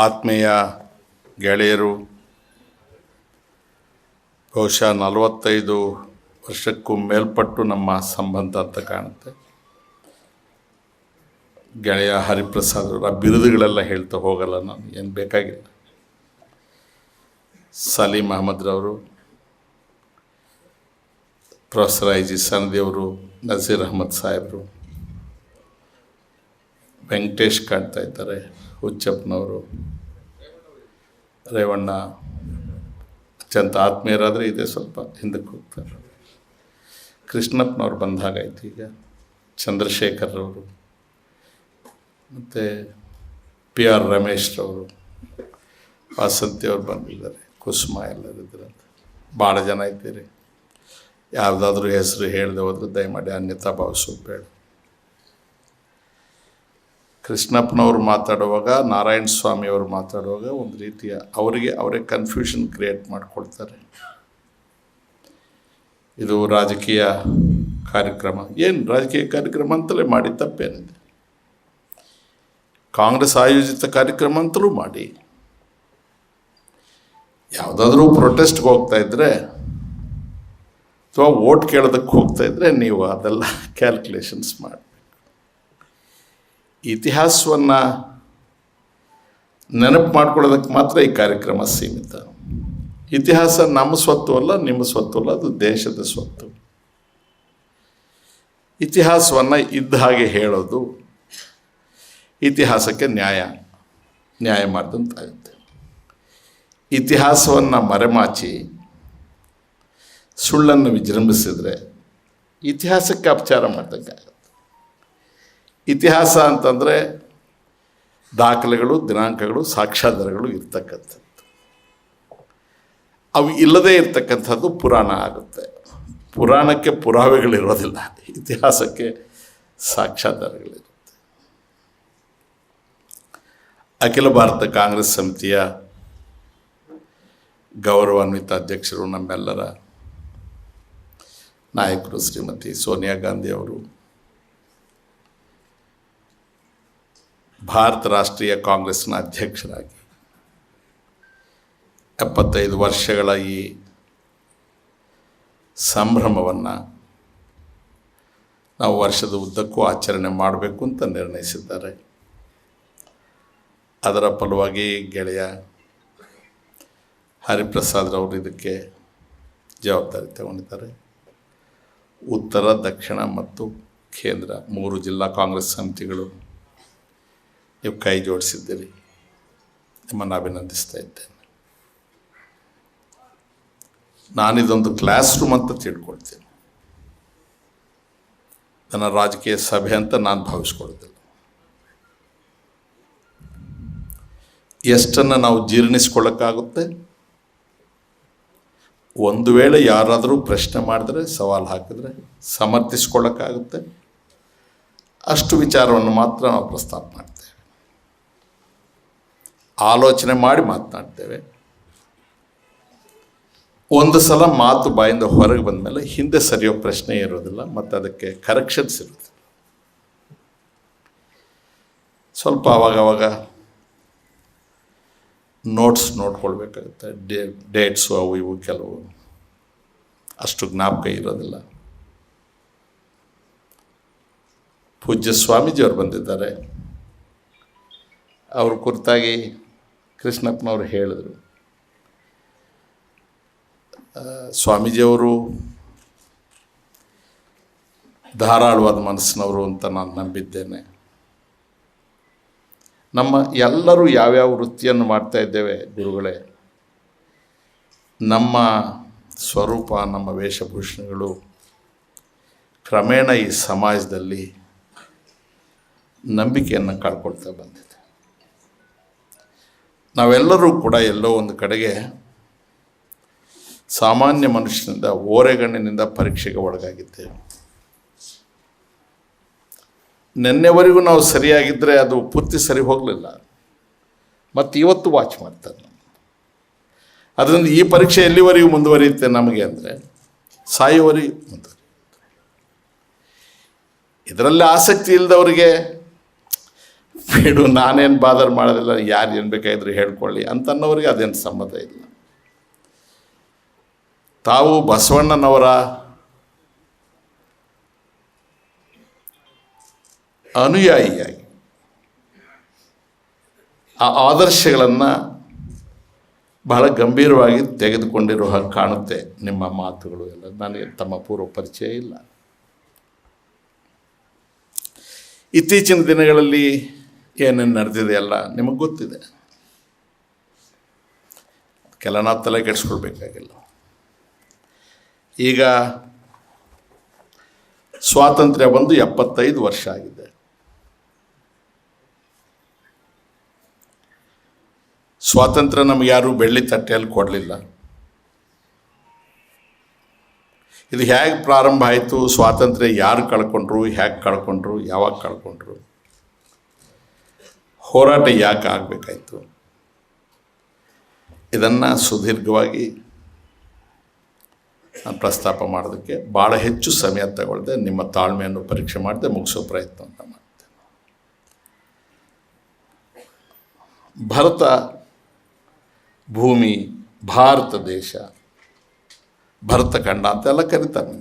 ಆತ್ಮೀಯ ಗೆಳೆಯರು, ಬಹುಶಃ 45 ವರ್ಷಕ್ಕೂ ಮೇಲ್ಪಟ್ಟು ನಮ್ಮ ಸಂಬಂಧ ಅಂತ ಕಾಣುತ್ತೆ. ಗೆಳೆಯ ಹರಿಪ್ರಸಾದ್ ಅವರ ಬಿರುದುಗಳೆಲ್ಲ ಹೇಳ್ತಾ ಹೋಗಲ್ಲ, ನಾನು ಏನು ಬೇಕಾಗಿಲ್ಲ. ಸಲೀಂ ಅಹಮದ್ರವರು, ಪ್ರೊಫೆಸರ್ ಐ ಜಿ ಸನದಿಯವರು, ನಜೀರ್ ಅಹಮದ್ ಸಾಹೇಬರು, ವೆಂಕಟೇಶ್ ಕಾಣ್ತಾ ಇದ್ದಾರೆ, ಹುಚ್ಚಪ್ಪನವರು, ರೇವಣ್ಣ ಅತ್ಯಂತ ಆತ್ಮೀಯರಾದರೆ ಇದೆ, ಸ್ವಲ್ಪ ಹಿಂದಕ್ಕೆ ಹೋಗ್ತಾರೆ. ಕೃಷ್ಣಪ್ಪನವ್ರು ಬಂದ ಹಾಗಾಯ್ತು. ಈಗ ಚಂದ್ರಶೇಖರ್ರವರು, ಮತ್ತು ಪಿ ಆರ್ ರಮೇಶ್ರವರು, ವಾಸಂತಿಯವ್ರು ಬಂದಿದ್ದಾರೆ, ಕುಸುಮ ಎಲ್ಲರಿದ್ದಾರೆ, ಭಾಳ ಜನ ಇದ್ದೀರಿ. ಯಾವುದಾದ್ರೂ ಹೆಸರು ಹೇಳದೆ ಹೋದ್ರೆ ದಯಮಾಡಿ ಅನ್ಯತಾ ಭಾವಿಸೋದು ಬೇಡ. ಕೃಷ್ಣಪ್ಪನವರು ಮಾತಾಡುವಾಗ, ನಾರಾಯಣ ಸ್ವಾಮಿಯವರು ಮಾತಾಡುವಾಗ ಒಂದು ರೀತಿಯ ಅವರೇ ಕನ್ಫ್ಯೂಷನ್ ಕ್ರಿಯೇಟ್ ಮಾಡಿಕೊಳ್ತಾರೆ. ಇದು ರಾಜಕೀಯ ಕಾರ್ಯಕ್ರಮ, ಏನು ರಾಜಕೀಯ ಕಾರ್ಯಕ್ರಮ ಅಂತಲೇ ಮಾಡಿ, ತಪ್ಪೇನಿದೆ. ಕಾಂಗ್ರೆಸ್ ಆಯೋಜಿತ ಕಾರ್ಯಕ್ರಮ ಅಂತಲೂ ಮಾಡಿ. ಯಾವುದಾದ್ರೂ ಪ್ರೊಟೆಸ್ಟ್ಗೆ ಹೋಗ್ತಾ ಇದ್ದರೆ ಅಥವಾ ವೋಟ್ ಕೇಳೋದಕ್ಕೆ ಹೋಗ್ತಾ ಇದ್ದರೆ ನೀವು ಅದೆಲ್ಲ ಕ್ಯಾಲ್ಕುಲೇಷನ್ಸ್ ಮಾಡಿ. ಇತಿಹಾಸವನ್ನು ನೆನಪು ಮಾಡ್ಕೊಳ್ಳೋದಕ್ಕೆ ಮಾತ್ರ ಈ ಕಾರ್ಯಕ್ರಮ ಸೀಮಿತ. ಇತಿಹಾಸ ನಮ್ಮ ಸ್ವತ್ತು ಅಲ್ಲ, ನಿಮ್ಮ ಸ್ವತ್ತು ಅಲ್ಲ, ಅದು ದೇಶದ ಸ್ವತ್ತು. ಇತಿಹಾಸವನ್ನು ಇದ್ದ ಹಾಗೆ ಹೇಳೋದು ಇತಿಹಾಸಕ್ಕೆ ನ್ಯಾಯ ಮಾಡಿದಂತಾಗುತ್ತೆ. ಇತಿಹಾಸವನ್ನು ಮರೆಮಾಚಿ ಸುಳ್ಳನ್ನು ವಿಜೃಂಭಿಸಿದರೆ ಇತಿಹಾಸಕ್ಕೆ ಅಪಚಾರ ಮಾಡ್ದಂಗಾಗುತ್ತೆ. ಇತಿಹಾಸ ಅಂತಂದರೆ ದಾಖಲೆಗಳು, ದಿನಾಂಕಗಳು, ಸಾಕ್ಷ್ಯಾಧಾರಗಳು ಇರ್ತಕ್ಕಂಥದ್ದು. ಅವು ಇಲ್ಲದೇ ಇರ್ತಕ್ಕಂಥದ್ದು ಪುರಾಣ ಆಗುತ್ತೆ. ಪುರಾಣಕ್ಕೆ ಪುರಾವೆಗಳಿರೋದಿಲ್ಲ, ಇತಿಹಾಸಕ್ಕೆ ಸಾಕ್ಷ್ಯಾಧಾರಗಳಿರುತ್ತೆ. ಅಖಿಲ ಭಾರತ ಕಾಂಗ್ರೆಸ್ ಸಮಿತಿಯ ಗೌರವಾನ್ವಿತ ಅಧ್ಯಕ್ಷರು, ನಮ್ಮೆಲ್ಲರ ನಾಯಕರು ಶ್ರೀಮತಿ ಸೋನಿಯಾ ಗಾಂಧಿ ಅವರು, ಭಾರತ ರಾಷ್ಟ್ರೀಯ ಕಾಂಗ್ರೆಸ್ನ ಅಧ್ಯಕ್ಷರಾಗಿ 75 ವರ್ಷಗಳ ಈ ಸಂಭ್ರಮವನ್ನು ನಾವು ವರ್ಷದ ಉದ್ದಕ್ಕೂ ಆಚರಣೆ ಮಾಡಬೇಕು ಅಂತ ನಿರ್ಣಯಿಸಿದ್ದಾರೆ. ಅದರ ಫಲವಾಗಿ ಗೆಳೆಯ ಹರಿಪ್ರಸಾದ್ರವರು ಇದಕ್ಕೆ ಜವಾಬ್ದಾರಿ ತಗೊಂಡಿದ್ದಾರೆ. ಉತ್ತರ, ದಕ್ಷಿಣ ಮತ್ತು ಕೇಂದ್ರ 3 ಜಿಲ್ಲಾ ಕಾಂಗ್ರೆಸ್ ಸಮಿತಿಗಳು ನೀವು ಕೈ ಜೋಡಿಸಿದ್ದೀರಿ, ನಿಮ್ಮನ್ನು ಅಭಿನಂದಿಸ್ತಾ ಇದ್ದೇನೆ. ನಾನಿದೊಂದು ಕ್ಲಾಸ್ ರೂಮ್ ಅಂತ ತಿಳ್ಕೊಳ್ತೀನಿ, ನನ್ನ ರಾಜಕೀಯ ಸಭೆ ಅಂತ ನಾನು ಭಾವಿಸ್ಕೊಳ್ತಿಲ್ಲ. ಎಷ್ಟನ್ನು ನಾವು ಜೀರ್ಣಿಸ್ಕೊಳ್ಳೋಕ್ಕಾಗುತ್ತೆ, ಒಂದು ವೇಳೆ ಯಾರಾದರೂ ಪ್ರಶ್ನೆ ಮಾಡಿದ್ರೆ, ಸವಾಲು ಹಾಕಿದ್ರೆ ಸಮರ್ಥಿಸ್ಕೊಳ್ಳೋಕ್ಕಾಗುತ್ತೆ, ಅಷ್ಟು ವಿಚಾರವನ್ನು ಮಾತ್ರ ನಾವು ಪ್ರಸ್ತಾಪ ಮಾಡ್ತೇವೆ. ಆಲೋಚನೆ ಮಾಡಿ ಮಾತನಾಡ್ತೇವೆ. ಒಂದು ಸಲ ಮಾತು ಬಾಯಿಂದ ಹೊರಗೆ ಬಂದ ಮೇಲೆ ಹಿಂದೆ ಸರಿಯೋ ಪ್ರಶ್ನೆ ಇರೋದಿಲ್ಲ, ಮತ್ತು ಅದಕ್ಕೆ ಕರೆಕ್ಷನ್ಸ್ ಇರುತ್ತೆ. ಸ್ವಲ್ಪ ಆವಾಗವಾಗ ನೋಟ್ಸ್ ನೋಡ್ಕೊಳ್ಬೇಕಾಗುತ್ತೆ. ಡೇಟ್ಸು ಅವು ಇವು ಕೆಲವು ಅಷ್ಟು ಜ್ಞಾಪಕ ಇರೋದಿಲ್ಲ. ಪೂಜ್ಯ ಸ್ವಾಮೀಜಿಯವರು ಬಂದಿದ್ದಾರೆ. ಅವ್ರ ಕುರಿತಾಗಿ ಕೃಷ್ಣಪ್ಪನವರು ಹೇಳಿದರು. ಸ್ವಾಮೀಜಿಯವರು ಧಾರಾಳವಾದ ಮನಸ್ಸಿನವರು ಅಂತ ನಾನು ನಂಬಿದ್ದೇನೆ. ನಮ್ಮ ಎಲ್ಲರೂ ಯಾವ್ಯಾವ ವೃತ್ತಿಯನ್ನು ಮಾಡ್ತಾ ಇದ್ದೇವೆ ಗುರುಗಳೇ, ನಮ್ಮ ಸ್ವರೂಪ, ನಮ್ಮ ವೇಷಭೂಷಣಗಳು ಕ್ರಮೇಣ ಈ ಸಮಾಜದಲ್ಲಿ ನಂಬಿಕೆಯನ್ನು ಕಳ್ಕೊಳ್ತಾ ಬಂದಿದೆ. ನಾವೆಲ್ಲರೂ ಕೂಡ ಎಲ್ಲೋ ಒಂದು ಕಡೆಗೆ ಸಾಮಾನ್ಯ ಮನುಷ್ಯನಿಂದ, ಓರೆಗಣ್ಣಿನಿಂದ ಪರೀಕ್ಷೆಗೆ ಒಳಗಾಗಿದ್ದೇವೆ. ನಿನ್ನೆವರೆಗೂ ನಾವು ಸರಿಯಾಗಿದ್ದರೆ ಅದು ಪೂರ್ತಿ ಸರಿ ಹೋಗಲಿಲ್ಲ, ಮತ್ತು ಇವತ್ತು ವಾಚ್ ಮಾಡ್ತಾರೆ. ಅದರಿಂದ ಈ ಪರೀಕ್ಷೆ ಎಲ್ಲಿವರೆಗೂ ಮುಂದುವರಿಯುತ್ತೆ ನಮಗೆ ಅಂದರೆ ಸಾಯುವವರೆಗೂ ಮುಂದುವರಿಯುತ್ತೆ. ಇದರಲ್ಲಿ ಆಸಕ್ತಿ ಇಲ್ಲದವರಿಗೆ ಬಿಡು ನಾನೇನು ಬಾದರ್ ಮಾಡೋದಿಲ್ಲ, ಯಾರು ಏನು ಬೇಕಾಗಿದ್ರು ಹೇಳ್ಕೊಳ್ಳಿ ಅಂತನ್ನೋರಿಗೆ ಅದೇನು ಸಂಬಂಧ ಇಲ್ಲ. ತಾವು ಬಸವಣ್ಣನವರ ಅನುಯಾಯಿಯಾಗಿ ಆ ಆದರ್ಶಗಳನ್ನು ಬಹಳ ಗಂಭೀರವಾಗಿ ತೆಗೆದುಕೊಂಡಿರೋ ಹಾಗೆ ಕಾಣುತ್ತೆ ನಿಮ್ಮ ಮಾತುಗಳು ಎಲ್ಲ. ನನಗೆ ತಮ್ಮ ಪೂರ್ವ ಪರಿಚಯ ಇಲ್ಲ. ಇತ್ತೀಚಿನ ದಿನಗಳಲ್ಲಿ ಏನೇನು ನಡೆದಿದೆ ಎಲ್ಲ ನಿಮಗೆ ಗೊತ್ತಿದೆ. ಕೆಲ ನಾವು ತಲೆ ಕೆಡಿಸ್ಕೊಳ್ಬೇಕಾಗಿಲ್ಲ. ಈಗ ಸ್ವಾತಂತ್ರ್ಯ ಬಂದು 75 ವರ್ಷ ಆಗಿದೆ. ಸ್ವಾತಂತ್ರ್ಯ ನಮಗೆ ಯಾರೂ ಬೆಳ್ಳಿ ತಟ್ಟೆಯಲ್ಲಿ ಕೊಡಲಿಲ್ಲ. ಇದು ಹೇಗೆ ಪ್ರಾರಂಭ ಆಯಿತು, ಸ್ವಾತಂತ್ರ್ಯ ಯಾರು ಕಳ್ಕೊಂಡ್ರು, ಹೇಗೆ ಕಳ್ಕೊಂಡ್ರು, ಯಾವಾಗ ಕಳ್ಕೊಂಡ್ರು, ಹೋರಾಟ ಯಾಕೆ ಆಗಬೇಕಾಯಿತು, ಇದನ್ನು ಸುದೀರ್ಘವಾಗಿ ನಾನು ಪ್ರಸ್ತಾಪ ಮಾಡೋದಕ್ಕೆ ಭಾಳ ಹೆಚ್ಚು ಸಮಯ ತಗೊಳ್ದೆ, ನಿಮ್ಮ ತಾಳ್ಮೆಯನ್ನು ಪರೀಕ್ಷೆ ಮಾಡದೆ ಮುಗಿಸೋ ಪ್ರಯತ್ನ ಅಂತ ಮಾಡ್ತೇನೆ. ಭಾರತ ಭೂಮಿ, ಭಾರತ ದೇಶ, ಭರತ ಖಂಡ ಅಂತೆಲ್ಲ ಕರೀತಾರೆ.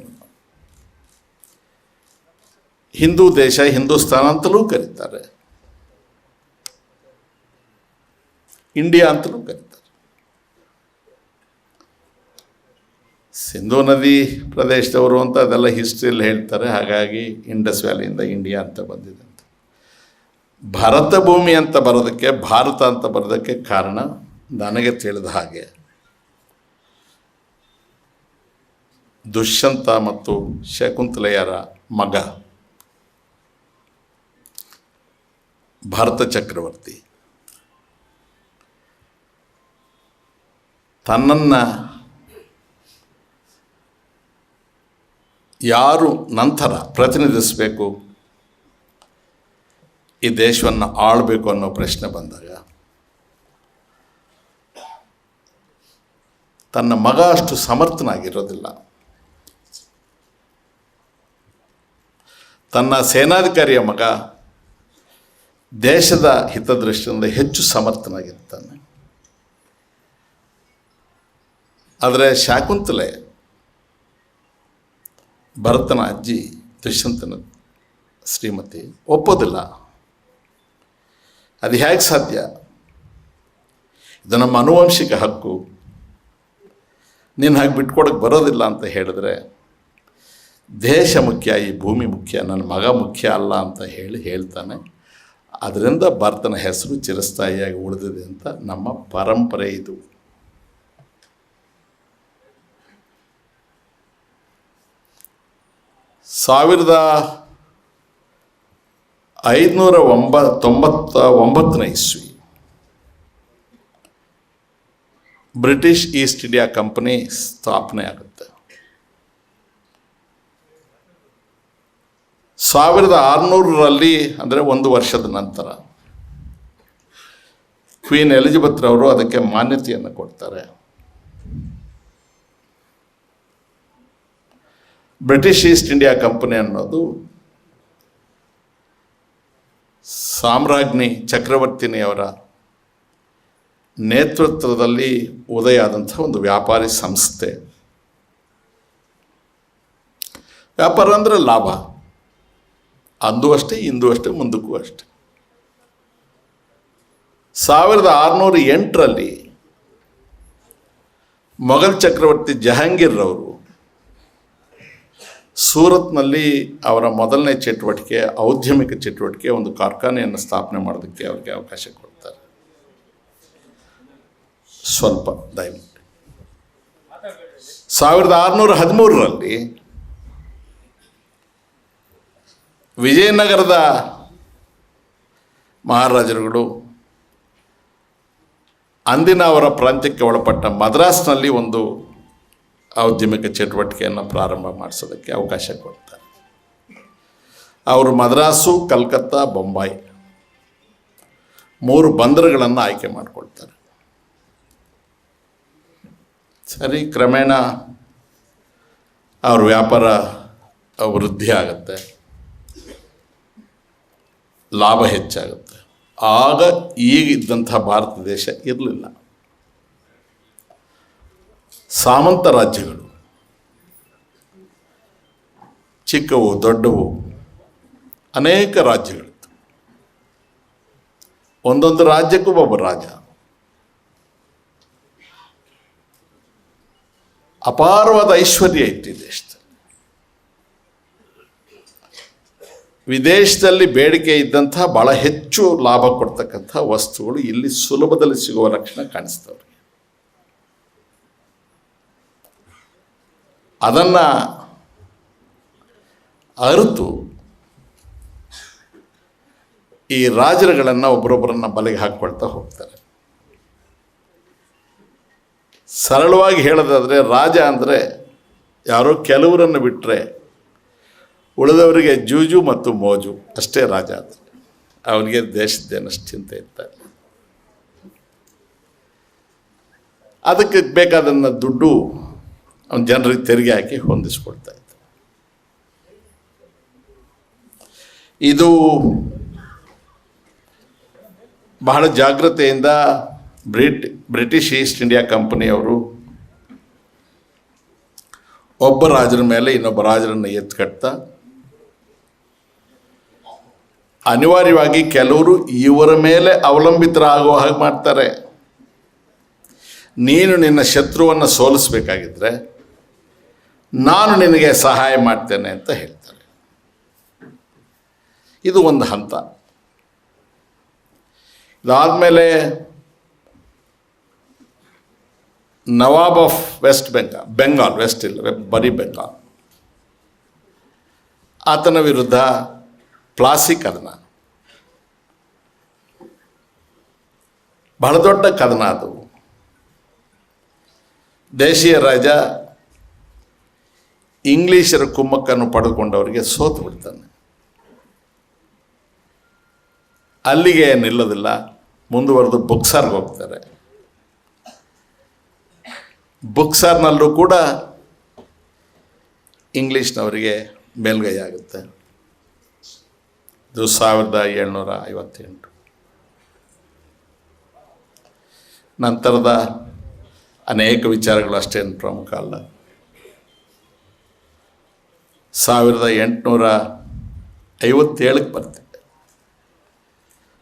ಹಿಂದೂ ದೇಶ, ಹಿಂದೂಸ್ತಾನ ಅಂತಲೂ ಕರೀತಾರೆ, ಇಂಡಿಯಾ ಅಂತಲೂ ಕರೀತಾರೆ. ಸಿಂಧೂ ನದಿ ಪ್ರದೇಶದವರು ಅಂತ ಅದೆಲ್ಲ ಹಿಸ್ಟ್ರಿಯಲ್ಲಿ ಹೇಳ್ತಾರೆ. ಹಾಗಾಗಿ ಇಂಡಸ್ ವ್ಯಾಲಿಯಿಂದ ಇಂಡಿಯಾ ಅಂತ ಬಂದಿದೆ ಅಂತ. ಭರತ ಭೂಮಿ ಅಂತ ಬರೋದಕ್ಕೆ, ಭಾರತ ಅಂತ ಬರೋದಕ್ಕೆ ಕಾರಣ ನನಗೆ ತಿಳಿದ ಹಾಗೆ ದುಷ್ಯಂತ ಮತ್ತು ಶಕುಂತಲೆಯರ ಮಗ ಭರತ ಚಕ್ರವರ್ತಿ ತನ್ನನ್ನು ಯಾರು ನಂತರ ಪ್ರತಿನಿಧಿಸಬೇಕು, ಈ ದೇಶವನ್ನು ಆಳಬೇಕು ಅನ್ನೋ ಪ್ರಶ್ನೆ ಬಂದಾಗ ತನ್ನ ಮಗ ಅಷ್ಟು ಸಮರ್ಥನಾಗಿರೋದಿಲ್ಲ. ತನ್ನ ಸೇನಾಧಿಕಾರಿಯ ಮಗ ದೇಶದ ಹಿತದೃಷ್ಟಿಯಿಂದ ಹೆಚ್ಚು ಸಮರ್ಥನಾಗಿರ್ತಾನೆ. ಆದರೆ ಶಾಕುಂತಲೆ ಭರತನ ಅಜ್ಜಿ ದುಷ್ಯಂತನ ಶ್ರೀಮತಿ ಒಪ್ಪೋದಿಲ್ಲ. ಅದು ಹೇಗೆ ಸಾಧ್ಯ? ಇದು ನಮ್ಮ ಆನುವಂಶಿಕ ಹಕ್ಕು, ನೀನು ಹಾಗೆ ಬಿಟ್ಕೊಡಕ್ಕೆ ಬರೋದಿಲ್ಲ ಅಂತ ಹೇಳಿದ್ರೆ, ದೇಶ ಮುಖ್ಯ, ಈ ಭೂಮಿ ಮುಖ್ಯ, ನನ್ನ ಮಗ ಮುಖ್ಯ ಅಲ್ಲ ಅಂತ ಹೇಳ್ತಾನೆ. ಅದರಿಂದ ಭರತನ ಹೆಸರು ಚಿರಸ್ಥಾಯಿಯಾಗಿ ಉಳಿದಿದೆ ಅಂತ ನಮ್ಮ ಪರಂಪರೆ ಇದು. ಸಾವಿರದ 599 ಇಸ್ವಿ ಬ್ರಿಟಿಷ್ ಈಸ್ಟ್ ಇಂಡಿಯಾ ಕಂಪನಿ ಸ್ಥಾಪನೆ ಆಗುತ್ತೆ. 1600ರಲ್ಲಿ, ಅಂದರೆ 1 ವರ್ಷದ ನಂತರ, ಕ್ವೀನ್ ಎಲಿಜಬೆತ್ ರವರು ಅದಕ್ಕೆ ಮಾನ್ಯತೆಯನ್ನು ಕೊಡ್ತಾರೆ. ಬ್ರಿಟಿಷ್ ಈಸ್ಟ್ ಇಂಡಿಯಾ ಕಂಪನಿ ಅನ್ನೋದು ಸಾಮ್ರಾಜ್ಞಿ ಚಕ್ರವರ್ತಿನಿಯವರ ನೇತೃತ್ವದಲ್ಲಿ ಉದಯ ಆದಂಥ ಒಂದು ವ್ಯಾಪಾರಿ ಸಂಸ್ಥೆ. ವ್ಯಾಪಾರ ಅಂದರೆ ಲಾಭ, ಅಂದು ಅಷ್ಟೇ, ಇಂದು ಅಷ್ಟೇ, ಮುಂದಕ್ಕೂ ಅಷ್ಟೆ. 1608ರಲ್ಲಿ ಮೊಘಲ್ ಚಕ್ರವರ್ತಿ ಜಹಾಂಗೀರ್ ರವರು ಸೂರತ್ನಲ್ಲಿ ಅವರ ಮೊದಲನೇ ಚಟುವಟಿಕೆ, ಔದ್ಯಮಿಕ ಚಟುವಟಿಕೆ, ಒಂದು ಕಾರ್ಖಾನೆಯನ್ನು ಸ್ಥಾಪನೆ ಮಾಡೋದಕ್ಕೆ ಅವ್ರಿಗೆ ಅವಕಾಶ ಕೊಡ್ತಾರೆ. ಸ್ವಲ್ಪ ದಯವಿಟ್ಟು 1613ರಲ್ಲಿ ವಿಜಯನಗರದ ಮಹಾರಾಜರುಗಳು ಅಂದಿನ ಅವರ ಪ್ರಾಂತ್ಯಕ್ಕೆ ಒಳಪಟ್ಟ ಮದ್ರಾಸ್ನಲ್ಲಿ ಒಂದು ಔದ್ಯಮಿಕ ಚಟುವಟಿಕೆಯನ್ನು ಪ್ರಾರಂಭ ಮಾಡಿಸೋದಕ್ಕೆ ಅವಕಾಶ ಕೊಡ್ತಾರೆ. ಅವರು ಮದ್ರಾಸು, ಕಲ್ಕತ್ತಾ, ಬೊಂಬಾಯಿ 3 ಬಂದರುಗಳನ್ನು ಆಯ್ಕೆ ಮಾಡಿಕೊಳ್ತಾರೆ. ಸರಿ, ಕ್ರಮೇಣ ಅವ್ರ ವ್ಯಾಪಾರ ವೃದ್ಧಿ ಆಗುತ್ತೆ, ಲಾಭ ಹೆಚ್ಚಾಗುತ್ತೆ. ಆಗ ಈಗಿದ್ದಂಥ ಭಾರತ ದೇಶ ಇರಲಿಲ್ಲ. ಸಾಮಂತ ರಾಜ್ಯಗಳು ಚಿಕ್ಕವು ದೊಡ್ಡವು ಅನೇಕ ರಾಜ್ಯಗಳಿತ್ತು. ಒಂದೊಂದು ರಾಜ್ಯಕ್ಕೂ ಒಬ್ಬ ರಾಜ. ಅಪಾರವಾದ ಐಶ್ವರ್ಯ ಇತ್ತು ಈ ದೇಶದಲ್ಲಿ. ವಿದೇಶದಲ್ಲಿ ಬೇಡಿಕೆ ಇದ್ದಂಥ ಭಾಳ ಹೆಚ್ಚು ಲಾಭ ಕೊಡ್ತಕ್ಕಂಥ ವಸ್ತುಗಳು ಇಲ್ಲಿ ಸುಲಭದಲ್ಲಿ ಸಿಗುವ ಲಕ್ಷಣ ಕಾಣಿಸ್ತವ್ರೆ. ಅದನ್ನು ಅರಿತು ಈ ರಾಜರುಗಳನ್ನು ಒಬ್ಬರೊಬ್ಬರನ್ನು ಬಲೆಗೆ ಹಾಕ್ಕೊಳ್ತಾ ಹೋಗ್ತಾರೆ. ಸರಳವಾಗಿ ಹೇಳೋದಾದರೆ ರಾಜ ಅಂದರೆ ಯಾರೋ ಕೆಲವರನ್ನು ಬಿಟ್ಟರೆ ಉಳಿದವರಿಗೆ ಜೂಜು ಮತ್ತು ಮೋಜು ಅಷ್ಟೇ ರಾಜ. ಅಂದರೆ ಅವನಿಗೆ ದೇಶದ್ದೇನಷ್ಟು ಚಿಂತೆ ಇರ್ತಾರೆ. ಅದಕ್ಕೆ ಬೇಕಾದನ್ನ ದುಡ್ಡು ಅವನ ಜನರಿಗೆ ತೆರಿಗೆ ಹಾಕಿ ಹೊಂದಿಸ್ಕೊಳ್ತಾ ಇದ್ದ. ಇದು ಬಹಳ ಜಾಗ್ರತೆಯಿಂದ ಬ್ರಿಟಿಷ್ ಈಸ್ಟ್ ಇಂಡಿಯಾ ಕಂಪನಿಯವರು ಒಬ್ಬ ರಾಜರ ಮೇಲೆ ಇನ್ನೊಬ್ಬ ರಾಜರನ್ನು ಎತ್ಕಟ್ತಾ ಅನಿವಾರ್ಯವಾಗಿ ಕೆಲವರು ಇವರ ಮೇಲೆ ಅವಲಂಬಿತರಾಗುವ ಹಾಗೆ ಮಾಡ್ತಾರೆ. ನೀನು ನಿನ್ನ ಶತ್ರುವನ್ನು ಸೋಲಿಸಬೇಕಾಗಿದ್ದರೆ ನಾನು ನಿನಗೆ ಸಹಾಯ ಮಾಡ್ತೇನೆ ಅಂತ ಹೇಳ್ತಾರೆ. ಇದು ಒಂದು ಹಂತ. ಇದಾದಮೇಲೆ ನವಾಬ್ ಆಫ್ ಬೆಂಗಾಲ್ ವೆಸ್ಟ್ ಇಲ್ಲ ಬರೀ ಬೆಂಗಾಲ್, ಆತನ ವಿರುದ್ಧ ಪ್ಲಾಸಿ ಕದನ, ಬಹಳ ದೊಡ್ಡ ಕದನ ಅದು. ದೇಶೀಯ ರಾಜ ಇಂಗ್ಲೀಷರ ಕುಮ್ಮಕ್ಕನ್ನು ಪಡೆದುಕೊಂಡವರಿಗೆ ಸೋತು ಬಿಡ್ತಾನೆ. ಅಲ್ಲಿಗೆ ನಿಲ್ಲೋದಿಲ್ಲ, ಮುಂದುವರೆದು ಬುಕ್ಸಾರ್ಗೆ ಹೋಗ್ತಾರೆ. ಬುಕ್ಸಾರ್ನಲ್ಲೂ ಕೂಡ ಇಂಗ್ಲೀಷ್ನವರಿಗೆ ಮೇಲ್ಗೈ ಆಗುತ್ತೆ. ಇದು 1758. ನಂತರದ ಅನೇಕ ವಿಚಾರಗಳು ಅಷ್ಟೇನು ಪ್ರಮುಖ ಅಲ್ಲ. 1857ಕ್ಕೆ ಬರ್ತಿದ್ದೆ.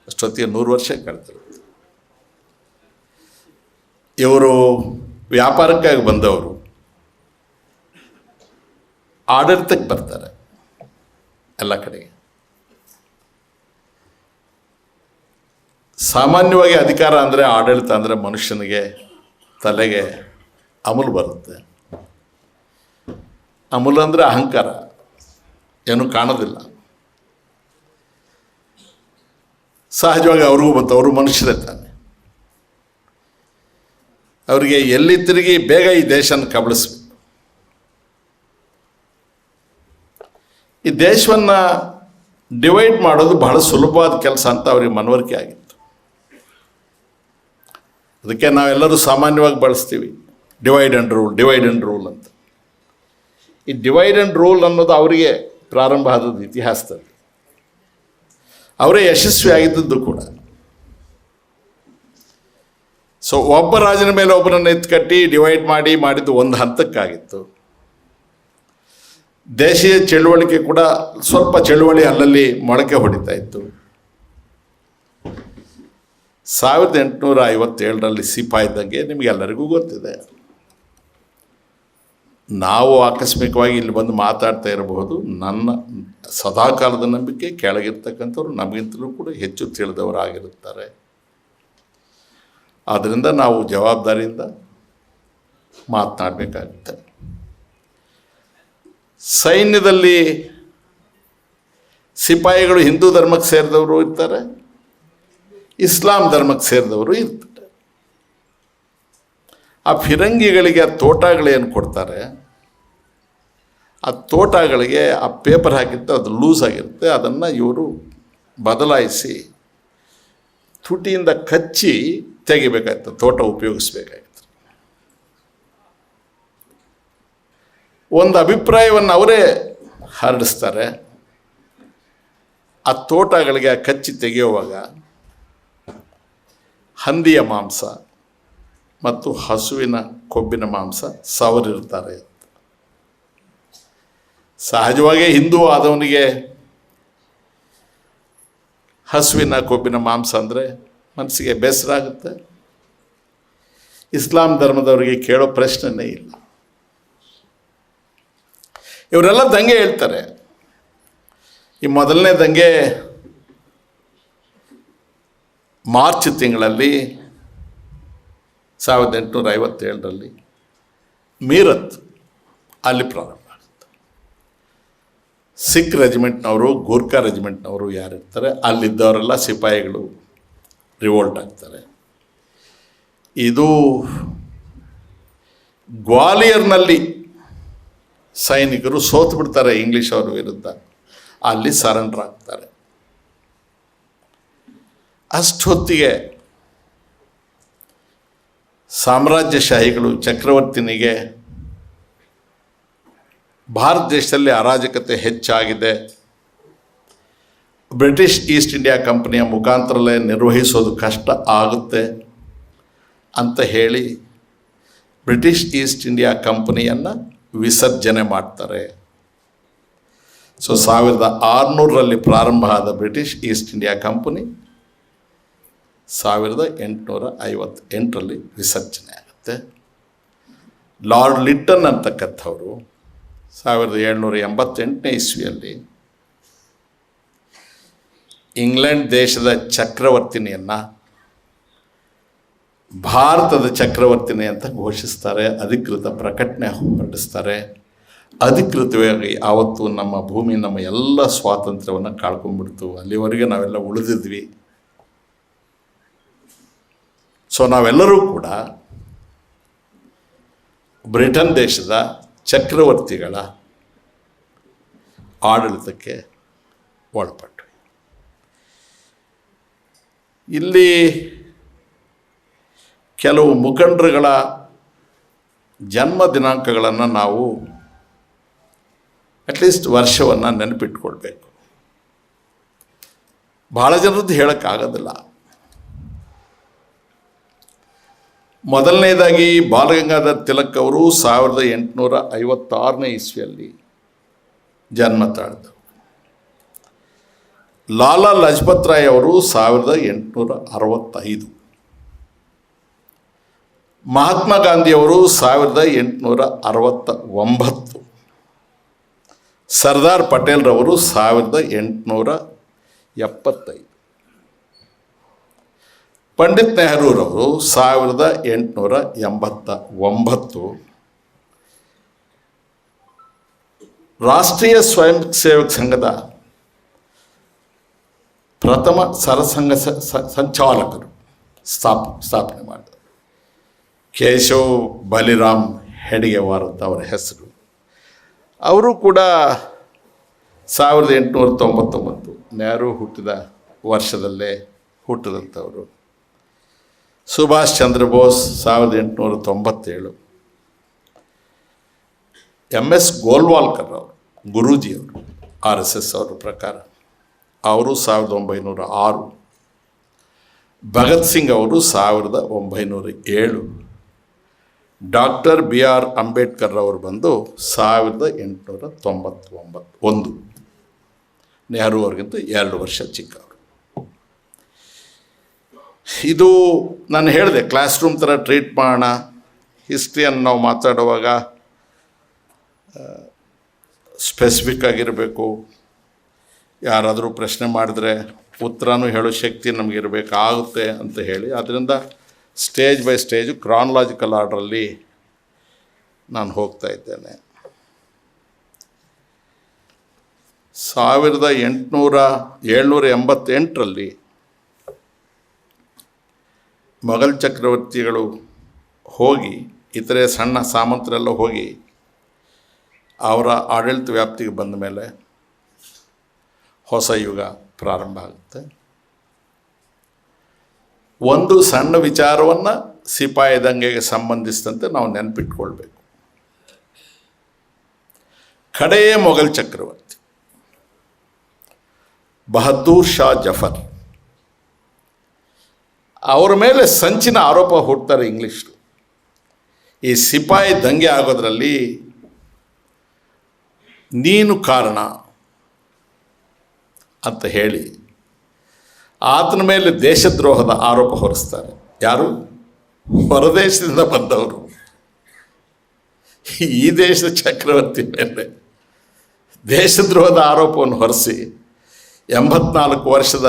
ಅಷ್ಟೊತ್ತಿಗೆ 100 ವರ್ಷ ಕಳೆದಿರುತ್ತೆ. ಇವರು ವ್ಯಾಪಾರಕ್ಕಾಗಿ ಬಂದವರು ಆಡಳಿತಕ್ಕೆ ಬರ್ತಾರೆ ಎಲ್ಲ ಕಡೆಗೆ. ಸಾಮಾನ್ಯವಾಗಿ ಅಧಿಕಾರ ಅಂದರೆ, ಆಡಳಿತ ಅಂದರೆ ಮನುಷ್ಯನಿಗೆ ತಲೆಗೆ ಅಮಲು ಬರುತ್ತೆ. ಅಮಲು ಅಂದರೆ ಅಹಂಕಾರ, ಏನೂ ಕಾಣೋದಿಲ್ಲ. ಸಹಜವಾಗಿ ಅವ್ರಿಗೂ ಬಂತು, ಅವರು ಮನುಷ್ಯರೇ ತಾನೆ. ಅವರಿಗೆ ಎಲ್ಲಿ ತಿರುಗಿ ಬೇಗ ಈ ದೇಶನ ಕಬಳಿಸ್ಬೇಕು. ಈ ದೇಶವನ್ನು ಡಿವೈಡ್ ಮಾಡೋದು ಬಹಳ ಸುಲಭವಾದ ಕೆಲಸ ಅಂತ ಅವ್ರಿಗೆ ಮನವರಿಕೆ ಆಗಿತ್ತು. ಅದಕ್ಕೆ ನಾವೆಲ್ಲರೂ ಸಾಮಾನ್ಯವಾಗಿ ಬಳಸ್ತೀವಿ ಡಿವೈಡ್ ಆ್ಯಂಡ್ ರೂಲ್ ಅಂತ. ಈ ಡಿವೈಡ್ ಆ್ಯಂಡ್ ರೂಲ್ ಅನ್ನೋದು ಅವರಿಗೆ ಪ್ರಾರಂಭ ಆದದ್ದು ಇತಿಹಾಸದಲ್ಲಿ. ಅವರೇ ಯಶಸ್ವಿ ಆಗಿದ್ದದ್ದು ಕೂಡ. ಸೊ ಒಬ್ಬ ರಾಜನ ಮೇಲೆ ಒಬ್ಬರನ್ನು ಎತ್ಕಟ್ಟಿ ಡಿವೈಡ್ ಮಾಡಿದ್ದು ಒಂದು ಹಂತಕ್ಕಾಗಿತ್ತು. ದೇಶೀಯ ಚಳುವಳಿಕೆ ಕೂಡ ಸ್ವಲ್ಪ ಚಳುವಳಿ ಅಲ್ಲಲ್ಲಿ ಮೊಳಕೆ ಹೊಡಿತಾ ಇತ್ತು. 1857ರಲ್ಲಿ ಸಿಪಾಯಿ ಇದ್ದಂಗೆ ನಿಮಗೆಲ್ಲರಿಗೂ ಗೊತ್ತಿದೆ. ನಾವು ಆಕಸ್ಮಿಕವಾಗಿ ಇಲ್ಲಿ ಬಂದು ಮಾತಾಡ್ತಾ ಇರಬಹುದು. ನನ್ನ ಸದಾಕಾಲದ ನಂಬಿಕೆ ಕೆಳಗಿರ್ತಕ್ಕಂಥವ್ರು ನಮಗಿಂತಲೂ ಕೂಡ ಹೆಚ್ಚು ತಿಳಿದವರಾಗಿರುತ್ತಾರೆ. ಆದ್ದರಿಂದ ನಾವು ಜವಾಬ್ದಾರಿಯಿಂದ ಮಾತನಾಡಬೇಕಾಗುತ್ತೆ. ಸೈನ್ಯದಲ್ಲಿ ಸಿಪಾಯಿಗಳು ಹಿಂದೂ ಧರ್ಮಕ್ಕೆ ಸೇರಿದವರು ಇರ್ತಾರೆ, ಇಸ್ಲಾಂ ಧರ್ಮಕ್ಕೆ ಸೇರಿದವರು ಇರ್ತಾರೆ. ಆ ಫಿರಂಗಿಗಳಿಗೆ ಆ ತೋಟಗಳೇನು ಕೊಡ್ತಾರೆ, ಆ ತೋಟಗಳಿಗೆ ಆ ಪೇಪರ್ ಹಾಕಿತ್ತು, ಅದು ಲೂಸ್ ಆಗಿರುತ್ತೆ. ಅದನ್ನು ಇವರು ಬದಲಾಯಿಸಿ ತುಟಿಯಿಂದ ಕಚ್ಚಿ ತೆಗಿಬೇಕಾಯ್ತು, ತೋಟ ಉಪಯೋಗಿಸ್ಬೇಕಾಗಿತ್ತು. ಒಂದು ಅಭಿಪ್ರಾಯವನ್ನು ಅವರೇ ಹರಡಿಸ್ತಾರೆ. ಆ ತೋಟಗಳಿಗೆ ಕಚ್ಚಿ ತೆಗೆಯುವಾಗ ಹಂದಿಯ ಮಾಂಸ ಮತ್ತು ಹಸುವಿನ ಕೊಬ್ಬಿನ ಮಾಂಸ ಸವರಿರ್ತಾರೆ. ಸಹಜವಾಗಿ ಹಿಂದೂ ಆದವನಿಗೆ ಹಸುವಿನ ಕೊಬ್ಬಿನ ಮಾಂಸ ಅಂದರೆ ಮನಸ್ಸಿಗೆ ಬೇಸರ ಆಗುತ್ತೆ. ಇಸ್ಲಾಂ ಧರ್ಮದವರಿಗೆ ಕೇಳೋ ಪ್ರಶ್ನೆನೇ ಇಲ್ಲ. ಇವರೆಲ್ಲ ದಂಗೆ ಹೇಳ್ತಾರೆ. ಈ ಮೊದಲನೇ ದಂಗೆ ಮಾರ್ಚ್ ತಿಂಗಳಲ್ಲಿ 1857ರಲ್ಲಿ ಮೀರತ್ ಅಲ್ಲಿ ಪ್ರಾರಂಭ ಆಗುತ್ತೆ. ಸಿಖ್ ರೆಜಿಮೆಂಟ್ನವರು, ಗೂರ್ಖಾ ರೆಜಿಮೆಂಟ್ನವರು ಯಾರಿರ್ತಾರೆ ಅಲ್ಲಿದ್ದವರೆಲ್ಲ ಸಿಪಾಯಿಗಳು ರಿವೋಲ್ಟ್ ಆಗ್ತಾರೆ. ಇದು ಗ್ವಾಲಿಯರ್ನಲ್ಲಿ ಸೈನಿಕರು ಸೋತು ಬಿಡ್ತಾರೆ ಇಂಗ್ಲೀಷ್ ಅವ್ರ ವಿರುದ್ಧ. ಅಲ್ಲಿ ಸರೆಂಡರ್ ಆಗ್ತಾರೆ. ಅಷ್ಟೊತ್ತಿಗೆ ಸಾಮ್ರಾಜ್ಯಶಾಹಿಗಳು ಚಕ್ರವರ್ತಿನಿಗೆ ಭಾರತ ದೇಶದಲ್ಲಿ ಅರಾಜಕತೆ ಹೆಚ್ಚಾಗಿದೆ, ಬ್ರಿಟಿಷ್ ಈಸ್ಟ್ ಇಂಡಿಯಾ ಕಂಪನಿಯ ಮುಖಾಂತರಲೇ ನಿರ್ವಹಿಸೋದು ಕಷ್ಟ ಆಗುತ್ತೆ ಅಂತ ಹೇಳಿ ಬ್ರಿಟಿಷ್ ಈಸ್ಟ್ ಇಂಡಿಯಾ ಕಂಪನಿಯನ್ನು ವಿಸರ್ಜನೆ ಮಾಡ್ತಾರೆ. ಸೊ 1600ರಲ್ಲಿ ಪ್ರಾರಂಭ ಆದ ಬ್ರಿಟಿಷ್ ಈಸ್ಟ್ ಇಂಡಿಯಾ ಕಂಪನಿ 1858ರಲ್ಲಿ ವಿಸರ್ಜನೆ ಆಗುತ್ತೆ. ಲಾರ್ಡ್ ಲಿಟ್ಟನ್ ಅಂತಕ್ಕಂಥವರು 1788ನೇ ಇಸ್ವಿಯಲ್ಲಿ ಇಂಗ್ಲೆಂಡ್ ದೇಶದ ಚಕ್ರವರ್ತಿನಿಯನ್ನು ಭಾರತದ ಚಕ್ರವರ್ತಿನಿ ಅಂತ ಘೋಷಿಸ್ತಾರೆ. ಅಧಿಕೃತ ಪ್ರಕಟಣೆ ಹೊರಡಿಸ್ತಾರೆ. ಅಧಿಕೃತವಾಗಿ ಆವತ್ತು ನಮ್ಮ ಭೂಮಿ ನಮ್ಮ ಎಲ್ಲ ಸ್ವಾತಂತ್ರ್ಯವನ್ನು ಕಳ್ಕೊಂಡ್ಬಿಡ್ತು. ಅಲ್ಲಿವರೆಗೆ ನಾವೆಲ್ಲ ಉಳಿದಿದ್ವಿ. ಸೊ ನಾವೆಲ್ಲರೂ ಕೂಡ ಬ್ರಿಟನ್ ದೇಶದ ಚಕ್ರವರ್ತಿಗಳ ಆಡಳಿತಕ್ಕೆ ಒಳಪಟ್ವಿ. ಇಲ್ಲಿ ಕೆಲವು ಮುಖಂಡರುಗಳ ಜನ್ಮ ದಿನಾಂಕಗಳನ್ನು ನಾವು ಅಟ್ಲೀಸ್ಟ್ ವರ್ಷವನ್ನು ನೆನಪಿಟ್ಕೊಳ್ಬೇಕು. ಭಾಳ ಜನರದ್ದು ಹೇಳೋಕ್ಕಾಗೋದಿಲ್ಲ. ಮೊದಲನೇದಾಗಿ ಬಾಲಗಂಗಾಧರ್ ತಿಲಕ್ ಅವರು 1856ನೇ ಇಸ್ವಿಯಲ್ಲಿ ಜನ್ಮ ತಾಳಿದರು. ಲಾಲಾ ಲಜಪತ್ ರಾಯ್ ಅವರು 1865. ಮಹಾತ್ಮ ಗಾಂಧಿಯವರು 1869. ಸರ್ದಾರ್ ಪಟೇಲ್ರವರು 1875. ಪಂಡಿತ್ ನೆಹರೂರವರು 1889. ರಾಷ್ಟ್ರೀಯ ಸ್ವಯಂ ಸೇವಕ ಸಂಘದ ಪ್ರಥಮ ಸರಸಂಘ ಸಂಚಾಲಕರು ಸ್ಥಾಪನೆ ಮಾಡಿದರು. ಕೇಶವ್ ಬಲಿರಾಮ್ ಹೆಡ್ಗೇವಾರ್ ಅಂತ ಅವರ ಹೆಸರು. ಅವರು ಕೂಡ 1899 ನೆಹರು ಹುಟ್ಟಿದ ವರ್ಷದಲ್ಲೇ ಹುಟ್ಟಿದಂಥವರು. ಸುಭಾಷ್ ಚಂದ್ರ ಬೋಸ್ 1897. MS ಗೋಲ್ವಾಲ್ಕರ್ ಅವರು ಗುರೂಜಿಯವರು RSS ಅವರ ಪ್ರಕಾರ ಅವರು 1906. ಭಗತ್ ಸಿಂಗ್ ಅವರು 1907. ಡಾಕ್ಟರ್ BR ಅಂಬೇಡ್ಕರ್ ಅವರು ಬಂದು 1891. ನೆಹರು ಅವ್ರಿಗಿಂತ 2 ವರ್ಷ ಚಿಕ್ಕವರು. ಇದು ನಾನು ಹೇಳಿದೆ ಕ್ಲಾಸ್ ರೂಮ್ ಥರ ಟ್ರೀಟ್ ಮಾಡೋಣ. ಹಿಸ್ಟ್ರಿಯನ್ನು ನಾವು ಮಾತಾಡುವಾಗ ಸ್ಪೆಸಿಫಿಕ್ ಆಗಿರಬೇಕು. ಯಾರಾದರೂ ಪ್ರಶ್ನೆ ಮಾಡಿದ್ರೆ ಉತ್ತರನೂ ಹೇಳೋ ಶಕ್ತಿ ನಮಗಿರಬೇಕಾಗುತ್ತೆ ಅಂತ ಹೇಳಿ, ಅದರಿಂದ ಸ್ಟೇಜ್ ಬೈ ಸ್ಟೇಜು ಕ್ರಾನಲಾಜಿಕಲ್ ಆರ್ಡ್ರಲ್ಲಿ ನಾನು ಹೋಗ್ತಾ ಇದ್ದೇನೆ. 1788ರಲ್ಲಿ ಮೊಘಲ್ ಚಕ್ರವರ್ತಿಗಳು ಹೋಗಿ, ಇತರೆ ಸಣ್ಣ ಸಾಮಂತರೆಲ್ಲ ಹೋಗಿ ಅವರ ಆಡಳಿತ ವ್ಯಾಪ್ತಿಗೆ ಬಂದ ಮೇಲೆ ಹೊಸ ಯುಗ ಪ್ರಾರಂಭ ಆಗುತ್ತೆ. ಒಂದು ಸಣ್ಣ ವಿಚಾರವನ್ನು ಸಿಪಾಯಿ ದಂಗೆಗೆ ಸಂಬಂಧಿಸಿದಂತೆ ನಾವು ನೆನಪಿಟ್ಕೊಳ್ಬೇಕು. ಕಡೆಯ ಮೊಘಲ್ ಚಕ್ರವರ್ತಿ ಬಹದ್ದೂರ್ ಶಾ ಜಫರ್ ಅವರ ಮೇಲೆ ಸಂಚಿನ ಆರೋಪ ಹುಡ್ತಾರೆ ಇಂಗ್ಲೀಷರು. ಈ ಸಿಪಾಯಿ ದಂಗೆ ಆಗೋದ್ರಲ್ಲಿ ನೀನು ಕಾರಣ ಅಂತ ಹೇಳಿ ಆತನ ಮೇಲೆ ದೇಶದ್ರೋಹದ ಆರೋಪ ಹೊರಿಸ್ತಾರೆ. ಯಾರು? ಹೊರದೇಶದಿಂದ ಬಂದವರು. ಈ ದೇಶದ ಚಕ್ರವರ್ತಿ ಮೇಲೆ ದೇಶದ್ರೋಹದ ಆರೋಪವನ್ನು ಹೊರಿಸಿ 84 ವರ್ಷದ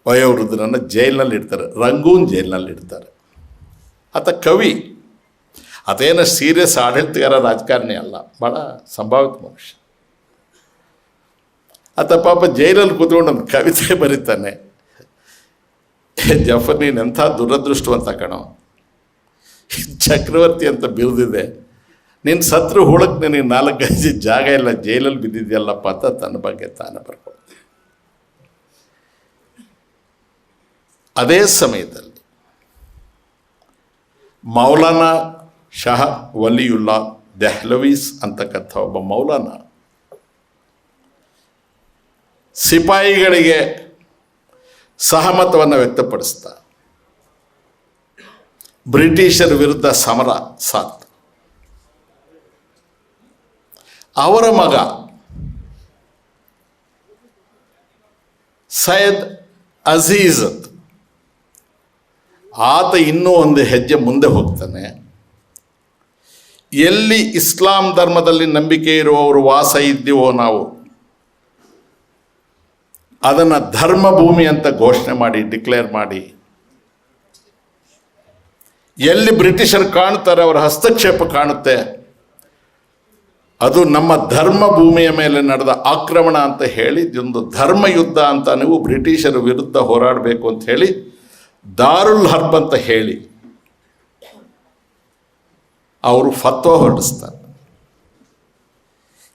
ವಯೋವೃದ್ಧರನ್ನು ಜೈಲಿನಲ್ಲಿ ಇಡ್ತಾರೆ, ರಂಗೂನ್ ಜೈಲಿನಲ್ಲಿ ಇಡ್ತಾರೆ. ಆತ ಕವಿ, ಅದೇನು ಸೀರಿಯಸ್ ಆಡಳಿತಗಾರ ರಾಜಕಾರಣಿ ಅಲ್ಲ, ಭಾಳ ಸಂಭಾವಿತ ಮನುಷ್ಯ. ಆತ ಪಾಪ ಜೈಲಲ್ಲಿ ಕೂತ್ಕೊಂಡು ಒಂದು ಕವಿತೆ ಬರೀತಾನೆ. ಜಫರ್, ನೀನು ಎಂಥ ದುರದೃಷ್ಟವಂತ ಕಣೋ, ಚಕ್ರವರ್ತಿ ಅಂತ ಬಿರುದಿದೆ, ನಿನ್ನ ಸತ್ರು ಹುಳಕ್ಕೆ ನಿನಗೆ 4 ಗಜ ಜಾಗ ಇಲ್ಲ, ಜೈಲಲ್ಲಿ ಬಿದ್ದಿದೆಯಲ್ಲಪ್ಪ ಅಂತ ತನ್ನ ಬಗ್ಗೆ ತಾನೇ ಬರ್ಕೊಳ್ತೀನಿ. ಅದೇ ಸಮಯದಲ್ಲಿ ಮೌಲಾನಾ ಶಹ ವಲಿಯುಲ್ಲಾ ದೆಹ್ಲವೀಸ್ ಅಂತಕ್ಕಂಥ ಒಬ್ಬ ಮೌಲಾನಾ ಸಿಪಾಯಿಗಳಿಗೆ ಸಹಮತವನ್ನು ವ್ಯಕ್ತಪಡಿಸ್ತಾ ಬ್ರಿಟಿಷರ ವಿರುದ್ಧ ಸಮರ ಸಾಧ್ಯ. ಅವರ ಮಗ ಸೈಯದ್ ಅಜೀಜ್ ಅಂತ, ಆತ ಇನ್ನೂ ಒಂದು ಹೆಜ್ಜೆ ಮುಂದೆ ಹೋಗ್ತಾನೆ. ಎಲ್ಲಿ ಇಸ್ಲಾಂ ಧರ್ಮದಲ್ಲಿ ನಂಬಿಕೆ ಇರುವವರು ವಾಸ ಇದ್ದೀವೋ ನಾವು ಅದನ್ನು ಧರ್ಮ ಭೂಮಿ ಅಂತ ಘೋಷಣೆ ಮಾಡಿ, ಡಿಕ್ಲೇರ್ ಮಾಡಿ, ಎಲ್ಲಿ ಬ್ರಿಟಿಷರು ಕಾಣುತ್ತಾರೆ, ಅವರ ಹಸ್ತಕ್ಷೇಪ ಕಾಣುತ್ತೆ, ಅದು ನಮ್ಮ ಧರ್ಮ ಭೂಮಿಯ ಮೇಲೆ ನಡೆದ ಆಕ್ರಮಣ ಅಂತ ಹೇಳಿ, ಇದೊಂದು ಧರ್ಮ ಯುದ್ಧ ಅಂತ ನೀವು ಬ್ರಿಟಿಷರ ವಿರುದ್ಧ ಹೋರಾಡಬೇಕು ಅಂತ ಹೇಳಿ ದಾರುಲ್ ಹರ್ಬ್ ಅಂತ ಹೇಳಿ ಅವರು ಫತ್ವಾ ಹೊರಡಿಸ್ತಾರೆ.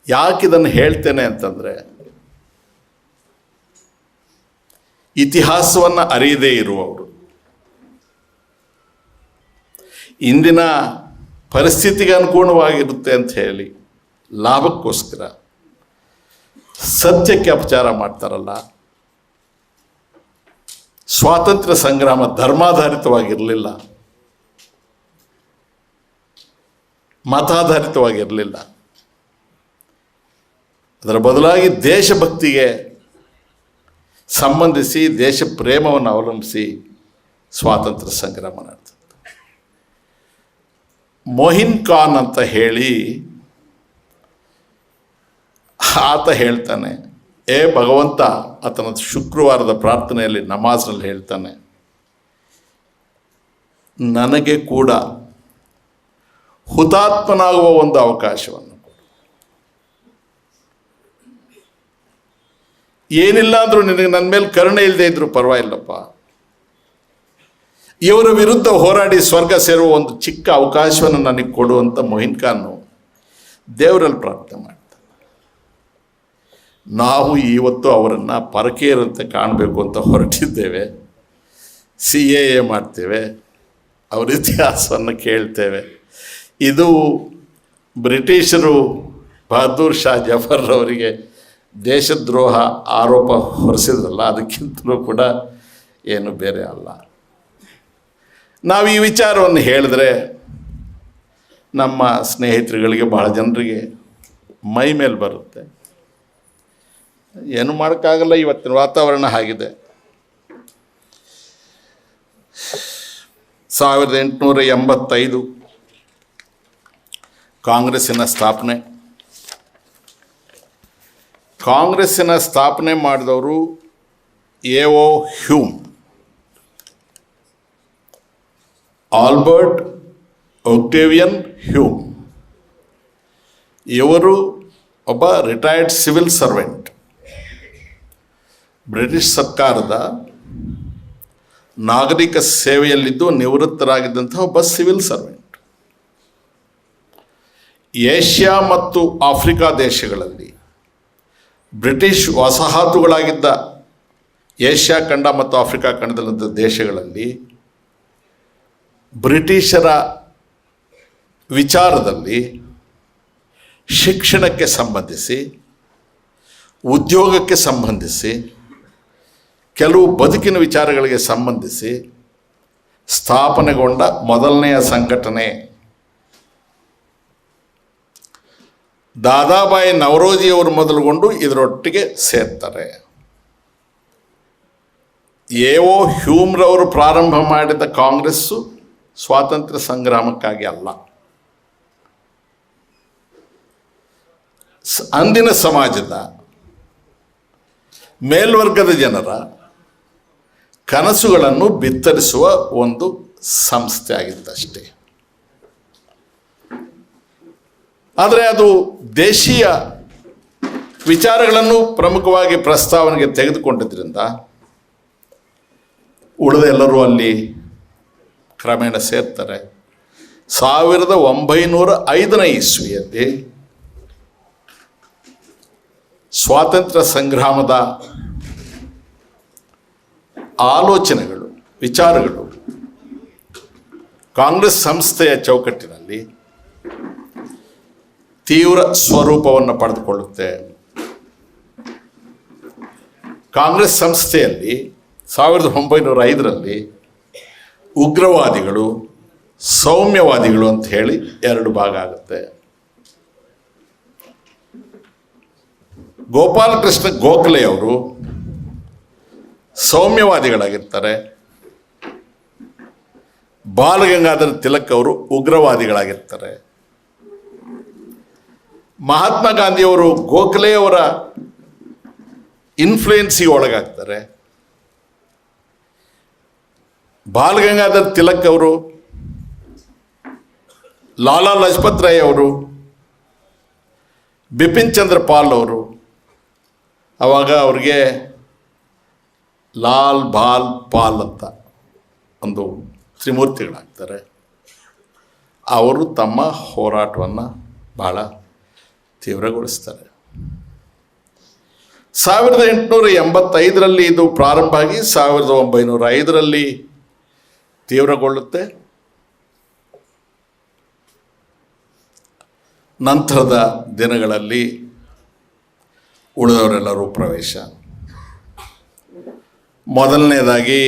ಯಾಕಿದನ್ನು ಹೇಳ್ತೇನೆ ಅಂತಂದರೆ, ಇತಿಹಾಸವನ್ನು ಅರಿಯದೇ ಇರುವವರು, ಇಂದಿನ ಪರಿಸ್ಥಿತಿಗೆ ಅನುಗುಣವಾಗಿರುತ್ತೆ ಅಂತ ಹೇಳಿ ಲಾಭಕ್ಕೋಸ್ಕರ ಸತ್ಯಕ್ಕೆ ಅಪಚಾರ ಮಾಡ್ತಾರಲ್ಲ. ಸ್ವಾತಂತ್ರ್ಯ ಸಂಗ್ರಾಮ ಧರ್ಮಾಧಾರಿತವಾಗಿರಲಿಲ್ಲ, ಮತಾಧಾರಿತವಾಗಿರಲಿಲ್ಲ. ಅದರ ಬದಲಾಗಿ ದೇಶಭಕ್ತಿಗೆ ಸಂಬಂಧಿಸಿ, ದೇಶ ಪ್ರೇಮವನ್ನು ಅವಲಂಬಿಸಿ ಸ್ವಾತಂತ್ರ್ಯ ಸಂಗ್ರಾಮ ನಡೆದಿತ್ತು. ಮೊಹಿನ್ ಖಾನ್ ಅಂತ ಹೇಳಿ ಆತ ಹೇಳ್ತಾನೆ, ಏ ಭಗವಂತ, ಆತನ ಶುಕ್ರವಾರದ ಪ್ರಾರ್ಥನೆಯಲ್ಲಿ ನಮಾಜ್ನಲ್ಲಿ ಹೇಳ್ತಾನೆ, ನನಗೆ ಕೂಡ ಹುತಾತ್ಮನಾಗುವ ಒಂದು ಅವಕಾಶವನ್ನು ಕೊಡು. ಏನಿಲ್ಲ ಅಂದರೂ ನಿನಗೆ ನನ್ನ ಮೇಲೆ ಕರುಣೆ ಇಲ್ಲದೆ ಇದ್ರೂ ಪರವಾಗಿಲ್ಲಪ್ಪ, ಇವರ ವಿರುದ್ಧ ಹೋರಾಡಿ ಸ್ವರ್ಗ ಸೇರುವ ಒಂದು ಚಿಕ್ಕ ಅವಕಾಶವನ್ನು ನನಗೆ ಕೊಡುವಂಥ ಮೊಹಿನ್ ಖಾನ್ ದೇವರಲ್ಲಿ ಪ್ರಾರ್ಥನೆ ಮಾಡ್ತಾನೆ. ನಾವು ಇವತ್ತು ಅವರನ್ನು ಪರಕೀಯರಂತೆ ಕಾಣಬೇಕು ಅಂತ ಹೊರಟಿದ್ದೇವೆ. CAA ಮಾಡ್ತೇವೆ, ಅವರ ಇತಿಹಾಸವನ್ನು ಕೇಳ್ತೇವೆ. ಇದು ಬ್ರಿಟಿಷರು ಬಹದ್ದೂರ್ ಶಾ ಜಫರ್ ಅವರಿಗೆ ದೇಶದ್ರೋಹ ಆರೋಪ ಹೊರಿಸಿದ್ರಲ್ಲ, ಅದಕ್ಕಿಂತಲೂ ಕೂಡ ಏನು ಬೇರೆ ಅಲ್ಲ. ನಾವು ಈ ವಿಚಾರವನ್ನು ಹೇಳಿದ್ರೆ ನಮ್ಮ ಸ್ನೇಹಿತರುಗಳಿಗೆ, ಬಹಳ ಜನರಿಗೆ ಮೈ ಮೇಲೆ ಬರುತ್ತೆ. ಏನು ಮಾಡೋಕ್ಕಾಗಲ್ಲ, ಇವತ್ತಿನ ವಾತಾವರಣ ಆಗಿದೆ. 1885 ಕಾಂಗ್ರೆಸ್ಸಿನ ಸ್ಥಾಪನೆ. ಕಾಂಗ್ರೆಸ್ಸಿನ ಸ್ಥಾಪನೆ ಮಾಡಿದವರು A.O. Hume, Albert Octavian Hume. ಇವರು ಒಬ್ಬ ರಿಟೈರ್ಡ್ ಸಿವಿಲ್ ಸರ್ವೆಂಟ್, ಬ್ರಿಟಿಷ್ ಸರ್ಕಾರದ ನಾಗರಿಕ ಸೇವೆಯಲ್ಲಿದ್ದು ನಿವೃತ್ತರಾಗಿದ್ದಂಥ ಒಬ್ಬ ಸಿವಿಲ್ ಸರ್ವೆಂಟ್. ಏಷ್ಯಾ ಮತ್ತು ಆಫ್ರಿಕಾ ದೇಶಗಳಲ್ಲಿ, ಬ್ರಿಟಿಷ್ ವಸಾಹತುಗಳಾಗಿದ್ದ ಏಷ್ಯಾ ಖಂಡ ಮತ್ತು ಆಫ್ರಿಕಾ ಖಂಡದಲ್ಲಿದ್ದ ದೇಶಗಳಲ್ಲಿ ಬ್ರಿಟಿಷರ ವಿಚಾರದಲ್ಲಿ ಶಿಕ್ಷಣಕ್ಕೆ ಸಂಬಂಧಿಸಿ, ಉದ್ಯೋಗಕ್ಕೆ ಸಂಬಂಧಿಸಿ ಕೆಲವು ಬದುಕಿನ ವಿಚಾರಗಳಿಗೆ ಸಂಬಂಧಿಸಿ ಸ್ಥಾಪನೆಗೊಂಡ ಮೊದಲನೆಯ ಸಂಘಟನೆ. ದಾದಾಬಾಯಿ ನವರೋಜಿಯವರು ಮೊದಲುಗೊಂಡು ಇದರೊಟ್ಟಿಗೆ ಸೇರ್ತಾರೆ. ಎ.ಓ. ಹ್ಯೂಮ್ರವರು ಪ್ರಾರಂಭ ಮಾಡಿದ ಕಾಂಗ್ರೆಸ್ಸು ಸ್ವಾತಂತ್ರ್ಯ ಸಂಗ್ರಾಮಕ್ಕಾಗಿ ಅಲ್ಲ, ಅಂದಿನ ಸಮಾಜದ ಮೇಲ್ವರ್ಗದ ಜನರ ಕನಸುಗಳನ್ನು ಬಿತ್ತರಿಸುವ ಒಂದು ಸಂಸ್ಥೆ ಆಗಿತ್ತಷ್ಟೇ. ಆದರೆ ಅದು ದೇಶೀಯ ವಿಚಾರಗಳನ್ನು ಪ್ರಮುಖವಾಗಿ ಪ್ರಸ್ತಾವನೆಗೆ ತೆಗೆದುಕೊಂಡಿದ್ದರಿಂದ ಉಳಿದ ಎಲ್ಲರೂ ಅಲ್ಲಿ ಕ್ರಮೇಣ ಸೇರ್ತಾರೆ. 1905ನೇ ಇಸ್ವಿಯಲ್ಲಿ ಸ್ವಾತಂತ್ರ್ಯ ಸಂಗ್ರಾಮದ ಆಲೋಚನೆಗಳು, ವಿಚಾರಗಳು ಕಾಂಗ್ರೆಸ್ ಸಂಸ್ಥೆಯ ಚೌಕಟ್ಟಿನಲ್ಲಿ ತೀವ್ರ ಸ್ವರೂಪವನ್ನು ಪಡೆದುಕೊಳ್ಳುತ್ತೆ. ಕಾಂಗ್ರೆಸ್ ಸಂಸ್ಥೆಯಲ್ಲಿ 1905ರಲ್ಲಿ ಉಗ್ರವಾದಿಗಳು, ಸೌಮ್ಯವಾದಿಗಳು ಅಂತ ಹೇಳಿ ಎರಡು ಭಾಗ ಆಗುತ್ತೆ. ಗೋಪಾಲಕೃಷ್ಣ ಗೋಖಲೆ ಅವರು ಸೌಮ್ಯವಾದಿಗಳಾಗಿರ್ತಾರೆ, ಬಾಲಗಂಗಾಧರ ತಿಲಕ್ ಅವರು ಉಗ್ರವಾದಿಗಳಾಗಿರ್ತಾರೆ. ಮಹಾತ್ಮ ಗಾಂಧಿಯವರು ಗೋಖಲೆಯವರ ಇನ್ಫ್ಲೂಯೆನ್ಸಿಗೆ ಒಳಗಾಗ್ತಾರೆ. ಬಾಲಗಂಗಾಧರ್ ತಿಲಕ್ ಅವರು, ಲಾಲಾ ಲಜಪತ್ ರಾಯ್ ಅವರು, ಬಿಪಿನ್ ಚಂದ್ರ ಪಾಲ್ ಅವರು, ಆವಾಗ ಅವ್ರಿಗೆ ಲಾಲ್ ಬಾಲ್ ಪಾಲ್ ಅಂತ ಒಂದು ತ್ರಿಮೂರ್ತಿಗಳಾಗ್ತಾರೆ. ಅವರು ತಮ್ಮ ಹೋರಾಟವನ್ನು ಬಹಳ ತೀವ್ರಗೊಳಿಸ್ತಾರೆ. 1885ರಲ್ಲಿ ಇದು ಪ್ರಾರಂಭ ಆಗಿ 1905ರಲ್ಲಿ ತೀವ್ರಗೊಳ್ಳುತ್ತೆ. ನಂತರದ ದಿನಗಳಲ್ಲಿ ಉಳಿದವರೆಲ್ಲರೂ ಪ್ರವೇಶ. ಮೊದಲನೇದಾಗಿ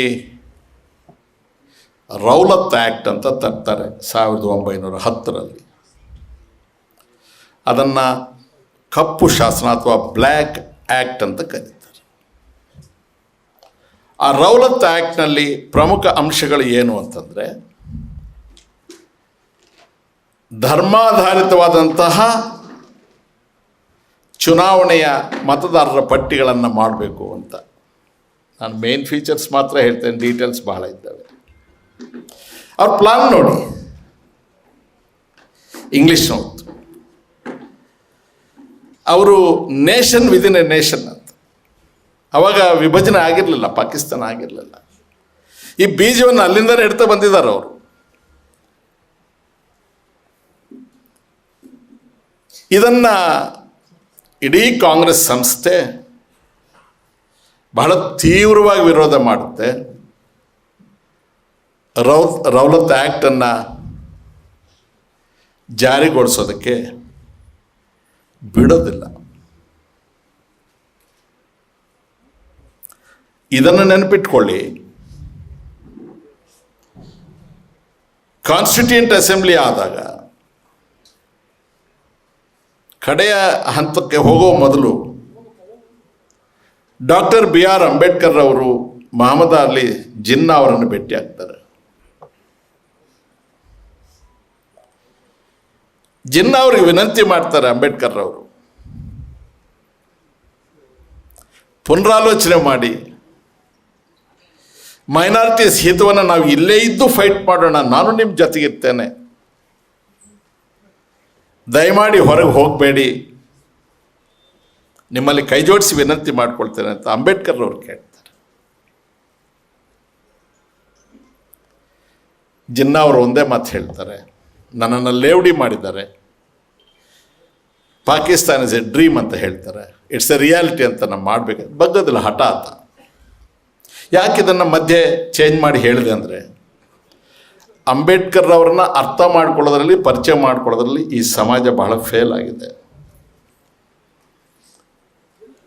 ರೌಲತ್ ಆ್ಯಕ್ಟ್ ಅಂತ ತರ್ತಾರೆ 1910ರಲ್ಲಿ. ಅದನ್ನು ಕಪ್ಪು ಶಾಸನ ಅಥವಾ ಬ್ಲ್ಯಾಕ್ ಆ್ಯಕ್ಟ್ ಅಂತ ಕರೀತಾರೆ. ಆ ರೌಲತ್ ಆ್ಯಕ್ಟ್ನಲ್ಲಿ ಪ್ರಮುಖ ಅಂಶಗಳು ಏನು ಅಂತಂದರೆ, ಧರ್ಮಾಧಾರಿತವಾದಂತಹ ಚುನಾವಣೆಯ ಮತದಾರರ ಪಟ್ಟಿಗಳನ್ನು ಮಾಡಬೇಕು ಅಂತ. ನಾನು ಮೇನ್ ಫೀಚರ್ಸ್ ಮಾತ್ರ ಹೇಳ್ತೇನೆ, ಡೀಟೇಲ್ಸ್ ಬಹಳ ಇದ್ದಾವೆ. ಅವ್ರ ಪ್ಲಾನ್ ನೋಡಿ, ಇಂಗ್ಲೀಷ್ ನೋಡ್ತು. ಅವರು ನೇಷನ್ ವಿದಿನ್ ಎ ನೇಷನ್ ಅಂತ. ಅವಾಗ ವಿಭಜನೆ ಆಗಿರಲಿಲ್ಲ, ಪಾಕಿಸ್ತಾನ ಆಗಿರಲಿಲ್ಲ. ಈ ಬೀಜವನ್ನು ಅಲ್ಲಿಂದಲೇ ಇಡ್ತಾ ಬಂದಿದ್ದಾರೆ ಅವರು. ಇದನ್ನು ಇಡೀ ಕಾಂಗ್ರೆಸ್ ಸಂಸ್ಥೆ ಬಹಳ ತೀವ್ರವಾಗಿ ವಿರೋಧ ಮಾಡುತ್ತೆ. ರೌಲತ್ ಆ್ಯಕ್ಟನ್ನು ಜಾರಿಗೊಳಿಸೋದಕ್ಕೆ ಬಿಡೋದಿಲ್ಲ. ಇದನ್ನು ನೆನಪಿಟ್ಕೊಳ್ಳಿ, ಕಾನ್ಸ್ಟಿಟ್ಯೂಂಟ್ ಅಸೆಂಬ್ಲಿ ಆದಾಗ ಕಡೆಯ ಹಂತಕ್ಕೆ ಹೋಗೋ ಮೊದಲು ಡಾಕ್ಟರ್ B.R. ಅಂಬೇಡ್ಕರ್ ಅವರು ಮಹಮ್ಮದ್ ಅಲಿ ಜಿನ್ನಾ ಅವರನ್ನು ಭೇಟಿ ಆಗ್ತಾರೆ. ಜಿನ್ನಾ ಅವರಿಗೆ ವಿನಂತಿ ಮಾಡ್ತಾರೆ ಅಂಬೇಡ್ಕರ್ ಅವರು, ಪುನರಾಲೋಚನೆ ಮಾಡಿ ಮೈನಾರಿಟೀಸ್ ಹಿತವನ್ನು ನಾವು ಇಲ್ಲೇ ಇದ್ದು ಫೈಟ್ ಮಾಡೋಣ, ನಾನು ನಿಮ್ಮ ಜೊತೆಗಿರ್ತೇನೆ, ದಯಮಾಡಿ ಹೊರಗೆ ಹೋಗಬೇಡಿ, ನಿಮ್ಮಲ್ಲಿ ಕೈ ಜೋಡಿಸಿ ವಿನಂತಿ ಮಾಡ್ಕೊಳ್ತೇನೆ ಅಂತ ಅಂಬೇಡ್ಕರ್ ಅವರು ಕೇಳ್ತಾರೆ. ಜಿನ್ನಾ ಅವರು ಒಂದೇ ಮಾತು ಹೇಳ್ತಾರೆ, ನನ್ನನ್ನು ಲೇವಡಿ ಮಾಡಿದ್ದಾರೆ, ಪಾಕಿಸ್ತಾನ ಇಸ್ ಎ ಡ್ರೀಮ್ ಅಂತ ಹೇಳ್ತಾರೆ, ಇಟ್ಸ್ ಎ ರಿಯಾಲಿಟಿ ಅಂತ ನಾವು ಮಾಡಬೇಕು. ಬಗ್ಗದಿಲ್ಲ, ಹಠಾತ್. ಯಾಕೆ ಇದನ್ನು ಮಧ್ಯೆ ಚೇಂಜ್ ಮಾಡಿ ಹೇಳಿದೆ ಅಂದರೆ, ಅಂಬೇಡ್ಕರ್ ಅವರನ್ನ ಅರ್ಥ ಮಾಡ್ಕೊಳ್ಳೋದ್ರಲ್ಲಿ, ಪರಿಚಯ ಮಾಡ್ಕೊಳ್ಳೋದ್ರಲ್ಲಿ ಈ ಸಮಾಜ ಬಹಳ ಫೇಲ್ ಆಗಿದೆ.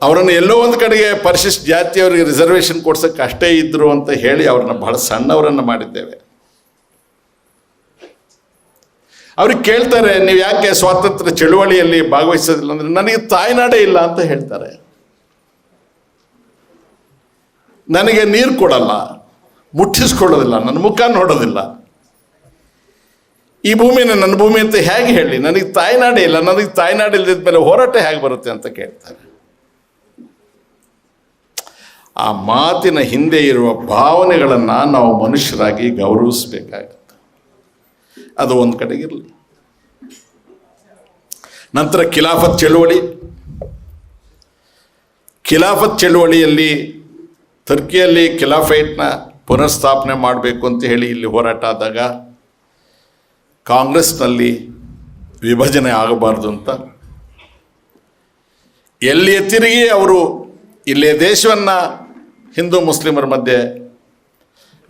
ಅವರನ್ನು ಎಲ್ಲೋ ಒಂದು ಕಡೆಗೆ ಪರಿಶಿಷ್ಟ ಜಾತಿಯವರಿಗೆ ರಿಸರ್ವೇಷನ್ ಕೊಡ್ಸೋಕ್ಕೆ ಅಷ್ಟೇ ಇದ್ದರು ಅಂತ ಹೇಳಿ ಅವ್ರನ್ನ ಬಹಳ ಸಣ್ಣವರನ್ನು ಮಾಡಿದ್ದೇವೆ. ಅವ್ರಿಗೆ ಕೇಳ್ತಾರೆ, ನೀವು ಯಾಕೆ ಸ್ವಾತಂತ್ರ್ಯ ಚಳುವಳಿಯಲ್ಲಿ ಭಾಗವಹಿಸೋದಿಲ್ಲ ಅಂದರೆ, ನನಗೆ ತಾಯ್ನಾಡೇ ಇಲ್ಲ ಅಂತ ಹೇಳ್ತಾರೆ. ನನಗೆ ನೀರು ಕೊಡಲ್ಲ, ಮುಟ್ಟಿಸ್ಕೊಳ್ಳೋದಿಲ್ಲ, ನನ್ನ ಮುಖ ನೋಡೋದಿಲ್ಲ, ಈ ಭೂಮಿನ ನನ್ನ ಭೂಮಿ ಅಂತ ಹೇಗೆ ಹೇಳಿ? ನನಗೆ ತಾಯ್ನಾಡೇ ಇಲ್ಲ, ನನಗೆ ತಾಯ್ನಾಡು ಇಲ್ಲದ ಮೇಲೆ ಹೋರಾಟ ಹೇಗೆ ಬರುತ್ತೆ ಅಂತ ಕೇಳ್ತಾರೆ. ಆ ಮಾತಿನ ಹಿಂದೆ ಇರುವ ಭಾವನೆಗಳನ್ನು ನಾವು ಮನುಷ್ಯರಾಗಿ ಗೌರವಿಸಬೇಕಾಗುತ್ತೆ. ಅದು ಒಂದು ಕಡೆಗಿರಲಿ. ನಂತರ ಖಿಲಾಫತ್ ಚಳುವಳಿಯಲ್ಲಿ ಟರ್ಕಿಯಲ್ಲಿ ಖಿಲಾಫೈಟ್ನ ಪುನರ್ಸ್ಥಾಪನೆ ಮಾಡಬೇಕು ಅಂತ ಹೇಳಿ ಇಲ್ಲಿ ಹೋರಾಟ ಆದಾಗ ಕಾಂಗ್ರೆಸ್ನಲ್ಲಿ ವಿಭಜನೆ ಆಗಬಾರ್ದು ಅಂತ ಎಲ್ಲಿಯ ತಿರುಗಿ ಅವರು ಇಲ್ಲಿಯ ದೇಶವನ್ನು ಹಿಂದೂ ಮುಸ್ಲಿಮರ ಮಧ್ಯೆ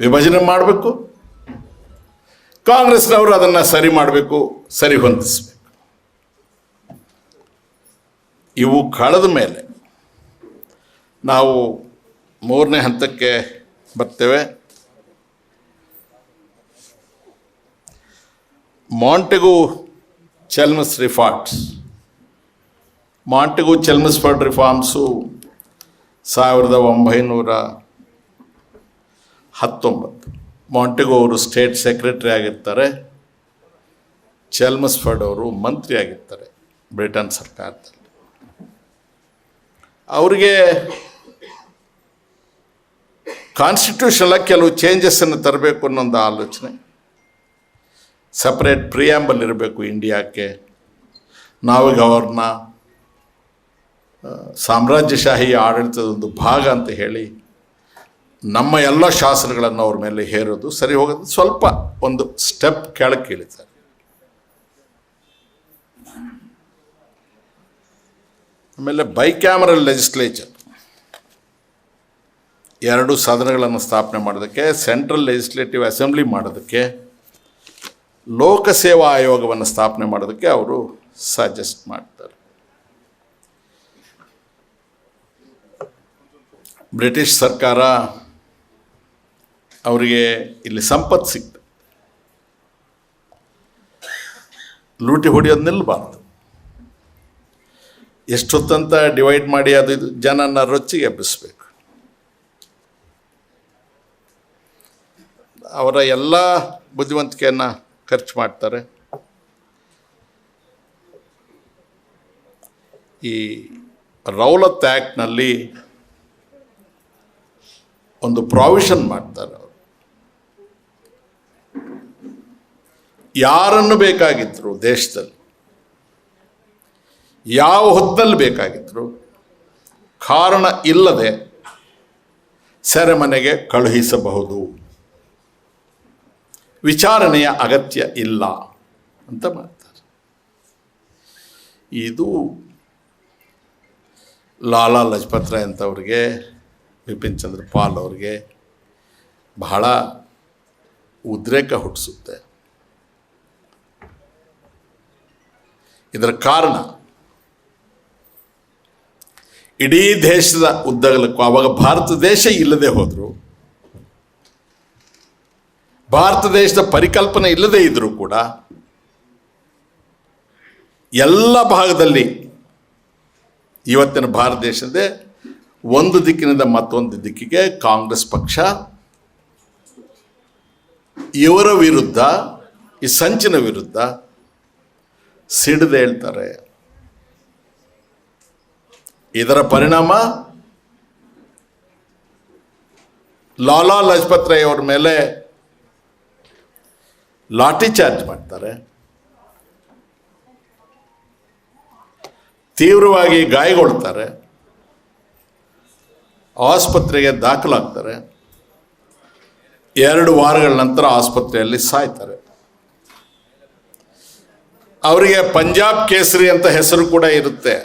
ವಿಭಜನೆ ಮಾಡಬೇಕು, ಕಾಂಗ್ರೆಸ್ನವರು ಅದನ್ನು ಸರಿ ಮಾಡಬೇಕು, ಸರಿ ಹೊಂದಿಸಬೇಕು. ಇವು ಕಳೆದ ಮೇಲೆ ನಾವು ಮೂರನೇ ಹಂತಕ್ಕೆ ಬರ್ತೇವೆ. ಮಾಂಟೆಗು ಚೆಲ್ಮಸ್ ರಿಫಾರ್ಮ್ಸು 1919 ಮಾಂಟೆಗು ಅವರು ಸ್ಟೇಟ್ ಸೆಕ್ರೆಟರಿ ಆಗಿರ್ತಾರೆ, ಚೆಲ್ಮಸ್ಫರ್ಡ್ ಅವರು ಮಂತ್ರಿ ಆಗಿರ್ತಾರೆ ಬ್ರಿಟನ್ ಸರ್ಕಾರದಲ್ಲಿ. ಅವರಿಗೆ ಕಾನ್ಸ್ಟಿಟ್ಯೂಷನಲ್ಲಿ ಕೆಲವು ಚೇಂಜಸ್ಸನ್ನು ತರಬೇಕು ಅನ್ನೋದು ಆಲೋಚನೆ. ಸಪ್ರೇಟ್ ಪ್ರಿಯಾಂಬಲ್ ಇರಬೇಕು ಇಂಡಿಯಾಕ್ಕೆ, ನಾವೀಗ ಅವ್ರನ್ನ ಸಾಮ್ರಾಜ್ಯಶಾಹಿ ಆಡಳಿತದ ಒಂದು ಭಾಗ ಅಂತ ಹೇಳಿ ನಮ್ಮ ಎಲ್ಲ ಶಾಸನಗಳನ್ನು ಅವ್ರ ಮೇಲೆ ಹೇರೋದು ಸರಿ ಹೋಗೋದು, ಸ್ವಲ್ಪ ಒಂದು ಸ್ಟೆಪ್ ಕೆಳಕ್ಕೆ ಇಳಿತಾರೆ. ಆಮೇಲೆ ಬೈಕ್ಯಾಮರಲ್ ಲೆಜಿಸ್ಲೇಚರ್, 2 ಸದನಗಳನ್ನು ಸ್ಥಾಪನೆ ಮಾಡೋದಕ್ಕೆ, ಸೆಂಟ್ರಲ್ ಲೆಜಿಸ್ಲೇಟಿವ್ ಅಸೆಂಬ್ಲಿ ಮಾಡೋದಕ್ಕೆ, ಲೋಕಸೇವಾ ಆಯೋಗವನ್ನು ಸ್ಥಾಪನೆ ಮಾಡೋದಕ್ಕೆ ಅವರು ಸಜೆಸ್ಟ್ ಮಾಡ್ತಾರೆ. ಬ್ರಿಟಿಷ್ ಸರ್ಕಾರ ಅವರಿಗೆ ಇಲ್ಲಿ ಸಂಪತ್ತು ಸಿಗ್ತದೆ, ಲೂಟಿ ಹೊಡೆಯೋದು ನಿಲ್ಲಬಾರ್ದು. ಎಷ್ಟೊತ್ತಂತ ಡಿವೈಡ್ ಮಾಡಿ ಅದು ಇದು ಜನನ ರೊಚ್ಚಿಗೆ ಎಬ್ಬಿಸಬೇಕು. ಅವರ ಎಲ್ಲ ಬುದ್ಧಿವಂತಿಕೆಯನ್ನು ಖರ್ಚು ಮಾಡ್ತಾರೆ. ಈ ರೌಲತ್ ಆ್ಯಕ್ಟ್ನಲ್ಲಿ ಒಂದು ಪ್ರಾವಿಷನ್ ಮಾಡ್ತಾರೆ. ಅವರು ಯಾರನ್ನು ಬೇಕಾಗಿದ್ರು ದೇಶದಲ್ಲಿ, ಯಾವ ಹೊತ್ತಲ್ಲಿ ಬೇಕಾಗಿದ್ರು, ಕಾರಣ ಇಲ್ಲದೆ ಸೆರೆಮನೆಗೆ ಕಳುಹಿಸಬಹುದು, ವಿಚಾರಣೆಯ ಅಗತ್ಯ ಇಲ್ಲ ಅಂತ ಮಾಡ್ತಾರೆ. ಇದು ಲಾಲಾ ಲಜಪತ್ ರಾಯ್ ಅಂತವ್ರಿಗೆ, ಬಿಪಿನ್ ಚಂದ್ರ ಪಾಲ್ ಅವ್ರಿಗೆ ಬಹಳ ಉದ್ರೇಕ ಹುಟ್ಟಿಸುತ್ತೆ. ಇದರ ಕಾರಣ ಇಡೀ ದೇಶದ ಉದ್ದಗಲಕ್ಕೂ, ಆವಾಗ ಭಾರತ ದೇಶ ಇಲ್ಲದೆ ಹೋದರು, ಭಾರತ ದೇಶದ ಪರಿಕಲ್ಪನೆ ಇಲ್ಲದೇ ಇದ್ದರೂ ಕೂಡ ಎಲ್ಲ ಭಾಗದಲ್ಲಿ ಇವತ್ತಿನ ಭಾರತ ದೇಶದ ಒಂದು ದಿಕ್ಕಿನಿಂದ ಮತ್ತೊಂದು ದಿಕ್ಕಿಗೆ ಕಾಂಗ್ರೆಸ್ ಪಕ್ಷ ಇವರ ವಿರುದ್ಧ, ಈ ಸಂಚಿನ ವಿರುದ್ಧ ಸಿಡಿದೇಳ್ತಾರೆ. ಇದರ ಪರಿಣಾಮ ಲಾಲಾ ಲಜಪತ್ ರಾಯ್ ಅವ್ರ ಮೇಲೆ ಲಾಠಿ ಚಾರ್ಜ್ ಮಾಡ್ತಾರೆ, ತೀವ್ರವಾಗಿ ಗಾಯಗೊಳ್ತಾರೆ, ಆಸ್ಪತ್ರೆಗೆ ದಾಖಲಾಗ್ತಾರೆ, 2 ವಾರಗಳ ನಂತರ ಆಸ್ಪತ್ರೆಯಲ್ಲಿ ಸಾಯ್ತಾರೆ. ಅವರಿಗೆ ಪಂಜಾಬ್ ಕೇಸರಿ ಅಂತ ಹೆಸರು ಕೂಡ ಇರುತ್ತೆ.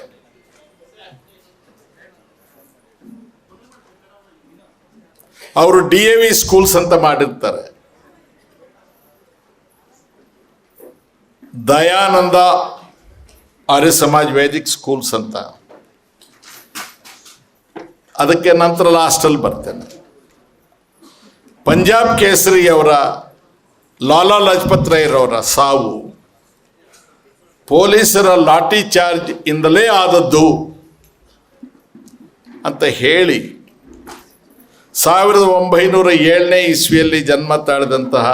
ಅವರು DAV ಸ್ಕೂಲ್ಸ್ ಅಂತ ಮಾಡಿರ್ತಾರೆ, ದಯಾನಂದ ಆರ್ಯ ಸಮಾಜ್ ವೇದಿಕ್ ಸ್ಕೂಲ್ಸ್ ಅಂತ. ಅದಕ್ಕೆ ನಂತರ ಲಾಸ್ಟಲ್ಲಿ ಬರ್ತೇನೆ. ಪಂಜಾಬ್ ಕೇಸರಿ ಅವರ ಲಾಲಾ ಲಜಪತ್ ರಾಯ್ರವರ ಸಾವು ಪೊಲೀಸರ ಲಾಠಿ ಚಾರ್ಜ್ ಇಂದಲೇ ಆದದ್ದು ಅಂತ ಹೇಳಿ 1907ನೇ ಇಸ್ವಿಯಲ್ಲಿ ಜನ್ಮ ತಾಳಿದಂತಹ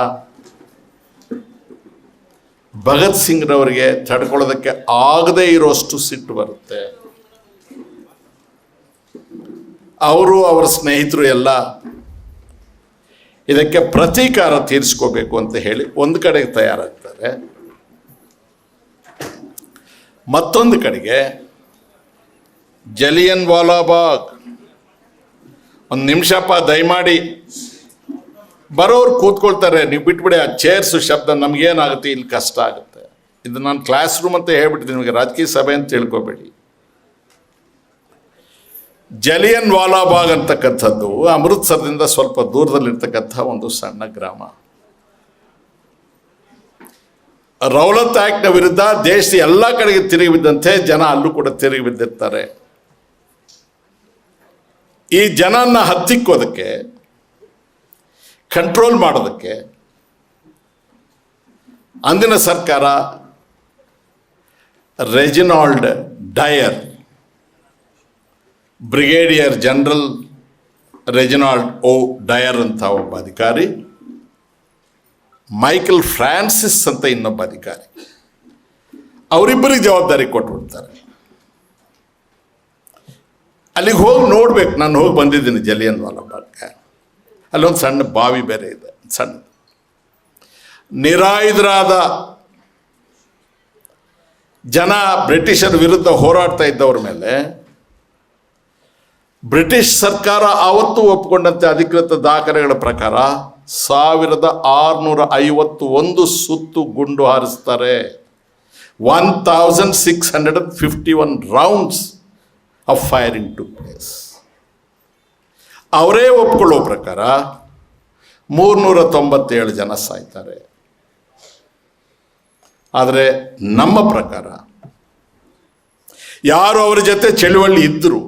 ಭಗತ್ ಸಿಂಗ್ರವರಿಗೆ ತಡ್ಕೊಳ್ಳೋದಕ್ಕೆ ಆಗದೇ ಇರೋಷ್ಟು ಸಿಟ್ಟು ಬರುತ್ತೆ. ಅವರು ಅವರ ಸ್ನೇಹಿತರು ಎಲ್ಲ ಇದಕ್ಕೆ ಪ್ರತೀಕಾರ ತೀರಿಸ್ಕೋಬೇಕು ಅಂತ ಹೇಳಿ ಒಂದು ಕಡೆಗೆ ತಯಾರಾಗ್ತಾರೆ. ಮತ್ತೊಂದು ಕಡೆಗೆ ಜಲಿಯನ್ ವಾಲಾಬಾಗ್, ಒಂದು ನಿಮಿಷಪ್ಪ ದಯಮಾಡಿ ಬರೋರು ಕೂತ್ಕೊಳ್ತಾರೆ, ನೀವು ಬಿಟ್ಬಿಡಿ ಆ ಚೇರ್ಸು ಶಬ್ದ ನಮಗೇನಾಗುತ್ತೆ, ಇಲ್ಲಿ ಕಷ್ಟ ಆಗುತ್ತೆ. ಇದು ನಾನು ಕ್ಲಾಸ್ ರೂಮ್ ಅಂತ ಹೇಳ್ಬಿಟ್ಟಿದ್ದೀನಿ, ನಿಮಗೆ ರಾಜಕೀಯ ಸಭೆ ಅಂತ ತಿಳ್ಕೊಬೇಡಿ. ಜಲಿಯನ್ ವಾಲಾಬಾಗ್ ಅಂತಕ್ಕಂಥದ್ದು ಅಮೃತ್ಸರದಿಂದ ಸ್ವಲ್ಪ ದೂರದಲ್ಲಿರ್ತಕ್ಕಂಥ ಒಂದು ಸಣ್ಣ ಗ್ರಾಮ. ರೌಲತ್ ಆಕ್ಟ್ನ ವಿರುದ್ಧ ದೇಶದ ಎಲ್ಲ ಕಡೆಗೆ ತಿರುಗಿ ಬಿದ್ದಂತೆ ಜನ ಅಲ್ಲೂ ಕೂಡ ತಿರುಗಿ ಬಿದ್ದಿರ್ತಾರೆ. ಈ ಜನನ ಹತ್ತಿಕ್ಕೋದಕ್ಕೆ, ಕಂಟ್ರೋಲ್ ಮಾಡೋದಕ್ಕೆ ಅಂದಿನ ಸರ್ಕಾರ Reginald Dyer, brigadier general Reginald O Dyer ಅಂತ ಒಬ್ಬ ಅಧಿಕಾರಿ, ಮೈಕಲ್ ಫ್ರಾನ್ಸಿಸ್ ಅಂತ ಇನ್ನೊಬ್ಬ ಅಧಿಕಾರಿ, ಅವರಿಬ್ಬರಿಗೆ ಜವಾಬ್ದಾರಿ ಕೊಟ್ಬಿಡ್ತಾರೆ. ಅಲ್ಲಿಗೆ ಹೋಗಿ ನೋಡ್ಬೇಕು. ನಾನು ಹೋಗಿ ಬಂದಿದ್ದೀನಿ ಜಲಿಯನ್ ವಾಲಾಬಾಗ್ಗೆ. ಅಲ್ಲೊಂದು ಸಣ್ಣ ಬಾವಿ ಬೇರೆ ಇದೆ, ಸಣ್ಣ. ನಿರಾಯುಧರಾದ ಜನ ಬ್ರಿಟಿಷರ ವಿರುದ್ಧ ಹೋರಾಡ್ತಾ ಇದ್ದವ್ರ ಮೇಲೆ ಬ್ರಿಟಿಷ್ ಸರ್ಕಾರ ಆವತ್ತು ಒಪ್ಪಿಕೊಂಡಂತೆ ಅಧಿಕೃತ ದಾಖಲೆಗಳ ಪ್ರಕಾರ 1651 ಸುತ್ತು ಗುಂಡು ಹಾರಿಸ್ತಾರೆ. 1651 rounds of firing took place. ಅವರೇ ಒಪ್ಕೊಳ್ಳೋ ಪ್ರಕಾರ 397 ಜನ ಸಾಯ್ತಾರೆ. ಆದರೆ ನಮ್ಮ ಪ್ರಕಾರ ಯಾರು ಅವರ ಜೊತೆ ಚಳುವಳಿ ಇದ್ದರು,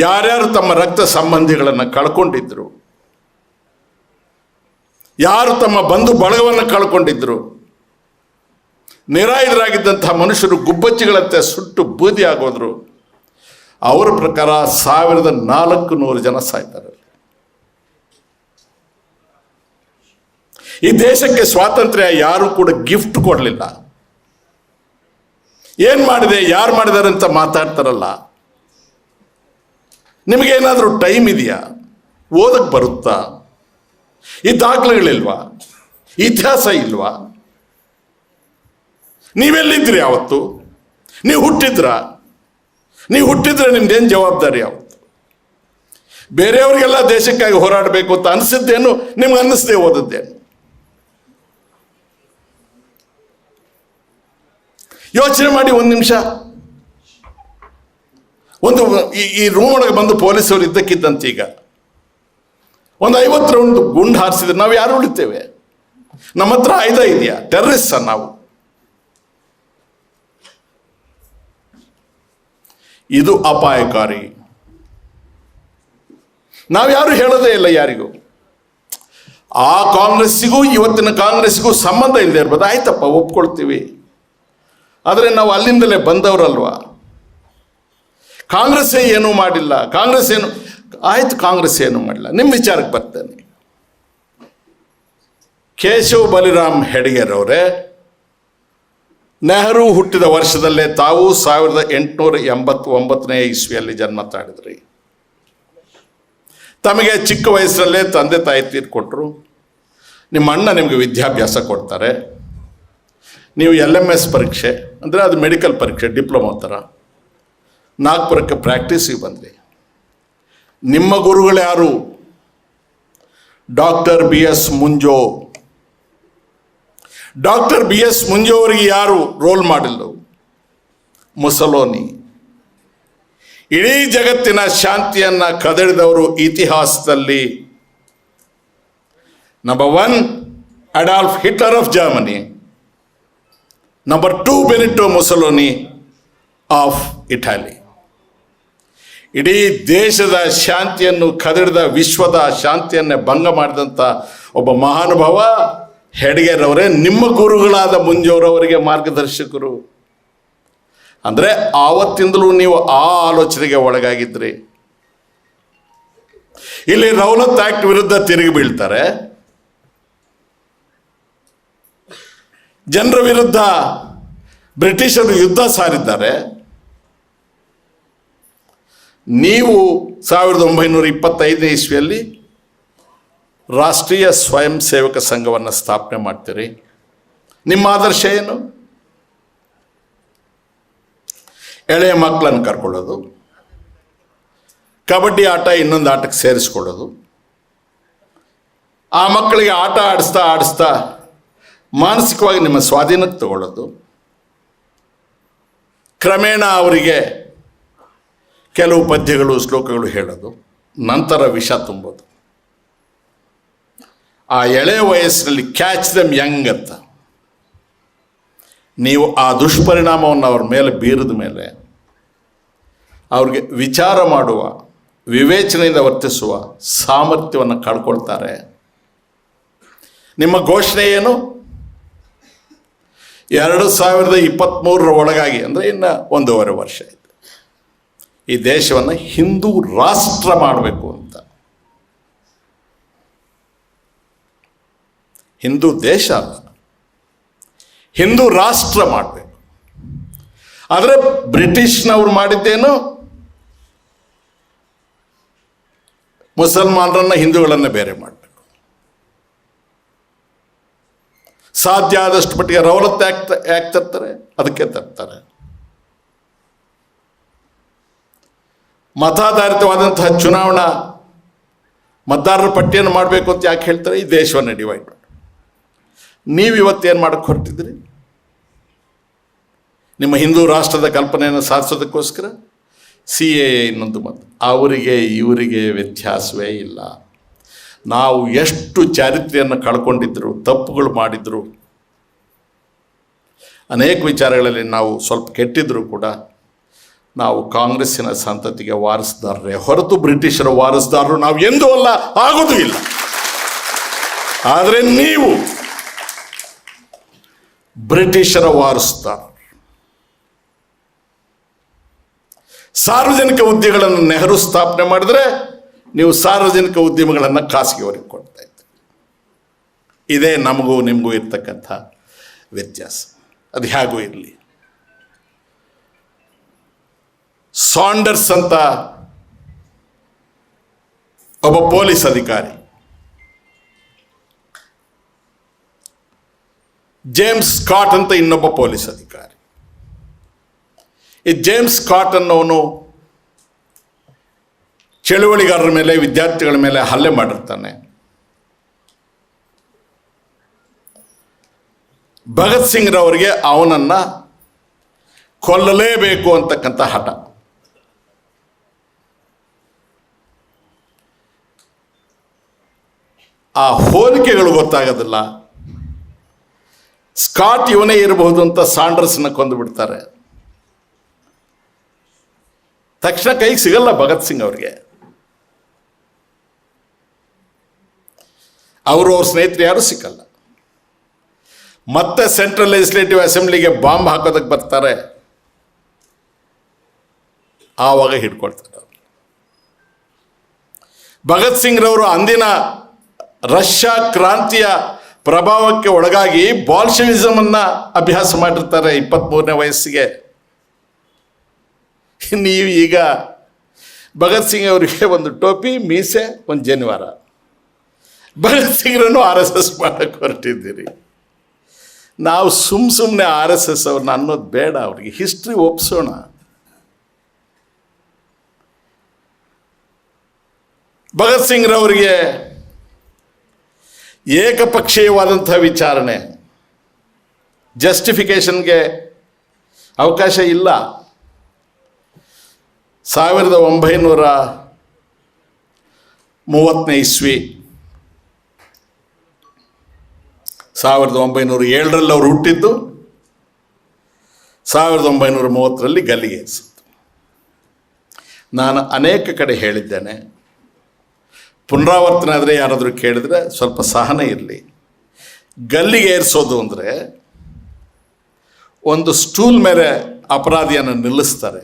ಯಾರ್ಯಾರು ತಮ್ಮ ರಕ್ತ ಸಂಬಂಧಿಗಳನ್ನು ಕಳ್ಕೊಂಡಿದ್ರು, ಯಾರು ತಮ್ಮ ಬಂಧು ಬಳಗವನ್ನು ಕಳ್ಕೊಂಡಿದ್ರು, ನಿರಾಯುಧರಾಗಿದ್ದಂತಹ ಮನುಷ್ಯರು ಗುಬ್ಬಚ್ಚಿಗಳಂತೆ ಸುಟ್ಟು ಬೂದಿ ಆಗೋದ್ರು, ಅವರ ಪ್ರಕಾರ 1400 ಜನ ಸಾಯ್ತಾರೆ. ಈ ದೇಶಕ್ಕೆ ಸ್ವಾತಂತ್ರ್ಯ ಯಾರು ಕೂಡ ಗಿಫ್ಟ್ ಕೊಡಲಿಲ್ಲ. ಏನು ಮಾಡಿದೆ, ಯಾರು ಮಾಡಿದ್ದಾರೆ ಅಂತ ಮಾತಾಡ್ತಾರಲ್ಲ, ನಿಮಗೇನಾದರೂ ಟೈಮ್ ಇದೆಯಾ? ಓದಕ್ಕೆ ಬರುತ್ತಾ? ಈ ದಾಖಲೆಗಳಿಲ್ವಾ? ಇತಿಹಾಸ ಇಲ್ವಾ? ನೀವೆಲ್ಲಿದ್ರಿ ಯಾವತ್ತು? ನೀವು ಹುಟ್ಟಿದ್ರೆ ನಿಮ್ದೇನು ಜವಾಬ್ದಾರಿ ಯಾವತ್ತು? ಬೇರೆಯವ್ರಿಗೆಲ್ಲ ದೇಶಕ್ಕಾಗಿ ಹೋರಾಡಬೇಕು ಅಂತ ಅನಿಸಿದ್ದೇನು? ನಿಮ್ಗೆ ಅನ್ನಿಸ್ದೇ ಓದದ್ದೇನು? ಯೋಚನೆ ಮಾಡಿ ಒಂದು ನಿಮಿಷ. ಒಂದು ಈ ರೂಮ್ ಒಳಗೆ ಬಂದು ಪೊಲೀಸರು ಇದ್ದಕ್ಕಿದ್ದಂತೆ ಈಗ ಒಂದು 50 ರೌಂಡ್ ಗುಂಡು ಹಾರಿಸಿದ್ರೆ ನಾವು ಯಾರು ಉಳಿತೇವೆ? ನಮ್ಮ ಹತ್ರ ಆಯುಧ ಇದೆಯಾ? ಟೆರರಿಸ್ಟ್ ನಾವು? ಇದು ಅಪಾಯಕಾರಿ. ನಾವ್ಯಾರು ಹೇಳೋದೇ ಇಲ್ಲ ಯಾರಿಗೂ. ಆ ಕಾಂಗ್ರೆಸ್ಸಿಗೂ ಇವತ್ತಿನ ಕಾಂಗ್ರೆಸ್ಸಿಗೂ ಸಂಬಂಧ ಇಲ್ಲದೆ ಇರ್ಬೋದು, ಆಯ್ತಪ್ಪ ಒಪ್ಕೊಳ್ತೀವಿ. ಆದರೆ ನಾವು ಅಲ್ಲಿಂದಲೇ ಬಂದವರಲ್ವಾ? ಕಾಂಗ್ರೆಸ್ಸೇ ಏನೂ ಮಾಡಿಲ್ಲ, ಕಾಂಗ್ರೆಸ್ ಏನೂ ಮಾಡಿಲ್ಲ. ನಿಮ್ಮ ವಿಚಾರಕ್ಕೆ ಬರ್ತೇನೆ. ಕೇಶವ್ ಬಲಿರಾಮ್ ಹೆಡ್ಗೇರ್ ಅವರೇ ನೆಹರು ಹುಟ್ಟಿದ ವರ್ಷದಲ್ಲೇ ತಾವು 1889ನೇ ಇಸ್ವಿಯಲ್ಲಿ ಜನ್ಮ ತಾಳಿದ್ರಿ. ತಮಗೆ ಚಿಕ್ಕ ವಯಸ್ಸಲ್ಲೇ ತಂದೆ ತಾಯಿ ತೀರ್ಕೊಟ್ರು. ನಿಮ್ಮ ಅಣ್ಣ ನಿಮಗೆ ವಿದ್ಯಾಭ್ಯಾಸ ಕೊಡ್ತಾರೆ. ನೀವು LMS ಪರೀಕ್ಷೆ ಅಂದರೆ ಅದು ಮೆಡಿಕಲ್ ಪರೀಕ್ಷೆ, ಡಿಪ್ಲೊಮಾ ಥರ, ನಾಗ್ಪುರಕ್ಕೆ ಪ್ರಾಕ್ಟೀಸಿಗೆ ಬಂದ್ರಿ. ನಿಮ್ಮ ಗುರುಗಳು ಯಾರು? Doctor BS ಮುಂಜೋ. ಡಾಕ್ಟರ್ BS ಮುಂಜೋ ಅವರಿಗೆ ಯಾರು ರೋಲ್ ಮಾಡಲು? ಮುಸಲೋನಿ. ಇಡೀ ಜಗತ್ತಿನ ಶಾಂತಿಯನ್ನು ಕದಡಿದವರು ಇತಿಹಾಸದಲ್ಲಿ. Number 1 Adolf Hitler of Germany, number 2 Benito Mussolini of Italy. ಇಡೀ ದೇಶದ ಶಾಂತಿಯನ್ನು ಕದಡಿದ, ವಿಶ್ವದ ಶಾಂತಿಯನ್ನೇ ಭಂಗ ಮಾಡಿದಂಥ ಒಬ್ಬ ಮಹಾನುಭಾವ ಹೆಡ್ಗೇರವರೇ ನಿಮ್ಮ ಗುರುಗಳಾದ ಮುಂಜೋರವರಿಗೆ ಮಾರ್ಗದರ್ಶಕರು. ಅಂದರೆ ಆವತ್ತಿಂದಲೂ ನೀವು ಆ ಆಲೋಚನೆಗೆ ಒಳಗಾಗಿದ್ರಿ. ಇಲ್ಲಿ ರೌಲತ್ ಆಕ್ಟ್ ವಿರುದ್ಧ ತಿರುಗಿ ಬೀಳ್ತಾರೆ, ಜನರ ವಿರುದ್ಧ ಬ್ರಿಟಿಷರು ಯುದ್ಧ ಸಾರಿದ್ದಾರೆ. ನೀವು 1925ನೇ ಇಸ್ವಿಯಲ್ಲಿ ರಾಷ್ಟ್ರೀಯ ಸ್ವಯಂ ಸೇವಕ ಸಂಘವನ್ನು ಸ್ಥಾಪನೆ ಮಾಡ್ತೀರಿ. ನಿಮ್ಮ ಆದರ್ಶ ಏನು? ಎಳೆಯ ಮಕ್ಕಳನ್ನು ಕರ್ಕೊಳ್ಳೋದು, ಕಬಡ್ಡಿ ಆಟ ಇನ್ನೊಂದು ಆಟಕ್ಕೆ ಸೇರಿಸ್ಕೊಳ್ಳೋದು, ಆ ಮಕ್ಕಳಿಗೆ ಆಟ ಆಡಿಸ್ತಾ ಆಡಿಸ್ತಾ ಮಾನಸಿಕವಾಗಿ ನಿಮ್ಮ ಸ್ವಾಧೀನಕ್ಕೆ ತಗೊಳ್ಳೋದು, ಕ್ರಮೇಣ ಅವರಿಗೆ ಕೆಲವು ಪದ್ಯಗಳು ಶ್ಲೋಕಗಳು ಹೇಳೋದು, ನಂತರ ವಿಷ ತುಂಬೋದು. ಆ ಎಳೆಯ ವಯಸ್ಸಿನಲ್ಲಿ ಕ್ಯಾಚ್ ದಮ್ ಯಂಗ್ ಅಂತ ನೀವು ಆ ದುಷ್ಪರಿಣಾಮವನ್ನು ಅವ್ರ ಮೇಲೆ ಬೀರಿದ ಮೇಲೆ ಅವ್ರಿಗೆ ವಿಚಾರ ಮಾಡುವ, ವಿವೇಚನೆಯಿಂದ ವರ್ತಿಸುವ ಸಾಮರ್ಥ್ಯವನ್ನು ಕಳ್ಕೊಳ್ತಾರೆ. ನಿಮ್ಮ ಘೋಷಣೆ ಏನು? 2023 ಒಳಗಾಗಿ, ಅಂದರೆ ಇನ್ನು 1.5 ವರ್ಷ ಆಯಿತು, ಈ ದೇಶವನ್ನು ಹಿಂದೂ ರಾಷ್ಟ್ರ ಮಾಡಬೇಕು ಅಂತ. ಹಿಂದೂ ದೇಶ ಅಲ್ಲ, ಹಿಂದೂ ರಾಷ್ಟ್ರ ಮಾಡಬೇಕು. ಆದರೆ ಬ್ರಿಟಿಷ್ನವ್ರು ಮಾಡಿದ್ದೇನು? ಮುಸಲ್ಮಾನರನ್ನ ಹಿಂದೂಗಳನ್ನು ಬೇರೆ ಮಾಡಬೇಕು. ಸಾಧ್ಯ ಆದಷ್ಟು ಮಟ್ಟಿಗೆ ರೌಲತ್ ಆಕ್ಟ್ ತರ್ತಾರೆ, ಅದಕ್ಕೆ ತರ್ತಾರೆ. ಮತಾಧಾರಿತವಾದಂತಹ ಚುನಾವಣಾ ಮತದಾರರ ಪಟ್ಟಿಯನ್ನು ಮಾಡಬೇಕು ಅಂತ ಯಾಕೆ ಹೇಳ್ತಾರೆ? ಈ ದೇಶವನ್ನು ಡಿವೈಡ್ ಮಾಡಿ. ನೀವು ಇವತ್ತೇನು ಮಾಡಕ್ಕೆ ಹೊರಟಿದ್ರಿ? ನಿಮ್ಮ ಹಿಂದೂ ರಾಷ್ಟ್ರದ ಕಲ್ಪನೆಯನ್ನು ಸಾಧಿಸೋದಕ್ಕೋಸ್ಕರ CAA ಇನ್ನೊಂದು ಮಾತು. ಅವರಿಗೆ ಇವರಿಗೆ ವ್ಯತ್ಯಾಸವೇ ಇಲ್ಲ. ನಾವು ಎಷ್ಟು ಚಾರಿತ್ರ್ಯವನ್ನು ಕಳ್ಕೊಂಡಿದ್ರು, ತಪ್ಪುಗಳು ಮಾಡಿದ್ರು, ಅನೇಕ ವಿಚಾರಗಳಲ್ಲಿ ನಾವು ಸ್ವಲ್ಪ ಕೆಟ್ಟಿದ್ದರೂ ಕೂಡ ನಾವು ಕಾಂಗ್ರೆಸ್ಸಿನ ಸಂತತಿಗೆ ವಾರಸುದಾರರೇ ಹೊರತು ಬ್ರಿಟಿಷರ ವಾರಸುದಾರರು ನಾವು ಎಂದೂ ಅಲ್ಲ, ಆಗೋದು ಇಲ್ಲ. ಆದರೆ ನೀವು ಬ್ರಿಟಿಷರ ವಾರಸುದಾರ. ಸಾರ್ವಜನಿಕ ಉದ್ಯಮಗಳನ್ನು ನೆಹರು ಸ್ಥಾಪನೆ ಮಾಡಿದ್ರೆ ನೀವು ಸಾರ್ವಜನಿಕ ಉದ್ಯಮಗಳನ್ನು ಖಾಸಗಿಯವರಿಗೆ ಕೊಡ್ತಾ ಇದ್ದೀರಿ. ಇದೇ ನಮಗೂ ನಿಮಗೂ ಇರ್ತಕ್ಕಂಥ ವ್ಯತ್ಯಾಸ. ಅದು ಹೇಗೂ ಇರಲಿ. ಸಾಂಡರ್ಸ್ ಅಂತ ಒಬ್ಬ ಪೊಲೀಸ್ ಅಧಿಕಾರಿ, ಜೇಮ್ಸ್ ಸ್ಕಾಟ್ ಅಂತ ಇನ್ನೊಬ್ಬ ಪೊಲೀಸ್ ಅಧಿಕಾರಿ. ಈ ಜೇಮ್ಸ್ ಸ್ಕಾಟ್ ಅನ್ನೋನು ಚಳುವಳಿಗಾರರ ಮೇಲೆ, ವಿದ್ಯಾರ್ಥಿಗಳ ಮೇಲೆ ಹಲ್ಲೆ ಮಾಡಿರ್ತಾನೆ. ಭಗತ್ ಸಿಂಗ್ ರವರಿಗೆ ಅವನನ್ನು ಕೊಲ್ಲಲೇಬೇಕು ಅಂತಕ್ಕಂಥ ಹಠ. ಆ ಹೋಲಿಕೆಗಳು ಗೊತ್ತಾಗೋದಿಲ್ಲ. ಸ್ಕಾಟ್ ಇವನೇ ಇರಬಹುದು ಅಂತ ಸಾಂಡರ್ಸ್ನ ಕೊಂದು ಬಿಡ್ತಾರೆ. ತಕ್ಷಣ ಕೈಗೆ ಸಿಗಲ್ಲ ಭಗತ್ ಸಿಂಗ್ ಅವ್ರಿಗೆ. ಅವ್ರ ಸ್ನೇಹಿತರು ಯಾರು ಸಿಕ್ಕಲ್ಲ. ಮತ್ತೆ ಸೆಂಟ್ರಲ್ ಲೆಜಿಸ್ಲೇಟಿವ್ ಅಸೆಂಬ್ಲಿಗೆ ಬಾಂಬ್ ಹಾಕೋದಕ್ಕೆ ಬರ್ತಾರೆ. ಆವಾಗ ಹಿಡ್ಕೊಳ್ತಾರೆ. ಭಗತ್ ಸಿಂಗ್ ರವರು ಅಂದಿನ ರಷ್ಯಾ ಕ್ರಾಂತಿಯ ಪ್ರಭಾವಕ್ಕೆ ಒಳಗಾಗಿ ಬಾಲ್ಶವಿಸಮ್ ಅನ್ನ ಅಭ್ಯಾಸ ಮಾಡಿರ್ತಾರೆ 23ನೇ ವಯಸ್ಸಿಗೆ. ನೀವು ಈಗ ಭಗತ್ ಸಿಂಗ್ ಅವರಿಗೆ ಒಂದು ಟೋಪಿ, ಮೀಸೆ, ಒಂದು ಜನಿವಾರ. ಭಗತ್ ಸಿಂಗ್ರನ್ನು RSS ಮಾಡಕ್ಕೆ ಹೊರಟಿದ್ದೀರಿ. ನಾವು ಸುಮ್ಮನೆ RSS ಅವ್ರನ್ನ ಅನ್ನೋದು ಬೇಡ. ಅವ್ರಿಗೆ ಹಿಸ್ಟ್ರಿ ಒಪ್ಸೋಣ. ಭಗತ್ ಸಿಂಗ್ ರವರಿಗೆ ಏಕಪಕ್ಷೀಯವಾದಂಥ ವಿಚಾರಣೆ, ಜಸ್ಟಿಫಿಕೇಷನ್ಗೆ ಅವಕಾಶ ಇಲ್ಲ. 1930ನೇ ಇಸ್ವಿ, 1907ರಲ್ಲಿ ಅವರು ಹುಟ್ಟಿದ್ದು, 1930ರಲ್ಲಿ ಗಲ್ಲಿಗೆ ಏರಿಸಿದ್ದು. ನಾನು ಅನೇಕ ಕಡೆ ಹೇಳಿದ್ದೇನೆ, ಪುನರಾವರ್ತನೆ ಆದರೆ ಯಾರಾದರೂ ಕೇಳಿದ್ರೆ ಸ್ವಲ್ಪ ಸಹನೆ ಇರಲಿ. ಗಲ್ಲಿಗೆ ಏರಿಸೋದು ಅಂದರೆ ಒಂದು ಸ್ಟೂಲ್ ಮೇಲೆ ಅಪರಾಧಿಯನ್ನು ನಿಲ್ಲಿಸ್ತಾರೆ,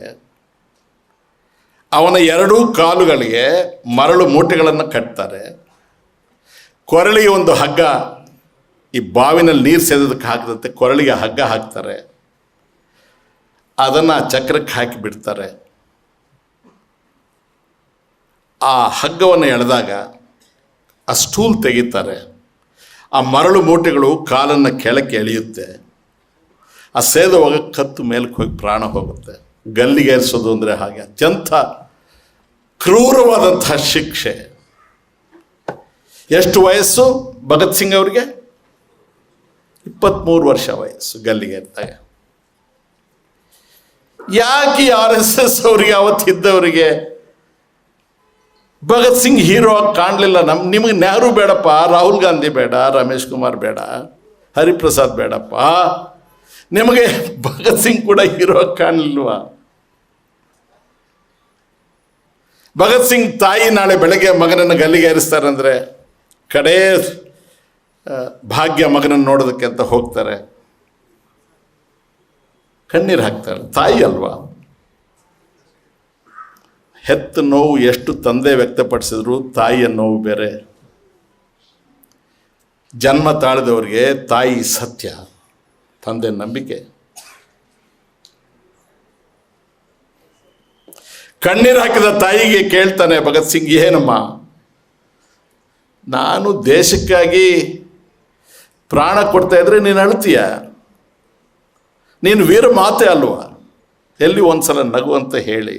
ಅವನ ಎರಡೂ ಕಾಲುಗಳಿಗೆ ಮರಳು ಮೂಟೆಗಳನ್ನು ಕಟ್ತಾರೆ, ಕೊರಳಿಗೆ ಒಂದು ಹಗ್ಗ, ಈ ಬಾವಿನಲ್ಲಿ ನೀರು ಸೇದೋದಕ್ಕೆ ಹಾಕಿದಂತೆ ಕೊರಳಿಗೆ ಹಗ್ಗ ಹಾಕ್ತಾರೆ, ಅದನ್ನು ಚಕ್ರಕ್ಕೆ ಹಾಕಿ ಬಿಡ್ತಾರೆ. ಆ ಹಗ್ಗವನ್ನು ಎಳೆದಾಗ ಆ ಸ್ಟೂಲ್ ತೆಗಿತಾರೆ, ಆ ಮರಳು ಮೂಟೆಗಳು ಕಾಲನ್ನು ಕೆಳಕ್ಕೆ ಎಳೆಯುತ್ತೆ, ಆ ಸೇದುವಾಗ ಕತ್ತು ಮೇಲಕ್ಕೆ ಹೋಗಿ ಪ್ರಾಣ ಹೋಗುತ್ತೆ. ಗಲ್ಲಿಗೇರಿಸೋದು ಅಂದರೆ ಹಾಗೆ ಅತ್ಯಂತ ಕ್ರೂರವಾದಂತಹ ಶಿಕ್ಷೆ. ಎಷ್ಟು ವಯಸ್ಸು ಭಗತ್ ಸಿಂಗ್ ಅವರಿಗೆ? 23 ವರ್ಷ ವಯಸ್ಸು ಗಲ್ಲಿಗೇರಿದಾಗ. ಯಾಕೆ RSS ಅವರಿಗೆ ಅವತ್ತಿದ್ದವರಿಗೆ ಭಗತ್ ಸಿಂಗ್ ಹೀರೋ ಆಗಿ ಕಾಣಲಿಲ್ಲ? ನಿಮಗೆ ನೆಹರು ಬೇಡಪ್ಪ, ರಾಹುಲ್ ಗಾಂಧಿ ಬೇಡ, ರಮೇಶ್ ಕುಮಾರ್ ಬೇಡ, ಹರಿಪ್ರಸಾದ್ ಬೇಡಪ್ಪ, ನಿಮಗೆ ಭಗತ್ ಸಿಂಗ್ ಕೂಡ ಹೀರೋ ಆಗಿ ಕಾಣಲಿಲ್ವಾ? ಭಗತ್ ಸಿಂಗ್ ತಾಯಿ ನಾಳೆ ಬೆಳಗ್ಗೆ ಮಗನನ್ನು ಗಲ್ಲಿಗೇರಿಸ್ತಾರಂದರೆ ಕಡೇ ಭಾಗ್ಯ ಮಗನನ್ನು ನೋಡೋದಕ್ಕೆ ಅಂತ ಹೋಗ್ತಾರೆ, ಕಣ್ಣೀರು ಹಾಕ್ತಾರೆ. ತಾಯಿ ಅಲ್ವಾ? ಹೆತ್ತ ನೋವು ಎಷ್ಟು ತಂದೆ ವ್ಯಕ್ತಪಡಿಸಿದ್ರು ತಾಯಿಯ ನೋವು ಬೇರೆ. ಜನ್ಮ ತಾಳಿದವರಿಗೆ ತಾಯಿ ಸತ್ಯ, ತಂದೆ ನಂಬಿಕೆ. ಕಣ್ಣೀರು ಹಾಕಿದ ತಾಯಿಗೆ ಕೇಳ್ತಾನೆ ಭಗತ್ ಸಿಂಗ್, ಏನಮ್ಮ, ನಾನು ದೇಶಕ್ಕಾಗಿ ಪ್ರಾಣ ಕೊಡ್ತಾ ಇದ್ರೆ ನೀನು ಅಳ್ತೀಯ? ನೀನು ವೀರ ಮಾತೆ ಅಲ್ವಾ? ಎಲ್ಲಿ ಒಂದ್ಸಲ ನಗು ಅಂತ ಹೇಳಿ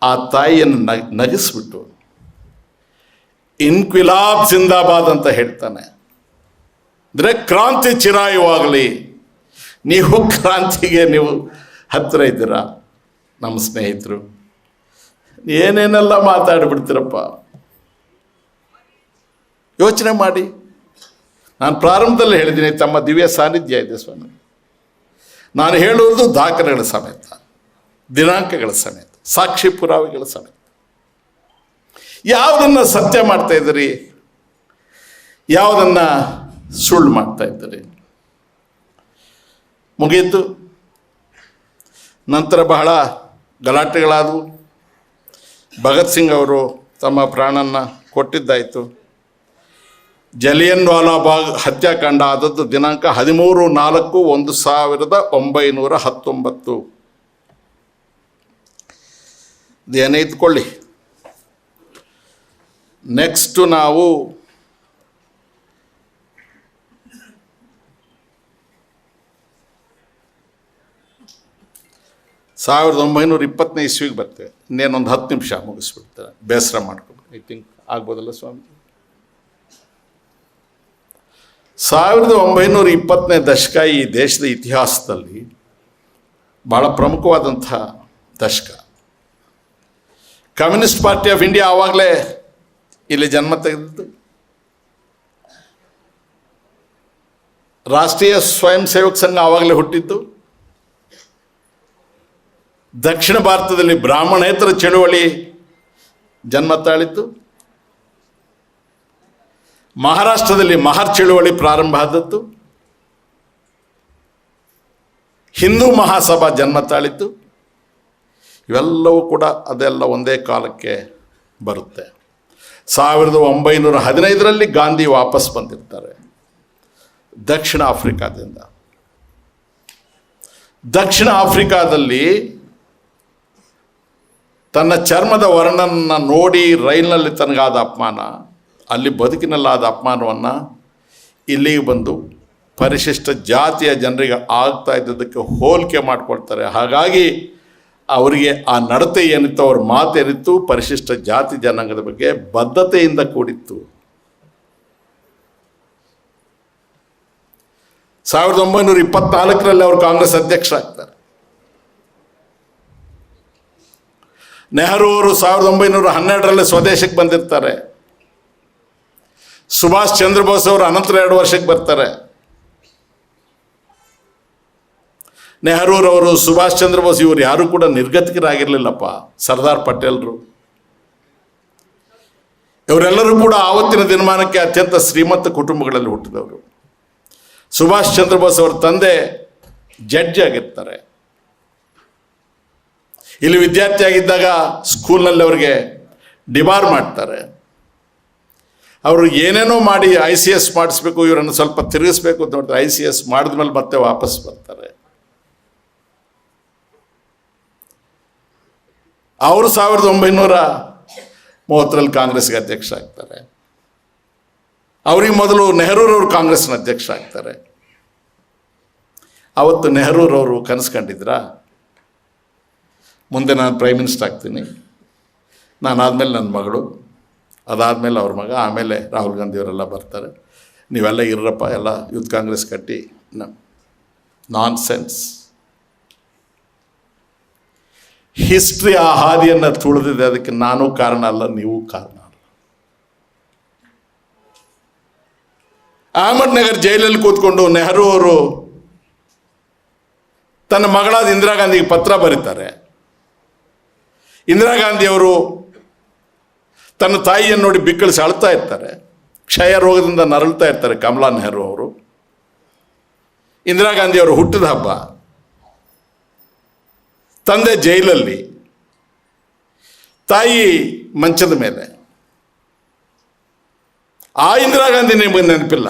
ಆ ತಾಯಿಯನ್ನು ನಗಿಸ್ಬಿಟ್ಟು ಇನ್ಕ್ವಿಲಾಬ್ ಜಿಂದಾಬಾದ್ ಅಂತ ಹೇಳ್ತಾನೆ. ಅಂದರೆ ಕ್ರಾಂತಿ ಚಿರಾಯುವಾಗಲಿ. ನೀವು ಕ್ರಾಂತಿಗೆ ನೀವು ಹತ್ತಿರ ಇದ್ದೀರಾ ನಮ್ಮ ಸ್ನೇಹಿತರು. ಏನೇನೆಲ್ಲ ಮಾತಾಡಿಬಿಡ್ತೀರಪ್ಪ, ಯೋಚನೆ ಮಾಡಿ. ನಾನು ಪ್ರಾರಂಭದಲ್ಲಿ ಹೇಳಿದ್ದೀನಿ, ತಮ್ಮ ದಿವ್ಯ ಸಾನ್ನಿಧ್ಯ ಇದೆ ಸ್ವಾಮಿ. ನಾನು ಹೇಳುವುದು ದಾಖಲೆಗಳ ಸಮೇತ, ದಿನಾಂಕಗಳ ಸಮೇತ, ಸಾಕ್ಷಿ ಪುರಾವೆಗಳ ಸಮೇತ. ಯಾವುದನ್ನು ಸತ್ಯ ಮಾಡ್ತಾ ಇದ್ದೀರಿ, ಯಾವುದನ್ನು ಸುಳ್ಳು ಮಾಡ್ತಾ ಇದ್ದೀರಿ? ಮುಗಿಯಿತು. ನಂತರ ಬಹಳ ಗಲಾಟೆಗಳಾದವು. ಭಗತ್ ಸಿಂಗ್ ಅವರು ತಮ್ಮ ಪ್ರಾಣನ್ನು ಕೊಟ್ಟಿದ್ದಾಯಿತು. ಜಲಿಯನ್ ವಾಲಾ ಬಾಗ್ ಹತ್ಯಾಕಾಂಡ ಆದದ್ದು ದಿನಾಂಕ 13/4/1919. ಇದೇನೇ ಇದ್ಕೊಳ್ಳಿ. ನೆಕ್ಸ್ಟು ನಾವು ಸಾವಿರದ 1920ನೇ ಇಸ್ವಿಗೆ ಬರ್ತೇವೆ. ಇನ್ನೇನೊಂದು 10 ನಿಮಿಷ ಮುಗಿಸ್ಬಿಡ್ತಾರೆ, ಬೇಸರ ಮಾಡ್ಕೊಂಡು. ಐ ಥಿಂಕ್ ಆಗ್ಬೋದಲ್ಲ ಸ್ವಾಮಿ? 1920ನೇ ದಶಕ ಈ ದೇಶದ ಇತಿಹಾಸದಲ್ಲಿ ಭಾಳ ಪ್ರಮುಖವಾದಂಥ ದಶಕ. ಕಮ್ಯುನಿಸ್ಟ್ ಪಾರ್ಟಿ ಆಫ್ ಇಂಡಿಯಾ ಆವಾಗಲೇ ಇಲ್ಲಿ ಜನ್ಮ ತೆಗೆದಿದ್ದು. ರಾಷ್ಟ್ರೀಯ ಸ್ವಯಂ ಸೇವಕ ಸಂಘ ಆವಾಗಲೇ ಹುಟ್ಟಿದ್ದು. ದಕ್ಷಿಣ ಭಾರತದಲ್ಲಿ ಬ್ರಾಹ್ಮಣೇತರ ಚಳುವಳಿ ಜನ್ಮ ತಾಳಿದ್ದು. ಮಹಾರಾಷ್ಟ್ರದಲ್ಲಿ ಮಹರ್ ಚಳುವಳಿ ಪ್ರಾರಂಭ ಆದದ್ದು. ಹಿಂದೂ ಮಹಾಸಭಾ ಜನ್ಮ ತಾಳಿದ್ದು. ಇವೆಲ್ಲವೂ ಕೂಡ ಅದೆಲ್ಲ ಒಂದೇ ಕಾಲಕ್ಕೆ ಬರುತ್ತೆ. 1915ರಲ್ಲಿ ಗಾಂಧಿ ವಾಪಸ್ ಬಂದಿರ್ತಾರೆ ದಕ್ಷಿಣ ಆಫ್ರಿಕಾದಿಂದ. ದಕ್ಷಿಣ ಆಫ್ರಿಕಾದಲ್ಲಿ ತನ್ನ ಚರ್ಮದ ವರ್ಣನ ನೋಡಿ ರೈಲಿನಲ್ಲಿ ತನಗಾದ ಅಪಮಾನ, ಅಲ್ಲಿ ಬದುಕಿನಲ್ಲಾದ ಅಪಮಾನವನ್ನು ಇಲ್ಲಿಗೆ ಬಂದು ಪರಿಶಿಷ್ಟ ಜಾತಿಯ ಜನರಿಗೆ ಆಗ್ತಾ ಇದ್ದದಕ್ಕೆ ಹೋಲಿಕೆ ಮಾಡಿಕೊಳ್ತಾರೆ. ಹಾಗಾಗಿ ಅವರಿಗೆ ಆ ನಡತೆ ಏನಿತ್ತು, ಅವ್ರ ಮಾತೇನಿತ್ತು, ಪರಿಶಿಷ್ಟ ಜಾತಿ ಜನಾಂಗದ ಬಗ್ಗೆ ಬದ್ಧತೆಯಿಂದ ಕೂಡಿತ್ತು. 1924ರಲ್ಲಿ ಅವರು ಕಾಂಗ್ರೆಸ್ ಅಧ್ಯಕ್ಷರಾಗ್ತಾರೆ. ನೆಹರು ಅವರು 1912ರಲ್ಲಿ ಸ್ವದೇಶಕ್ಕೆ ಬಂದಿರ್ತಾರೆ. ಸುಭಾಷ್ ಚಂದ್ರ ಬೋಸ್ ಅವರು ಅನಂತರ 2 ವರ್ಷಕ್ಕೆ ಬರ್ತಾರೆ. ನೆಹರೂರವರು, ಸುಭಾಷ್ ಚಂದ್ರ ಬೋಸ್ ಇವರು ಯಾರೂ ಕೂಡ ನಿರ್ಗತಿಕರಾಗಿರಲಿಲ್ಲಪ್ಪ. ಸರ್ದಾರ್ ಪಟೇಲ್ರು ಇವರೆಲ್ಲರೂ ಕೂಡ ಆವತ್ತಿನ ದಿನಮಾನಕ್ಕೆ ಅತ್ಯಂತ ಶ್ರೀಮಂತ ಕುಟುಂಬಗಳಲ್ಲಿ ಹುಟ್ಟಿದವರು. ಸುಭಾಷ್ ಚಂದ್ರ ಬೋಸ್ ಅವರ ತಂದೆ ಜಡ್ಜ್ ಆಗಿರ್ತಾರೆ. ಇಲ್ಲಿ ವಿದ್ಯಾರ್ಥಿ ಆಗಿದ್ದಾಗ ಸ್ಕೂಲ್ನಲ್ಲಿ ಅವ್ರಿಗೆ ಡಿಬಾರ್ ಮಾಡ್ತಾರೆ. ಅವರು ಏನೇನೋ ಮಾಡಿ ICS ಮಾಡಿಸ್ಬೇಕು, ಇವರನ್ನು ಸ್ವಲ್ಪ ತಿರುಗಿಸ್ಬೇಕು ಅಂತ ನೋಡ್ತಾರೆ. ICS ಮಾಡಿದ್ಮೇಲೆ ಮತ್ತೆ ವಾಪಸ್ ಬರ್ತಾರೆ. ಅವರು 1930ರಲ್ಲಿ ಕಾಂಗ್ರೆಸ್ಗೆ ಅಧ್ಯಕ್ಷ ಆಗ್ತಾರೆ. ಅವ್ರಿಗೆ ಮೊದಲು ನೆಹರೂರವರು ಕಾಂಗ್ರೆಸ್ನ ಅಧ್ಯಕ್ಷ ಆಗ್ತಾರೆ. ಅವತ್ತು ನೆಹರೂರವರು ಕನಸು ಕಂಡಿದ್ರಾ, ಮುಂದೆ ನಾನು ಪ್ರೈಮ್ ಮಿನಿಸ್ಟರ್ ಆಗ್ತೀನಿ, ನಾನಾದಮೇಲೆ ನನ್ನ ಮಗಳು, ಅದಾದಮೇಲೆ ಅವ್ರ ಮಗ, ಆಮೇಲೆ ರಾಹುಲ್ ಗಾಂಧಿಯವರೆಲ್ಲ ಬರ್ತಾರೆ, ನೀವೆಲ್ಲ ಇರಪ್ಪ, ಎಲ್ಲ ಯೂತ್ ಕಾಂಗ್ರೆಸ್ ಕಟ್ಟಿ. ನಾನ್ ಸೆನ್ಸ್. ಹಿಸ್ಟ್ರಿ ಆ ಹಾದಿಯನ್ನು ತುಳಿದಿದೆ. ಅದಕ್ಕೆ ನಾನು ಕಾರಣ ಅಲ್ಲ, ನೀವು ಕಾರಣ ಅಲ್ಲ. ಅಹಮದ್ನಗರ್ ಜೈಲಲ್ಲಿ ಕೂತ್ಕೊಂಡು ನೆಹರು ಅವರು ತನ್ನ ಮಗಳಾದ ಇಂದಿರಾ ಗಾಂಧಿಗೆ ಪತ್ರ ಬರೀತಾರೆ. ಇಂದಿರಾ ಗಾಂಧಿಯವರು ತನ್ನ ತಾಯಿಯನ್ನು ನೋಡಿ ಬಿಕ್ಕಳಿಸಿ ಅಳ್ತಾ ಇರ್ತಾರೆ. ಕ್ಷಯ ರೋಗದಿಂದ ನರಳ್ತಾ ಇರ್ತಾರೆ ಕಮಲಾ ನೆಹರು ಅವರು. ಇಂದಿರಾ ಗಾಂಧಿಯವರು ಹುಟ್ಟಿದ ಹಬ್ಬ. ತಂದೆ ಜೈಲಲ್ಲಿ, ತಾಯಿ ಮಂಚದ ಮೇಲೆ. ಆ ಇಂದಿರಾ ಗಾಂಧಿ ನಿಮಗೆ ನೆನಪಿಲ್ಲ,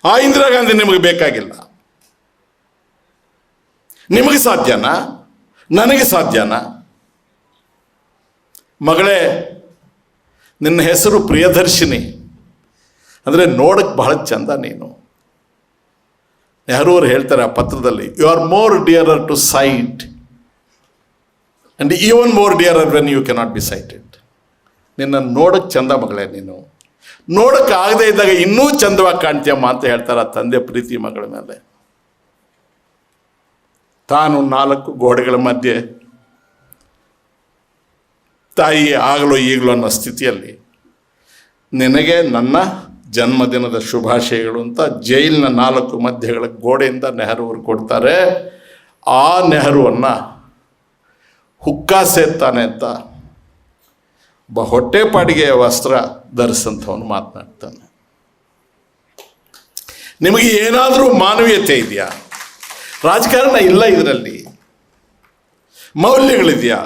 ಆ ಇಂದಿರಾ ಗಾಂಧಿ ನಿಮಗೆ ಬೇಕಾಗಿಲ್ಲ. ನಿಮಗೆ ಸಾಧ್ಯನಾ? ನನಗೆ ಸಾಧ್ಯನಾ? ಮಗಳೇ, ನಿನ್ನ ಹೆಸರು ಪ್ರಿಯದರ್ಶಿನಿ, ಅಂದರೆ ನೋಡಕ್ಕೆ ಬಹಳ ಚಂದ ನೀನು. ನೆಹರು ಅವರು ಹೇಳ್ತಾರೆ ಆ ಪತ್ರದಲ್ಲಿ, you are more dearer to sight and even more dearer when you cannot be sighted. ನಿನ್ನ ನೋಡಕ್ಕೆ ಚಂದ ಮಗಳೇ, ನೀನು ನೋಡಕ್ಕೆ ಆಗದೆ ಇದ್ದಾಗ ಇನ್ನೂ ಚಂದವಾಗಿ ಕಾಣ್ತೀಯಮ್ಮ ಅಂತ ಹೇಳ್ತಾರೆ ಆ ತಂದೆ ಪ್ರೀತಿ ಮಗಳ ಮೇಲೆ. ತಾನು 4 ಗೋಡೆಗಳ ಮಧ್ಯೆ ತಾಯಿ ಆಗಲೋ ಈಗಲೋ ಅನ್ನೋ ಸ್ಥಿತಿಯಲ್ಲಿ ನಿನಗೆ ನನ್ನ ಜನ್ಮದಿನದ ಶುಭಾಶಯಗಳು ಅಂತ ಜೈಲಿನ 4 ಮಧ್ಯಗಳ ಗೋಡೆಯಿಂದ ನೆಹರು ಅವರು ಕೊಡ್ತಾರೆ. ಆ ನೆಹರುವನ್ನು ಹುಕ್ಕಾ ಸೇರ್ತಾನೆ ಅಂತ ಹೊಟ್ಟೆಪಾಡಿಗೆ ವಸ್ತ್ರ ಧರಿಸಂಥವನು ಮಾತನಾಡ್ತಾನೆ. ನಿಮಗೆ ಏನಾದರೂ ಮಾನವೀಯತೆ ಇದೆಯಾ? ರಾಜಕಾರಣ ಇಲ್ಲ, ಇದರಲ್ಲಿ ಮೌಲ್ಯಗಳಿದೆಯಾ?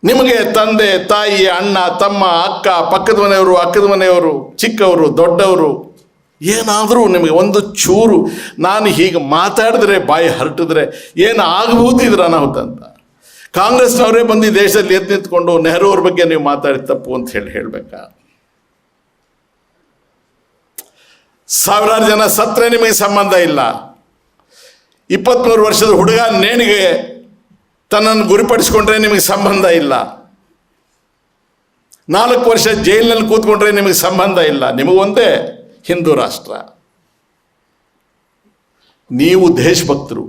ನಿಮಗೆ ತಂದೆ, ತಾಯಿ, ಅಣ್ಣ, ತಮ್ಮ, ಅಕ್ಕ, ಪಕ್ಕದ ಮನೆಯವರು, ಅಕ್ಕದ ಮನೆಯವರು, ಚಿಕ್ಕವರು, ದೊಡ್ಡವರು, ಏನಾದರೂ ನಿಮಗೆ ಒಂದು ಚೂರು ನಾನು ಹೀಗೆ ಮಾತಾಡಿದ್ರೆ, ಬಾಯಿ ಹರಟಿದ್ರೆ ಏನು ಆಗಬಹುದು ಇದರ ಅನಾಹುತ ಅಂತ ಕಾಂಗ್ರೆಸ್ನವರೇ ಬಂದು ಈ ದೇಶದಲ್ಲಿ ಎದ್ದು ನಿಂತ್ಕೊಂಡು ನೆಹರು ಅವ್ರ ಬಗ್ಗೆ ನೀವು ಮಾತಾಡಿ ತಪ್ಪು ಅಂತ ಹೇಳಬೇಕಾ? ಸಾವಿರಾರು ಜನ ಸತ್ತರೆ ನಿಮಗೆ ಸಂಬಂಧ ಇಲ್ಲ. 23 ವರ್ಷದ ಹುಡುಗ ನೇಣಿಗೆ ತನ್ನನ್ನು ಗುರಿಪಡಿಸ್ಕೊಂಡ್ರೆ ನಿಮಗೆ ಸಂಬಂಧ ಇಲ್ಲ. 4 ವರ್ಷ ಜೈಲಿನಲ್ಲಿ ಕೂತ್ಕೊಂಡ್ರೆ ನಿಮಗೆ ಸಂಬಂಧ ಇಲ್ಲ. ನಿಮಗೊಂದೇ ಹಿಂದೂ ರಾಷ್ಟ್ರ. ನೀವು ದೇಶಭಕ್ತರು,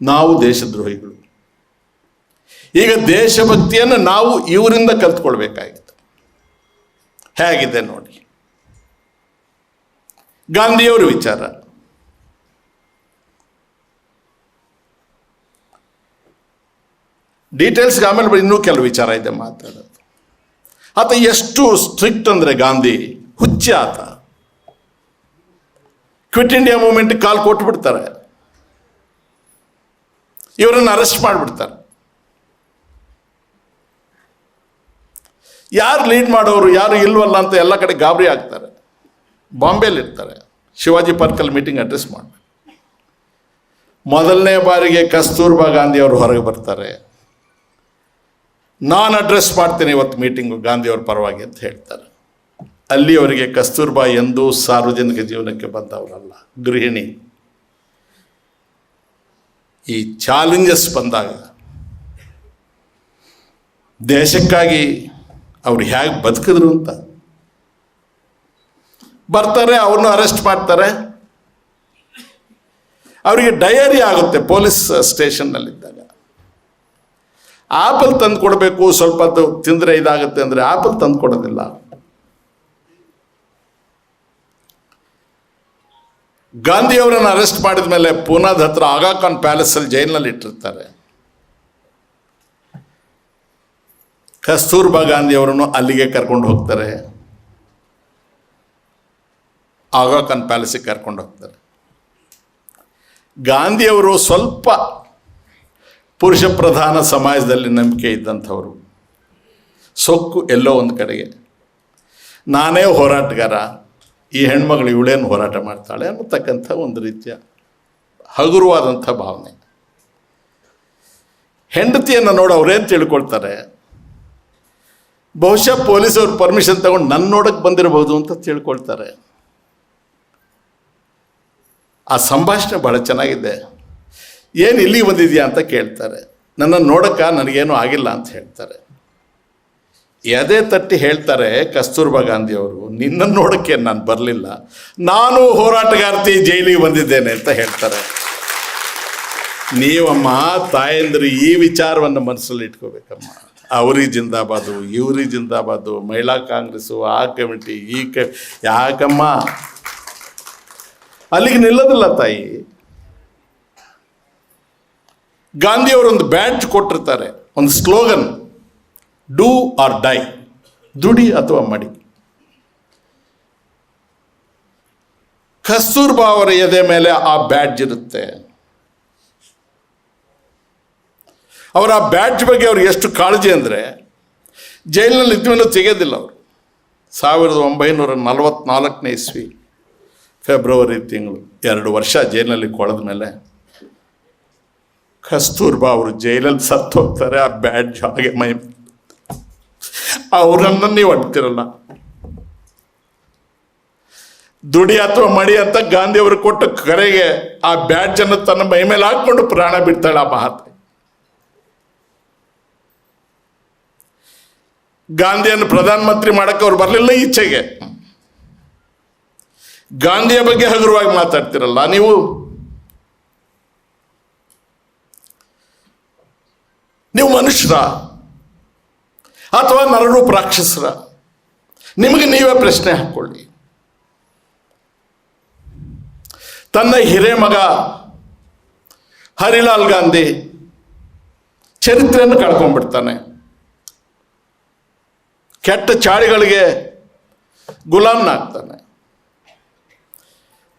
ನಾವು ದೇಶದ್ರೋಹಿಗಳು. ಈಗ ದೇಶಭಕ್ತಿಯನ್ನು ನಾವು ಇವರಿಂದ ಕಲ್ತ್ಕೊಳ್ಬೇಕಾಗಿತ್ತು. ಹೇಗಿದೆ ನೋಡಿ ಗಾಂಧಿಯವರ ವಿಚಾರ. ಡೀಟೇಲ್ಸ್ಗೆ ಆಮೇಲೆ ಇನ್ನೂ ಕೆಲವು ವಿಚಾರ ಇದೆ ಮಾತಾಡೋದು. ಆತ ಎಷ್ಟು ಸ್ಟ್ರಿಕ್ಟ್ ಅಂದರೆ ಗಾಂಧಿ ಹುಚ್ಚ ಆತ. ಕ್ವಿಟ್ ಇಂಡಿಯಾ ಮೂವ್ಮೆಂಟ್ ಕಾಲ್ ಕೊಟ್ಬಿಡ್ತಾರೆ, ಇವರನ್ನು ಅರೆಸ್ಟ್ ಮಾಡಿಬಿಡ್ತಾರೆ. ಯಾರು ಲೀಡ್ ಮಾಡೋರು ಯಾರು ಇಲ್ವಲ್ಲ ಅಂತ ಎಲ್ಲ ಕಡೆ ಗಾಬರಿ ಆಗ್ತಾರೆ. ಬಾಂಬೆಲಿರ್ತಾರೆ, ಶಿವಾಜಿ ಪಾರ್ಕಲ್ಲಿ ಮೀಟಿಂಗ್ ಅಡ್ರೆಸ್ ಮಾಡಿ ಮೊದಲನೇ ಬಾರಿಗೆ ಕಸ್ತೂರ್ಬಾ ಗಾಂಧಿ ಅವರು ಹೊರಗೆ ಬರ್ತಾರೆ. ನಾನು ಅಡ್ರೆಸ್ ಮಾಡ್ತೇನೆ ಇವತ್ತು ಮೀಟಿಂಗು ಗಾಂಧಿಯವ್ರ ಪರವಾಗಿ ಅಂತ ಹೇಳ್ತಾರೆ. ಅಲ್ಲಿ ಅವರಿಗೆ ಕಸ್ತೂರ್ಬಾ ಎಂದೂ ಸಾರ್ವಜನಿಕ ಜೀವನಕ್ಕೆ ಬಂದವರಲ್ಲ, ಗೃಹಿಣಿ. ಈ ಚಾಲೆಂಜಸ್ ಬಂದಾಗ ದೇಶಕ್ಕಾಗಿ ಅವ್ರು ಹೇಗೆ ಬದುಕಿದ್ರು ಅಂತ ಬರ್ತಾರೆ, ಅವ್ರನ್ನೂ ಅರೆಸ್ಟ್ ಮಾಡ್ತಾರೆ. ಅವರಿಗೆ ಡಯರಿ ಆಗುತ್ತೆ ಪೊಲೀಸ್ ಸ್ಟೇಷನ್ನಲ್ಲಿದ್ದಾಗ. ಆಪಲ್ ತಂದು ಕೊಡಬೇಕು, ಸ್ವಲ್ಪ ತಿಂದರೆ ಇದಾಗುತ್ತೆ ಅಂದರೆ ಆಪಲ್ ತಂದು ಕೊಡೋದಿಲ್ಲ. ಗಾಂಧಿಯವರನ್ನು ಅರೆಸ್ಟ್ ಮಾಡಿದ ಮೇಲೆ ಪೂನಾದ ಹತ್ರ ಆಗಾ ಖಾನ್ ಪ್ಯಾಲೇಸಲ್ಲಿ ಜೈಲಿನಲ್ಲಿ ಇಟ್ಟಿರ್ತಾರೆ. ಕಸ್ತೂರ್ಬಾ ಗಾಂಧಿಯವರನ್ನು ಅಲ್ಲಿಗೆ ಕರ್ಕೊಂಡು ಹೋಗ್ತಾರೆ, ಆಗಾ ಖಾನ್ ಪ್ಯಾಲೇಸಿಗೆ ಕರ್ಕೊಂಡು ಹೋಗ್ತಾರೆ. ಗಾಂಧಿಯವರು ಸ್ವಲ್ಪ ಪುರುಷ ಪ್ರಧಾನ ಸಮಾಜದಲ್ಲಿ ನಂಬಿಕೆ ಇದ್ದಂಥವರು. ಸೊಕ್ಕು ಎಲ್ಲೋ ಒಂದು ಕಡೆಗೆ ನಾನೇ ಹೋರಾಟಗಾರ, ಈ ಹೆಣ್ಮಗಳು ಇವಳೇನು ಹೋರಾಟ ಮಾಡ್ತಾಳೆ ಅನ್ನತಕ್ಕಂಥ ಒಂದು ರೀತಿಯ ಹಗುರವಾದಂಥ ಭಾವನೆ. ಹೆಂಡತಿಯನ್ನು ನೋಡಿ ಅವ್ರೇನು ತಿಳ್ಕೊಳ್ತಾರೆ, ಬಹುಶಃ ಪೊಲೀಸವ್ರು ಪರ್ಮಿಷನ್ ತಗೊಂಡು ನನ್ನ ನೋಡಕ್ಕೆ ಬಂದಿರಬಹುದು ಅಂತ ತಿಳ್ಕೊಳ್ತಾರೆ. ಆ ಸಂಭಾಷಣೆ ಭಾಳ ಚೆನ್ನಾಗಿದೆ. ಏನು ಇಲ್ಲಿಗೆ ಬಂದಿದೆಯಾ ಅಂತ ಕೇಳ್ತಾರೆ. ನನ್ನನ್ನು ನೋಡೋಕ್ಕೆ ನನಗೇನು ಆಗಿಲ್ಲ ಅಂತ ಹೇಳ್ತಾರೆ. ಎದೆ ತಟ್ಟಿ ಹೇಳ್ತಾರೆ ಕಸ್ತೂರ್ಬಾ ಗಾಂಧಿಯವರು, ನಿನ್ನನ್ನು ನೋಡೋಕ್ಕೆ ನಾನು ಬರಲಿಲ್ಲ, ನಾನು ಹೋರಾಟಗಾರ್ತಿ ಜೈಲಿಗೆ ಬಂದಿದ್ದೇನೆ ಅಂತ ಹೇಳ್ತಾರೆ. ನೀವಮ್ಮ ತಾಯಂದಿರು ಈ ವಿಚಾರವನ್ನು ಮನಸ್ಸಲ್ಲಿ ಇಟ್ಕೋಬೇಕಮ್ಮ. ಅವ್ರಿಗೆ ಜಿಂದಾಬಾದು, ಇವ್ರಿಗೆ ಜಿಂದಾಬಾದು, ಮಹಿಳಾ ಕಾಂಗ್ರೆಸ್ಸು, ಆ ಕಮಿಟಿ, ಯಾಕಮ್ಮ ಅಲ್ಲಿಗೆ ನಿಲ್ಲೋದಿಲ್ಲ ತಾಯಿ. ಗಾಂಧಿಯವರೊಂದು ಬ್ಯಾಡ್ಜ್ ಕೊಟ್ಟಿರ್ತಾರೆ, ಒಂದು ಸ್ಲೋಗನ್, ಡೂ ಆರ್ ಡೈ, ದುಡಿ ಅಥವಾ ಮಡಿ. ಕಸ್ತೂರ್ಬಾ ಅವರ ಎದೆ ಮೇಲೆ ಆ ಬ್ಯಾಡ್ಜ್ ಇರುತ್ತೆ. ಅವರ ಆ ಬ್ಯಾಡ್ಜ್ ಬಗ್ಗೆ ಅವ್ರಿಗೆ ಎಷ್ಟು ಕಾಳಜಿ ಅಂದರೆ, ಜೈಲಿನಲ್ಲಿ ಇದ್ಮೇಲೆ ತೆಗೆಯೋದಿಲ್ಲ ಅವರು. 1944 ಇಸ್ವಿ ಫೆಬ್ರವರಿ ತಿಂಗಳು 2 ವರ್ಷ ಜೈಲಿನಲ್ಲಿ ಕೊಳೆದ ಮೇಲೆ ಕಸ್ತೂರ್ಬಾ ಅವರು ಜೈಲಲ್ಲಿ ಸತ್ತು ಹೋಗ್ತಾರೆ. ಆ ಬ್ಯಾಡ್ಜ್ ಹಾಗೆ ಮೈ ಅವರನ್ನು ನೀವು ಅಡ್ತಿರಲ್ಲ. ದುಡಿ ಅಥವಾ ಮಡಿ ಅಂತ ಗಾಂಧಿಯವರು ಕೊಟ್ಟ ಕರೆಗೆ ಆ ಬ್ಯಾಡ್ಜನ್ನು ತನ್ನ ಮೈ ಮೇಲೆ ಹಾಕ್ಕೊಂಡು ಪ್ರಾಣ ಬಿಡ್ತಾಳೆ ಆ ಮಹಾತ್ಮೆ. ಗಾಂಧಿಯನ್ನು ಪ್ರಧಾನಮಂತ್ರಿ ಮಾಡಕ್ಕೆ ಅವ್ರು ಬರಲಿಲ್ಲ ಈಚೆಗೆ. ಗಾಂಧಿಯ ಬಗ್ಗೆ ಹಗುರವಾಗಿ ಮಾತಾಡ್ತಿರಲ್ಲ ನೀವು. ನೀವು ಮನುಷ್ಯರ ಅಥವಾ ನರರೂಪ ರಾಕ್ಷಸರ? ನಿಮಗೆ ನೀವೇ ಪ್ರಶ್ನೆ ಹಾಕ್ಕೊಳ್ಳಿ. ತನ್ನ ಹಿರೇಮಗ ಹರಿಲಾಲ್ ಗಾಂಧಿ ಚರಿತ್ರೆಯನ್ನು ಕಳ್ಕೊಂಡ್ಬಿಡ್ತಾನೆ. ಕೆಟ್ಟ ಚಾಳಿಗಳಿಗೆ ಗುಲಾಮ್ನಾಗ್ತಾನೆ.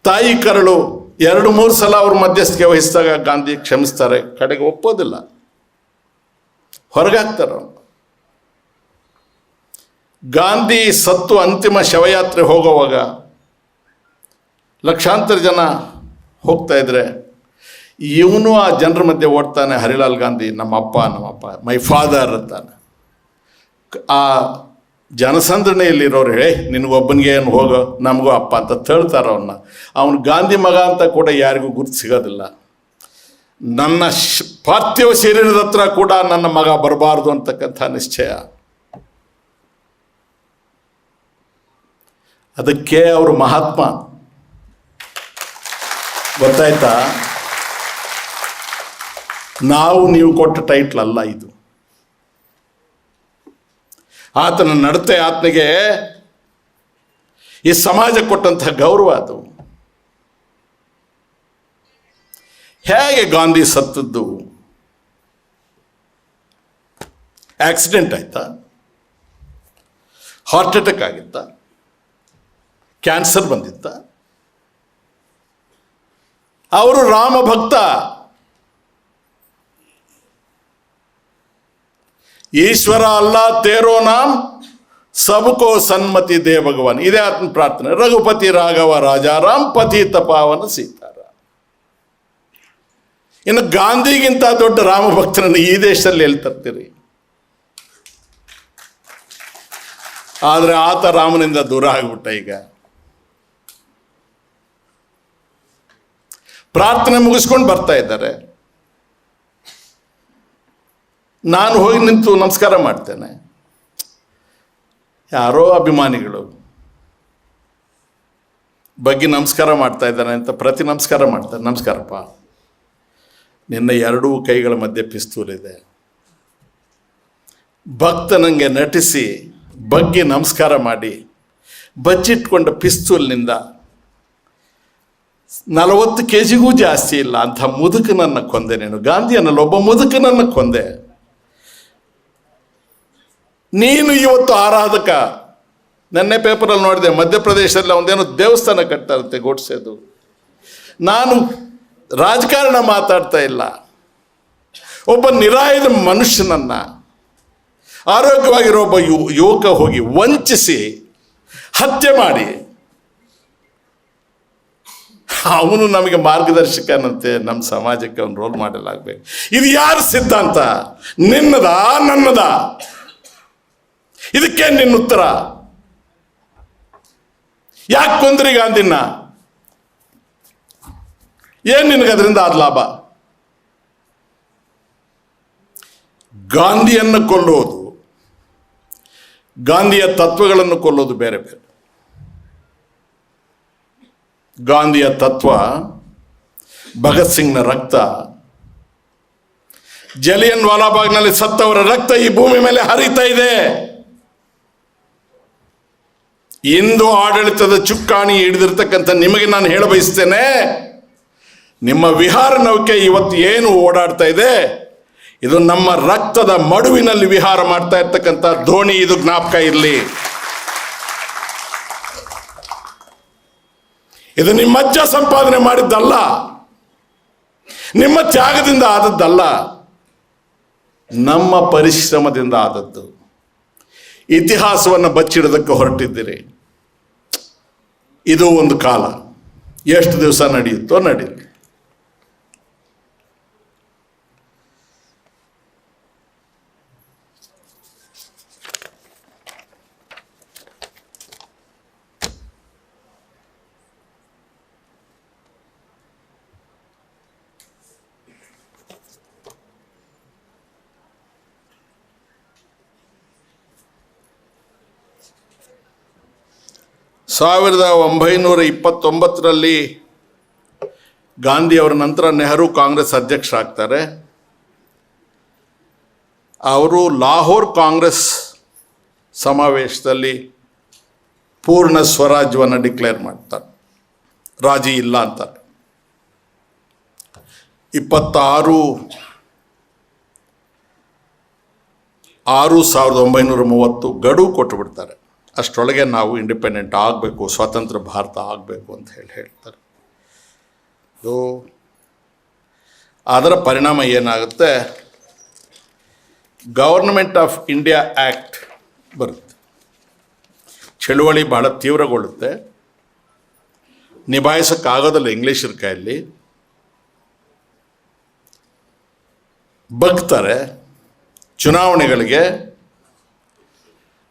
ತಾಯಿ ಕರಳು 2-3 ಸಲ ಅವ್ರ ಮಧ್ಯಸ್ಥಿಕೆ ವಹಿಸಿದಾಗ ಗಾಂಧಿ ಕ್ಷಮಿಸ್ತಾರೆ, ಕಡೆಗೆ ಒಪ್ಪೋದಿಲ್ಲ, ಹೊರಗಾಗ್ತಾರೆ ಅವನು. ಗಾಂಧಿ ಸತ್ತು ಅಂತಿಮ ಶವಯಾತ್ರೆ ಹೋಗುವಾಗ ಲಕ್ಷಾಂತರ ಜನ ಹೋಗ್ತಾ ಇದ್ರೆ ಇವನು ಆ ಜನರ ಮಧ್ಯೆ ಓಡ್ತಾನೆ. ಹರಿಲಾಲ್ ಗಾಂಧಿ ನಮ್ಮಪ್ಪ ಮೈ ಫಾದರ್ ಅಂತಾನೆ. ಆ ಜನಸಂದ್ರಣೆಯಲ್ಲಿರೋರು ನಿನಗೊಬ್ಬನಿಗೆ ಏನು ಹೋಗೋ, ನಮಗೂ ಅಪ್ಪ ಅಂತ ತಳ್ತಾರೆ ಅವನ್ನ. ಅವನು ಗಾಂಧಿ ಮಗ ಅಂತ ಕೂಡ ಯಾರಿಗೂ ಗುರ್ತು ಸಿಗೋದಿಲ್ಲ. ನನ್ನ ಪಾರ್ಥಿವ ಶರೀರದ ಹತ್ರ ಕೂಡ ನನ್ನ ಮಗ ಬರಬಾರ್ದು ಅಂತಕ್ಕಂಥ ನಿಶ್ಚಯ. ಅದಕ್ಕೆ ಅವರು ಮಹಾತ್ಮ, ಗೊತ್ತಾಯ್ತಾ? ನಾವು ನೀವು ಕೊಟ್ಟ ಟೈಟ್ಲ್ ಅಲ್ಲ ಇದು. ಆತನ ನಡತೆ, ಆತನಿಗೆ ಈ ಸಮಾಜ ಕೊಟ್ಟಂತಹ ಗೌರವ ಅದು. ಹೇಗೆ ಗಾಂಧಿ ಸತ್ತದ್ದು? ಆಕ್ಸಿಡೆಂಟ್ ಆಯ್ತಾ? ಹಾರ್ಟ್ ಅಟ್ಯಾಕ್ ಆಗಿತ್ತ? ಕ್ಯಾನ್ಸರ್ ಬಂದಿತ್ತ? ಅವರು ರಾಮ ಭಕ್ತ. ಈಶ್ವರ ಅಲ್ಲ ತೇರೋ ನಾಮ್ ಸಬ್ಕೋ ಸನ್ಮತಿ ದೇ ಭಗವಾನ್, ಇದೇ ಆತ್ಮ ಪ್ರಾರ್ಥನೆ. ರಘುಪತಿ ರಾಘವ ರಾಜಾರಾಮ್ ಪತಿತ ಪಾವನ ಸೀತಾರಾಮ್. ಇನ್ನು ಗಾಂಧಿಗಿಂತ ದೊಡ್ಡ ರಾಮ ಭಕ್ತರನ್ನು ಈ ದೇಶದಲ್ಲಿ ಎಲ್ಲಿ ತರ್ತೀರಿ? ಆದರೆ ಆತ ರಾಮನಿಂದ ದೂರ ಆಗಿಬಿಟ್ಟ. ಈಗ ಪ್ರಾರ್ಥನೆ ಮುಗಿಸ್ಕೊಂಡು ಬರ್ತಾ ಇದ್ದಾರೆ. ನಾನು ಹೋಗಿ ನಿಂತು ನಮಸ್ಕಾರ ಮಾಡ್ತೇನೆ. ಯಾರೋ ಅಭಿಮಾನಿಗಳು ಬಗ್ಗೆ ನಮಸ್ಕಾರ ಮಾಡ್ತಾ ಇದ್ದಾನೆ ಅಂತ ಪ್ರತಿ ನಮಸ್ಕಾರ ಮಾಡ್ತಾರೆ. ನಮಸ್ಕಾರಪ್ಪ, ನಿನ್ನ 2 ಕೈಗಳ ಮಧ್ಯೆ ಪಿಸ್ತೂಲ್ ಇದೆ. ಭಕ್ತನಂಗೆ ನಟಿಸಿ ಬಗ್ಗೆ ನಮಸ್ಕಾರ ಮಾಡಿ ಬಚ್ಚಿಟ್ಕೊಂಡ ಪಿಸ್ತೂಲ್ನಿಂದ 40 kg ಜಾಸ್ತಿ ಇಲ್ಲ ಅಂಥ ಮುದುಕನನ್ನು ಕೊಂದೆ ನೀನು. ಗಾಂಧಿಯನ್ನಲ್ಲ, ಒಬ್ಬ ಮುದುಕನನ್ನು ಕೊಂದೆ ನೀನು. ಇವತ್ತು ಆರಾಧಕ. ನೆನ್ನೆ ಪೇಪರಲ್ಲಿ ನೋಡಿದೆ, ಮಧ್ಯಪ್ರದೇಶದಲ್ಲಿ ಒಂದೇನೋ ದೇವಸ್ಥಾನ ಕಟ್ತಾರಂತೆ ಗೋಡ್ಸೆದು. ನಾನು ರಾಜಕಾರಣ ಮಾತಾಡ್ತಾ ಇಲ್ಲ. ಒಬ್ಬ ನಿರಾಯುಧ ಮನುಷ್ಯನನ್ನ, ಆರೋಗ್ಯವಾಗಿರೋ ಒಬ್ಬ ಯುವಕ ಹೋಗಿ ವಂಚಿಸಿ ಹತ್ಯೆ ಮಾಡಿ, ಅವನು ನಮಗೆ ಮಾರ್ಗದರ್ಶಕನಂತೆ, ನಮ್ಮ ಸಮಾಜಕ್ಕೆ ಅವನು ರೋಲ್ ಮಾಡೆಲ್ ಆಗಬೇಕು. ಇದು ಯಾರ ಸಿದ್ಧಾಂತ? ನಿನ್ನದ, ನನ್ನದ? ಇದಕ್ಕೆ ನಿನ್ನ ಉತ್ತರ? ಯಾಕೆ ಕೊಂದ್ರಿ ಗಾಂಧಿನ? ಏನು ನಿನಗೆ ಅದರಿಂದ ಆದ ಲಾಭ? ಗಾಂಧಿಯನ್ನು ಕೊಲ್ಲೋದು, ಗಾಂಧಿಯ ತತ್ವಗಳನ್ನು ಕೊಲ್ಲೋದು ಬೇರೆ ಬೇರೆ. ಗಾಂಧಿಯ ತತ್ವ, ಭಗತ್ ಸಿಂಗ್ನ ರಕ್ತ, ಜಲಿಯನ್ ವಾಲಾಬಾಗ್ನಲ್ಲಿ ಸತ್ತವರ ರಕ್ತ ಈ ಭೂಮಿ ಮೇಲೆ ಹರಿತಾ ಇದೆ. ಇಂದು ಆಡಳಿತದ ಚುಕ್ಕಾಣಿ ಹಿಡಿದಿರ್ತಕ್ಕಂಥ ನಿಮಗೆ ನಾನು ಹೇಳ ಬಯಸ್ತೇನೆ, ನಿಮ್ಮ ವಿಹಾರ ನೌಕೆ ಇವತ್ತು ಏನು ಓಡಾಡ್ತಾ ಇದೆ, ಇದು ನಮ್ಮ ರಕ್ತದ ಮಡುವಿನಲ್ಲಿ ವಿಹಾರ ಮಾಡ್ತಾ ಇರ್ತಕ್ಕಂಥ ದೋಣಿ. ಇದು ಜ್ಞಾಪಕ ಇರಲಿ. ಇದು ನಿಮ್ಮ ಅಜ್ಜ ಸಂಪಾದನೆ ಮಾಡಿದ್ದಲ್ಲ, ನಿಮ್ಮ ತ್ಯಾಗದಿಂದ ಆದದ್ದಲ್ಲ, ನಮ್ಮ ಪರಿಶ್ರಮದಿಂದ ಆದದ್ದು. ಇತಿಹಾಸವನ್ನು ಬಚ್ಚಿಡೋದಕ್ಕೆ ಹೊರಟಿದ್ದೀರಿ. ಇದು ಒಂದು ಕಾಲ, ಎಷ್ಟು ದಿವಸ ನಡೆಯುತ್ತೋ ನಡೀಲಿ. ಸಾವಿರದ 1929 ಗಾಂಧಿಯವರ ನಂತರ ನೆಹರು ಕಾಂಗ್ರೆಸ್ ಅಧ್ಯಕ್ಷರಾಗ್ತಾರೆ. ಅವರು ಲಾಹೋರ್ ಕಾಂಗ್ರೆಸ್ ಸಮಾವೇಶದಲ್ಲಿ ಪೂರ್ಣ ಸ್ವರಾಜ್ಯವನ್ನು ಡಿಕ್ಲೇರ್ ಮಾಡ್ತಾರೆ, ರಾಜಿ ಇಲ್ಲ ಅಂತಾರೆ. 26/6/1930 ಗಡುವು ಕೊಟ್ಟು ಬಿಡ್ತಾರೆ. ಅಷ್ಟರೊಳಗೆ ನಾವು ಇಂಡಿಪೆಂಡೆಂಟ್ ಆಗಬೇಕು, ಸ್ವತಂತ್ರ ಭಾರತ ಆಗಬೇಕು ಅಂತ ಹೇಳ್ತಾರೆ. ಅದರ ಪರಿಣಾಮ ಏನಾಗುತ್ತೆ? ಗವರ್ನಮೆಂಟ್ ಆಫ್ ಇಂಡಿಯಾ ಆ್ಯಕ್ಟ್ ಬರುತ್ತೆ. ಚಳುವಳಿ ಬಹಳ ತೀವ್ರಗೊಳ್ಳುತ್ತೆ. ನಿಭಾಯಿಸೋಕ್ಕಾಗೋದಿಲ್ಲ ಇಂಗ್ಲೀಷರ ಕೈಯಲ್ಲಿ. ಬಗ್ತಾರೆ ಚುನಾವಣೆಗಳಿಗೆ.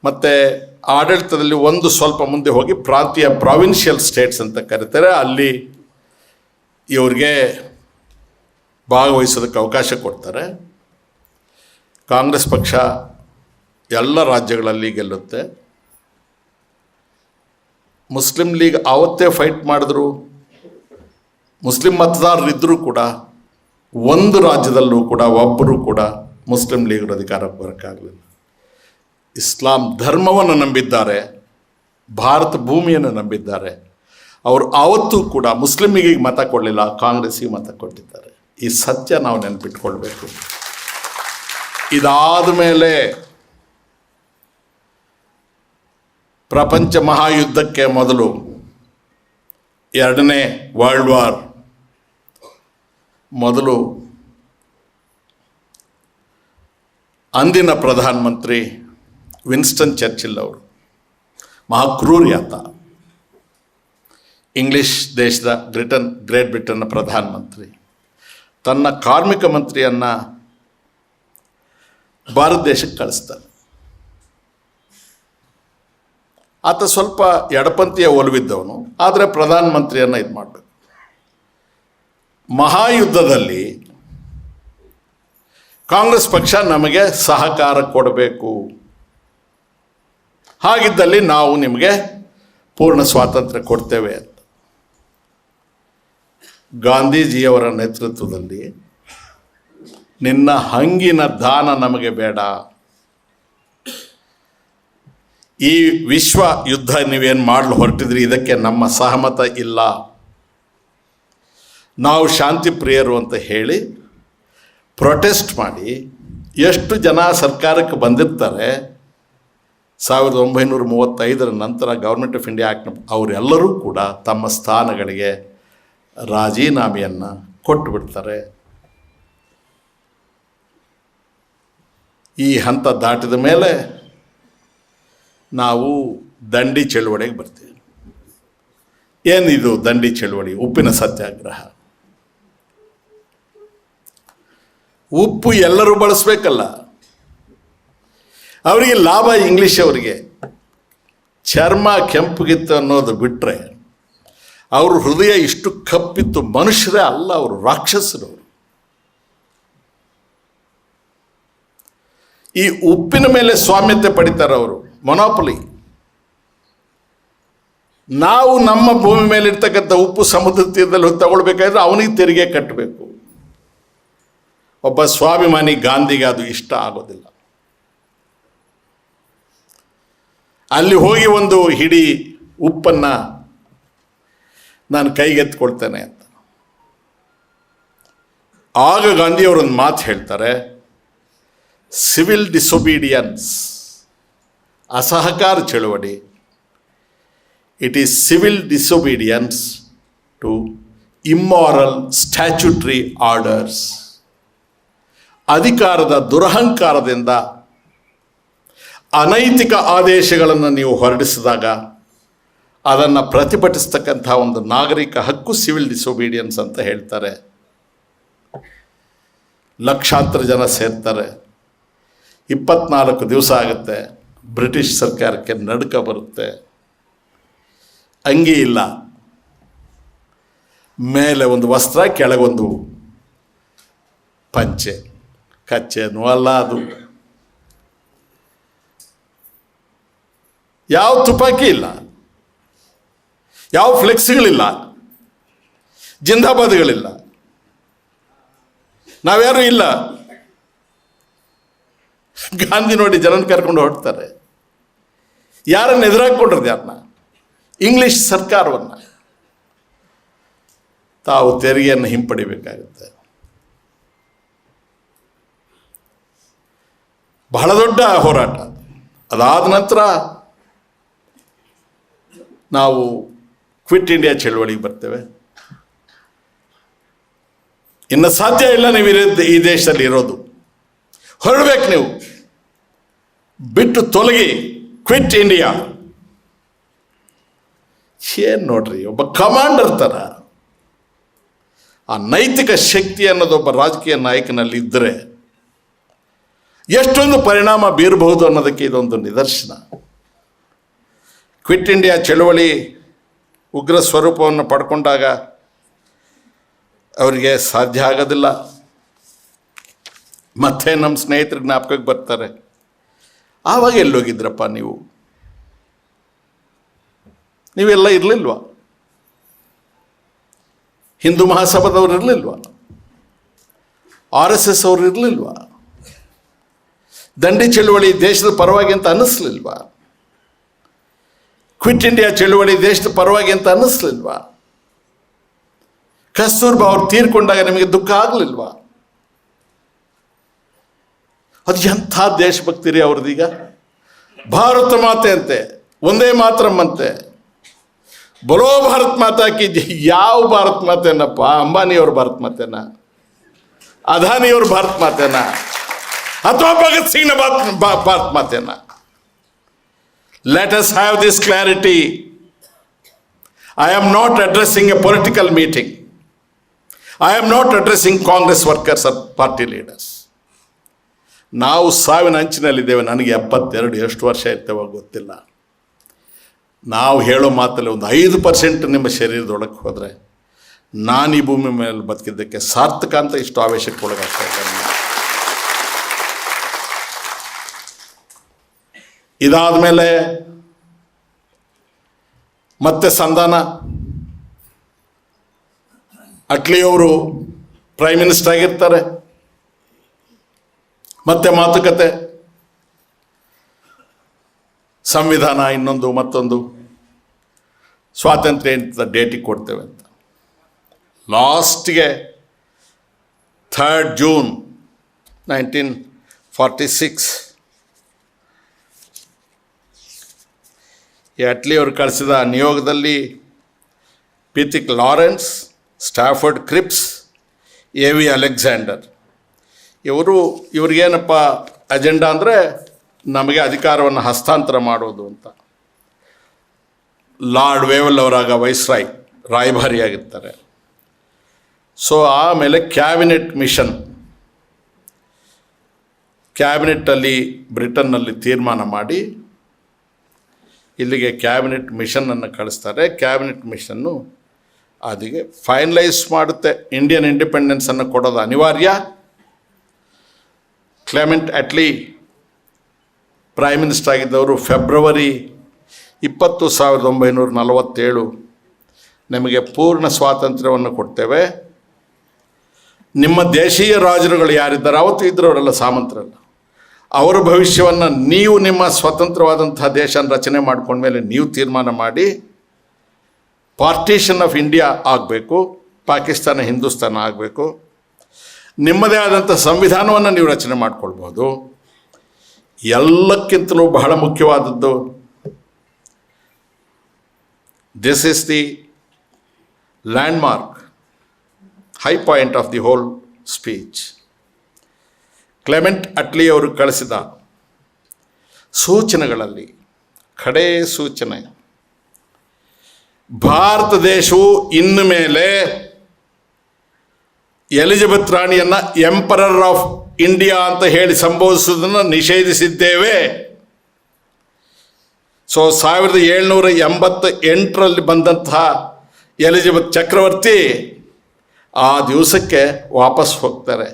ಮತ್ತು ಆಡಳಿತದಲ್ಲಿ ಒಂದು ಸ್ವಲ್ಪ ಮುಂದೆ ಹೋಗಿ ಪ್ರಾವಿನ್ಷಿಯಲ್ ಸ್ಟೇಟ್ಸ್ ಅಂತ ಕರೀತಾರೆ. ಅಲ್ಲಿ ಇವ್ರಿಗೆ ಭಾಗವಹಿಸೋದಕ್ಕೆ ಅವಕಾಶ ಕೊಡ್ತಾರೆ. ಕಾಂಗ್ರೆಸ್ ಪಕ್ಷ ಎಲ್ಲ ರಾಜ್ಯಗಳಲ್ಲಿ ಗೆಲ್ಲುತ್ತೆ. ಮುಸ್ಲಿಂ ಲೀಗ್ ಆವತ್ತೇ ಫೈಟ್ ಮಾಡಿದ್ರು. ಮುಸ್ಲಿಂ ಮತದಾರರಿದ್ದರೂ ಕೂಡ ಒಂದು ರಾಜ್ಯದಲ್ಲೂ ಕೂಡ ಒಬ್ಬರು ಕೂಡ ಮುಸ್ಲಿಂ ಲೀಗ್ ಅಧಿಕಾರಕ್ಕೆ ಬರೋಕ್ಕಾಗಲಿಲ್ಲ. ಇಸ್ಲಾಂ ಧರ್ಮವನ್ನು ನಂಬಿದ್ದಾರೆ, ಭಾರತ ಭೂಮಿಯನ್ನು ನಂಬಿದ್ದಾರೆ. ಅವರು ಆವತ್ತೂ ಕೂಡ ಮುಸ್ಲಿಮಿಗೆ ಮತ ಕೊಡಲಿಲ್ಲ, ಕಾಂಗ್ರೆಸ್ಸಿಗೆ ಮತ ಕೊಟ್ಟಿದ್ದಾರೆ. ಈ ಸತ್ಯ ನಾವು ನೆನಪಿಟ್ಕೊಳ್ಬೇಕು. ಇದಾದ ಮೇಲೆ ಪ್ರಪಂಚ ಮಹಾಯುದ್ಧಕ್ಕೆ ಮೊದಲು, 2ನೇ ವರ್ಲ್ಡ್ ವಾರ್ ಮೊದಲು, ಅಂದಿನ ಪ್ರಧಾನಮಂತ್ರಿ ವಿನ್ಸ್ಟನ್ ಚರ್ಚಿಲ್ ಅವರು, ಮಹಾಕ್ರೂರ್ಯಾತ, ಇಂಗ್ಲಿಷ್ ದೇಶದ ಗ್ರೇಟ್ ಬ್ರಿಟನ್ನ ಪ್ರಧಾನಮಂತ್ರಿ, ತನ್ನ ಕಾರ್ಮಿಕ ಮಂತ್ರಿಯನ್ನು ಭಾರತ ದೇಶಕ್ಕೆ ಕಳಿಸ್ತಾನೆ. ಆತ ಸ್ವಲ್ಪ ಎಡಪಂಥೀಯ ಒಲವಿದ್ದವನು, ಆದರೆ ಪ್ರಧಾನಮಂತ್ರಿಯನ್ನು ಇದು ಮಾಡಬೇಕು. ಮಹಾಯುದ್ಧದಲ್ಲಿ ಕಾಂಗ್ರೆಸ್ ಪಕ್ಷ ನಮಗೆ ಸಹಕಾರ ಕೊಡಬೇಕು, ಹಾಗಿದ್ದಲ್ಲಿ ನಾವು ನಿಮಗೆ ಪೂರ್ಣ ಸ್ವಾತಂತ್ರ್ಯ ಕೊಡ್ತೇವೆ ಅಂತ ಗಾಂಧೀಜಿಯವರ ನೇತೃತ್ವದಲ್ಲಿ, ನಿನ್ನ ಹಂಗಿನ ದಾನ ನಮಗೆ ಬೇಡ, ಈ ವಿಶ್ವ ಯುದ್ಧ ನೀವೇನು ಮಾಡಲು ಹೊರಟಿದ್ರಿ ಇದಕ್ಕೆ ನಮ್ಮ ಸಹಮತ ಇಲ್ಲ, ನಾವು ಶಾಂತಿ ಪ್ರಿಯರು ಅಂತ ಹೇಳಿ ಪ್ರೊಟೆಸ್ಟ್ ಮಾಡಿ ಎಷ್ಟು ಜನ ಸರ್ಕಾರಕ್ಕೆ ಬಂದಿರ್ತಾರೆ 1935 ನಂತರ ಗೌರ್ಮೆಂಟ್ ಆಫ್ ಇಂಡಿಯಾ ಆ್ಯಕ್ಟ್ ಅವರೆಲ್ಲರೂ ಕೂಡ ತಮ್ಮ ಸ್ಥಾನಗಳಿಗೆ ರಾಜೀನಾಮೆಯನ್ನು ಕೊಟ್ಟು ಬಿಡ್ತಾರೆ. ಈ ಹಂತ ದಾಟಿದ ಮೇಲೆ ನಾವು ದಂಡಿ ಚಳುವಳಿಗೆ ಬರ್ತೀವಿ. ಏನಿದು ದಂಡಿ ಚಳುವಳಿ? ಉಪ್ಪಿನ ಸತ್ಯಾಗ್ರಹ. ಉಪ್ಪು ಎಲ್ಲರೂ ಬಳಸಬೇಕಲ್ಲ, ಅವರಿಗೆ ಲಾಭ ಇಂಗ್ಲೀಷ್ ಅವರಿಗೆ. ಚರ್ಮ ಕೆಂಪುಗಿತ್ತು ಅನ್ನೋದು ಬಿಟ್ಟರೆ ಅವ್ರ ಹೃದಯ ಇಷ್ಟು ಕಪ್ಪಿತ್ತು. ಮನುಷ್ಯರೇ ಅಲ್ಲ, ಅವರು ರಾಕ್ಷಸರು. ಈ ಉಪ್ಪಿನ ಮೇಲೆ ಸ್ವಾಮ್ಯತೆ ಪಡಿತಾರೆ ಅವರು, ಮೊನೋಪಲಿ. ನಾವು ನಮ್ಮ ಭೂಮಿ ಮೇಲೆ ಇರ್ತಕ್ಕಂಥ ಉಪ್ಪು ಸಮುದ್ರ ತೀರದಲ್ಲಿ ತಗೊಳ್ಬೇಕಾದ್ರೆ ಅವನಿಗೆ ತೆರಿಗೆ ಕಟ್ಟಬೇಕು. ಒಬ್ಬ ಸ್ವಾಭಿಮಾನಿ ಗಾಂಧಿಗೆ ಅದು ಇಷ್ಟ ಆಗೋದಿಲ್ಲ. ಅಲ್ಲಿ ಹೋಗಿ ಒಂದು ಹಿಡಿ ಉಪ್ಪನ್ನು ನಾನು ಕೈಗೆತ್ಕೊಳ್ತೇನೆ ಅಂತ. ಆಗ ಗಾಂಧಿಯವರೊಂದು ಮಾತು ಹೇಳ್ತಾರೆ, ಸಿವಿಲ್ ಡಿಸೊಬೀಡಿಯನ್ಸ್, ಅಸಹಕಾರ ಚಳುವಳಿ, it is civil disobedience to immoral statutory orders. ಅಧಿಕಾರದ ದುರಹಂಕಾರದಿಂದ ಅನೈತಿಕ ಆದೇಶಗಳನ್ನು ನೀವು ಹೊರಡಿಸಿದಾಗ ಅದನ್ನು ಪ್ರತಿಭಟಿಸ್ತಕ್ಕಂಥ ಒಂದು ನಾಗರಿಕ ಹಕ್ಕು ಸಿವಿಲ್ ಡಿಸೊಬೀಡಿಯನ್ಸ್ ಅಂತ ಹೇಳ್ತಾರೆ. ಲಕ್ಷಾಂತರ ಜನ ಸೇರ್ತಾರೆ. 24 ದಿವಸ ಆಗುತ್ತೆ. ಬ್ರಿಟಿಷ್ ಸರ್ಕಾರಕ್ಕೆ ನಡುಕ ಬರುತ್ತೆ. ಅಂಗಿ ಇಲ್ಲ, ಮೇಲೆ ಒಂದು ವಸ್ತ್ರ, ಕೆಳಗೊಂದು ಪಂಚೆ. ಕಚ್ಚೆನೂ ಅಲ್ಲ ಅದು. ಯಾವ ತುಪಾಕಿ ಇಲ್ಲ, ಯಾವ ಫ್ಲೆಕ್ಸ್ಗಳಿಲ್ಲ, ಜಿಂದಾಬಾದ್ಗಳಿಲ್ಲ, ನಾವ್ಯಾರೂ ಇಲ್ಲ. ಗಾಂಧಿ ನೋಡಿ ಜನನ ಕರ್ಕೊಂಡು ಹೊರಡ್ತಾರೆ. ಯಾರನ್ನು ಎದುರಾಕೊಂಡ್ರದ್ದು? ಯಾರನ್ನ? ಇಂಗ್ಲಿಷ್ ಸರ್ಕಾರವನ್ನು. ತಾವು ತೆರಿಗೆಯನ್ನು ಹಿಂಪಡಿಬೇಕಾಗುತ್ತೆ. ಬಹಳ ದೊಡ್ಡ ಹೋರಾಟ. ಅದಾದ ನಂತರ ನಾವು ಕ್ವಿಟ್ ಇಂಡಿಯಾ ಚಳವಳಿಗೆ ಬರ್ತೇವೆ. ಇನ್ನು ಸಾಧ್ಯ ಇಲ್ಲ ನೀವು ಈ ದೇಶದಲ್ಲಿ ಇರೋದು, ಹೊರಡಬೇಕು, ನೀವು ಬಿಟ್ಟು ತೊಲಗಿ, ಕ್ವಿಟ್ ಇಂಡಿಯಾ. ಏನು ನೋಡ್ರಿ, ಒಬ್ಬ ಕಮಾಂಡರ್ ಥರ ಆ ನೈತಿಕ ಶಕ್ತಿ ಅನ್ನೋದು ಒಬ್ಬ ರಾಜಕೀಯ ನಾಯಕನಲ್ಲಿ ಇದ್ದರೆ ಎಷ್ಟೊಂದು ಪರಿಣಾಮ ಬೀರಬಹುದು ಅನ್ನೋದಕ್ಕೆ ಇದೊಂದು ನಿದರ್ಶನ. ಕ್ವಿಟ್ ಇಂಡಿಯಾ ಚಳವಳಿ ಉಗ್ರ ಸ್ವರೂಪವನ್ನು ಪಡ್ಕೊಂಡಾಗ ಅವರಿಗೆ ಸಾಧ್ಯ ಆಗೋದಿಲ್ಲ. ಮತ್ತೆ ನಮ್ಮ ಸ್ನೇಹಿತರು ಜ್ಞಾಪಕಕ್ಕೆ ಬರ್ತಾರೆ, ಆವಾಗ ಎಲ್ಲೋಗಿದ್ರಪ್ಪ ನೀವು? ನೀವೆಲ್ಲ ಇರಲಿಲ್ವಾ? ಹಿಂದೂ ಮಹಾಸಭಾದವ್ರು ಇರಲಿಲ್ವಾ? RSS ಅವರು ಇರಲಿಲ್ವಾ? ದಂಡಿ ಚಳುವಳಿ ದೇಶದ ಪರವಾಗಿ ಅಂತ ಅನ್ನಿಸ್ಲಿಲ್ವಾ? ಕ್ವಿಟ್ ಇಂಡಿಯಾ ಚಳುವಳಿ ದೇಶದ ಪರವಾಗಿ ಅಂತ ಅನ್ನಿಸ್ಲಿಲ್ವಾ? ಕಸ್ತೂರ್ಬಾ ಅವ್ರು ತೀರ್ಕೊಂಡಾಗ ನಿಮಗೆ ದುಃಖ ಆಗಲಿಲ್ವಾ? ಅದು ಎಂಥ ದೇಶಭಕ್ತಿ ರೀ ಅವ್ರದ್ದೀಗ. ಭಾರತ ಮಾತೆ ಅಂತೆ, ಒಂದೇ ಮಾತರಮ್ಮಂತೆ. ಬರೋ ಭಾರತ್ ಮಾತಾ ಕಿ ಜೈ. ಯಾವ ಭಾರತ್ ಮಾತೆನಪ್ಪ? ಅಂಬಾನಿಯವ್ರ ಭಾರತ್ ಮಾತೆನ, ಅದಾನಿಯವ್ರ ಭಾರತ್ ಮಾತೆನ, ಅಥವಾ Bhagat ಸಿಂಗ್ನ Bharat ಮಾತೆನ? Let us have this clarity. I am not addressing a political meeting. I am not addressing Congress workers or party leaders. ನಾವು ಸಾವಿನ ಅಂಚಿನಲ್ಲಿದ್ದೇವೆ. ನನಗೆ 72, ಎಷ್ಟು ವರ್ಷ ಇರ್ತೇವೋ ಗೊತ್ತಿಲ್ಲ. ನಾವು ಹೇಳೋ ಮಾತಲ್ಲಿ ಒಂದು 5% ನಿಮ್ಮ ಶರೀರದೊಳಗೆ ಹೋದರೆ ನಾನು ಈ ಭೂಮಿ ಮೇಲೆ ಬದುಕಿದ್ದಕ್ಕೆ ಸಾರ್ಥಕ ಅಂತ ಇಷ್ಟು ಆವೇಶಕ್ಕೆ ಒಳಗಾಗ್ತಾ ಇದ್ದೇನೆ. ಇದಾದ ಮೇಲೆ ಮತ್ತೆ ಸಂಧಾನ. ಅಟ್ಲಿಯವರು ಪ್ರೈಮ್ ಮಿನಿಸ್ಟರ್ ಆಗಿರ್ತಾರೆ. ಮತ್ತೆ ಮಾತುಕತೆ, ಸಂವಿಧಾನ, ಇನ್ನೊಂದು ಮತ್ತೊಂದು, ಸ್ವಾತಂತ್ರ್ಯ ಅಂತ ಡೇಟಿಗೆ ಕೊಡ್ತೇವೆ ಅಂತ. ಲಾಸ್ಟ್ಗೆ 3rd June 1946 ಅಟ್ಲಿ ಅವರು ಕಳಿಸಿದ ನಿಯೋಗದಲ್ಲಿ Pethick Lawrence, Stafford Cripps, A.V. Alexander ಇವ್ರಿಗೇನಪ್ಪ ಅಜೆಂಡಾ ಅಂದರೆ ನಮಗೆ ಅಧಿಕಾರವನ್ನು ಹಸ್ತಾಂತರ ಮಾಡೋದು ಅಂತ. ಲಾರ್ಡ್ ವೇವಲ್ ಅವರಾಗ ವೈಸ್ರಾಯ್ ರಾಯಭಾರಿಯಾಗಿರ್ತಾರೆ. ಸೊ ಆಮೇಲೆ ಕ್ಯಾಬಿನೆಟ್ಟಲ್ಲಿ ಬ್ರಿಟನ್ನಲ್ಲಿ ತೀರ್ಮಾನ ಮಾಡಿ ಇಲ್ಲಿಗೆ ಕ್ಯಾಬಿನೆಟ್ ಮಿಷನನ್ನು ಕಳಿಸ್ತಾರೆ. ಕ್ಯಾಬಿನೆಟ್ ಮಿಷನ್ನು ಅದಕ್ಕೆ ಫೈನಲೈಸ್ ಮಾಡುತ್ತೆ. ಇಂಡಿಯನ್ ಇಂಡಿಪೆಂಡೆನ್ಸನ್ನು ಕೊಡೋದು ಅನಿವಾರ್ಯ. ಕ್ಲೆಮೆಂಟ್ ಅಟ್ಲಿ ಪ್ರೈಮ್ ಮಿನಿಸ್ಟರ್ ಆಗಿದ್ದವರು ಫೆಬ್ರವರಿ 20, 1947 ನಿಮಗೆ ಪೂರ್ಣ ಸ್ವಾತಂತ್ರ್ಯವನ್ನು ಕೊಡ್ತೇವೆ. ನಿಮ್ಮ ದೇಶೀಯ ರಾಜರುಗಳು ಯಾರಿದ್ದಾರೆ ಅವತ್ತು ಇದ್ದರವರೆಲ್ಲ ಸಾಮಂತರಲ್ಲ, ಅವರ ಭವಿಷ್ಯವನ್ನು ನೀವು ನಿಮ್ಮ ಸ್ವತಂತ್ರವಾದಂತಹ ದೇಶನ ರಚನೆ ಮಾಡ್ಕೊಂಡ್ಮೇಲೆ ನೀವು ತೀರ್ಮಾನ ಮಾಡಿ ಪಾರ್ಟಿಷನ್ ಆಫ್ ಇಂಡಿಯಾ ಆಗಬೇಕು, ಪಾಕಿಸ್ತಾನ ಹಿಂದೂಸ್ತಾನ ಆಗಬೇಕು, ನಿಮ್ಮದೇ ಆದಂಥ ಸಂವಿಧಾನವನ್ನು ನೀವು ರಚನೆ ಮಾಡ್ಕೊಳ್ಬೋದು. ಎಲ್ಲಕ್ಕಿಂತಲೂ ಬಹಳ ಮುಖ್ಯವಾದದ್ದು, this is the landmark, high point of the whole speech. Clement Attlee ಅವರು ಕಳಿಸಿದ ಸೂಚನೆಗಳಲ್ಲಿ ಕಡೇ ಸೂಚನೆ, ಭಾರತ ದೇಶವು ಇನ್ನು ಮೇಲೆ ಎಲಿಜಬೆತ್ ರಾಣಿಯನ್ನು ಎಂಪರರ್ ಆಫ್ ಇಂಡಿಯಾ ಅಂತ ಹೇಳಿ ಸಂಬೋಧಿಸುವುದನ್ನು ನಿಷೇಧಿಸಿದ್ದೇವೆ. ಸೊ 1788 ಬಂದಂತಹ ಎಲಿಜಬೆತ್ ಚಕ್ರವರ್ತಿ ಆ ದಿವಸಕ್ಕೆ ವಾಪಸ್ ಹೋಗ್ತಾರೆ.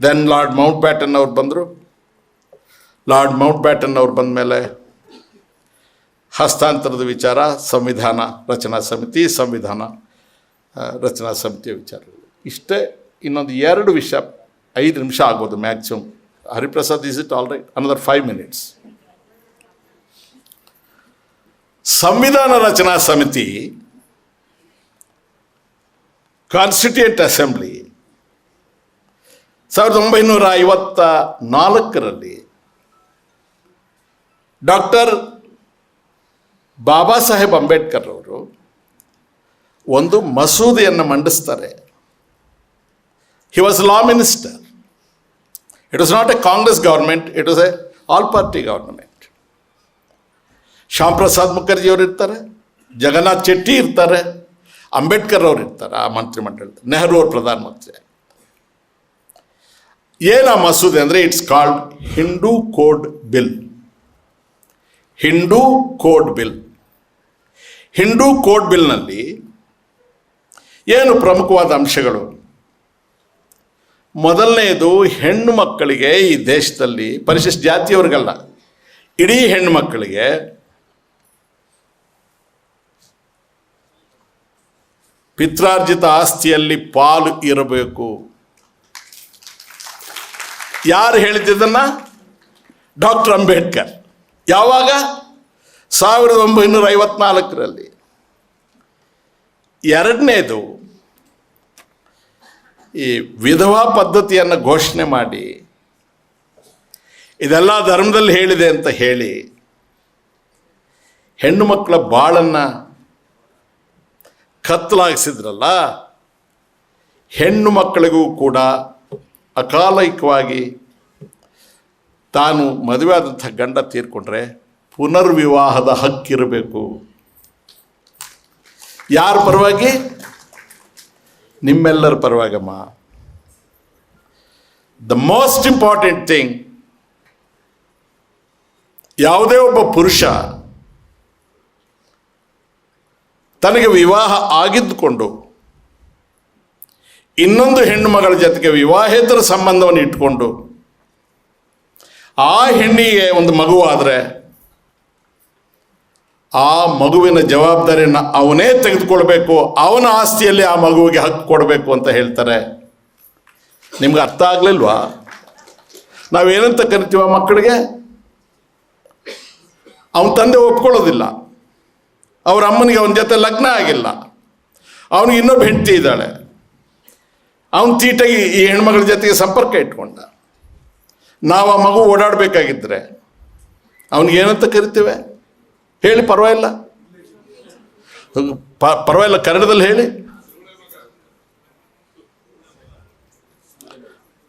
ದೆನ್ ಲಾರ್ಡ್ ಮೌಂಟ್ ಬ್ಯಾಟನ್ ಅವ್ರು ಬಂದರು. ಲಾರ್ಡ್ ಮೌಂಟ್ ಬ್ಯಾಟನ್ ಅವ್ರು ಬಂದ ಮೇಲೆ ಹಸ್ತಾಂತರದ ವಿಚಾರ, ಸಂವಿಧಾನ ರಚನಾ ಸಮಿತಿಯ ವಿಚಾರ ಇಷ್ಟೇ. ಇನ್ನೊಂದು 2 ವಿಷಯ 5 ನಿಮಿಷ ಆಗ್ಬೋದು maximum. Hariprasad, is it all right? Another 5 minutes. ಸಂವಿಧಾನ ರಚನಾ ಸಮಿತಿ, constituent assembly 1954 doctor Baba Saheb Ambedkar ಅವರು ಒಂದು ಮಸೂದೆಯನ್ನು ಮಂಡಿಸ್ತಾರೆ. He was law minister. It was not a Congress government, it was a all party government. Shyam Prasad Mukherjee ಅವರು ಇರ್ತಾರೆ, ಜಗನ್ನಾಥ್ ಚೆಟ್ಟಿ ಇರ್ತಾರೆ, ಅಂಬೇಡ್ಕರ್ ಅವರು ಇರ್ತಾರೆ ಆ ಮಂತ್ರಿಮಂಡಲದಲ್ಲಿ, ನೆಹರು ಅವರು ಪ್ರಧಾನಮಂತ್ರಿ. ಏನು ಆ ಮಸೂದೆ ಅಂದರೆ, it's called Hindu code bill. Hindu code ಬಿಲ್ನಲ್ಲಿ ಏನು ಪ್ರಮುಖವಾದ ಅಂಶಗಳು? ಮೊದಲನೆಯದು, ಹೆಣ್ಣು ಮಕ್ಕಳಿಗೆ ಈ ದೇಶದಲ್ಲಿ, ಪರಿಶಿಷ್ಟ ಜಾತಿಯವರಿಗಲ್ಲ, ಇಡೀ ಹೆಣ್ಣು ಮಕ್ಕಳಿಗೆ ಪಿತ್ರಾರ್ಜಿತ ಆಸ್ತಿಯಲ್ಲಿ ಪಾಲು ಇರಬೇಕು. ಯಾರು ಹೇಳಿದ್ದನ್ನು? ಡಾಕ್ಟರ್ ಅಂಬೇಡ್ಕರ್. ಯಾವಾಗ? 1954. ಎರಡನೇದು, ಈ ವಿಧವಾ ಪದ್ಧತಿಯನ್ನು ಘೋಷಣೆ ಮಾಡಿ ಇದೆಲ್ಲ ಧರ್ಮದಲ್ಲಿ ಹೇಳಿದೆ ಅಂತ ಹೇಳಿ ಹೆಣ್ಣು ಮಕ್ಕಳ ಬಾಳನ್ನು ಕತ್ತಲಾಗಿಸಿದ್ರಲ್ಲ, ಹೆಣ್ಣು ಮಕ್ಕಳಿಗೂ ಕೂಡ ಅಕಾಲಿಕವಾಗಿ ತಾನು ಮದುವೆ ಆದಂಥ ಗಂಡ ತೀರ್ಕೊಂಡ್ರೆ ಪುನರ್ವಿವಾಹದ ಹಕ್ಕಿರಬೇಕು. ಯಾರ ಪರವಾಗಿ? ನಿಮ್ಮೆಲ್ಲರ ಪರವಾಗಮ್ಮ. ದ ಮೋಸ್ಟ್ ಇಂಪಾರ್ಟೆಂಟ್ ಥಿಂಗ್, ಯಾವುದೇ ಒಬ್ಬ ಪುರುಷ ತನಗೆ ವಿವಾಹ ಆಗಿದ್ದುಕೊಂಡು ಇನ್ನೊಂದು ಹೆಣ್ಣು ಮಗಳ ಜೊತೆಗೆ ವಿವಾಹೇತರ ಸಂಬಂಧವನ್ನು ಇಟ್ಕೊಂಡು ಆ ಹೆಣ್ಣಿಗೆ ಒಂದು ಮಗುವಾದರೆ ಆ ಮಗುವಿನ ಜವಾಬ್ದಾರಿಯನ್ನು ಅವನೇ ತೆಗೆದುಕೊಳ್ಬೇಕು, ಅವನ ಆಸ್ತಿಯಲ್ಲಿ ಆ ಮಗುವಿಗೆ ಹಕ್ಕು ಕೊಡಬೇಕು ಅಂತ ಹೇಳ್ತಾರೆ. ನಿಮ್ಗೆ ಅರ್ಥ ಆಗಲಿಲ್ವಾ? ನಾವೇನಂತ ಕರಿತೀವ ಮಕ್ಕಳಿಗೆ? ಅವನ ತಂದೆ ಒಪ್ಕೊಳ್ಳೋದಿಲ್ಲ, ಅವ್ರ ಅಮ್ಮನಿಗೆ ಅವನ ಜೊತೆ ಲಗ್ನ ಆಗಿಲ್ಲ, ಅವನಿಗೆ ಇನ್ನೊಬ್ಬ ಹೆಂಡತಿ ಇದ್ದಾಳೆ, ಅವನು ತೀಟಾಗಿ ಈ ಹೆಣ್ಮಗಳ ಜೊತೆಗೆ ಸಂಪರ್ಕ ಇಟ್ಕೊಂಡ. ನಾವು ಆ ಮಗು ಓಡಾಡಬೇಕಾಗಿದ್ದರೆ ಅವನಿಗೇನಂತ ಕರಿತೇವೆ ಹೇಳಿ? ಪರವಾಗಿಲ್ಲ, ಪರವಾಗಿಲ್ಲ, ಕನ್ನಡದಲ್ಲಿ ಹೇಳಿ.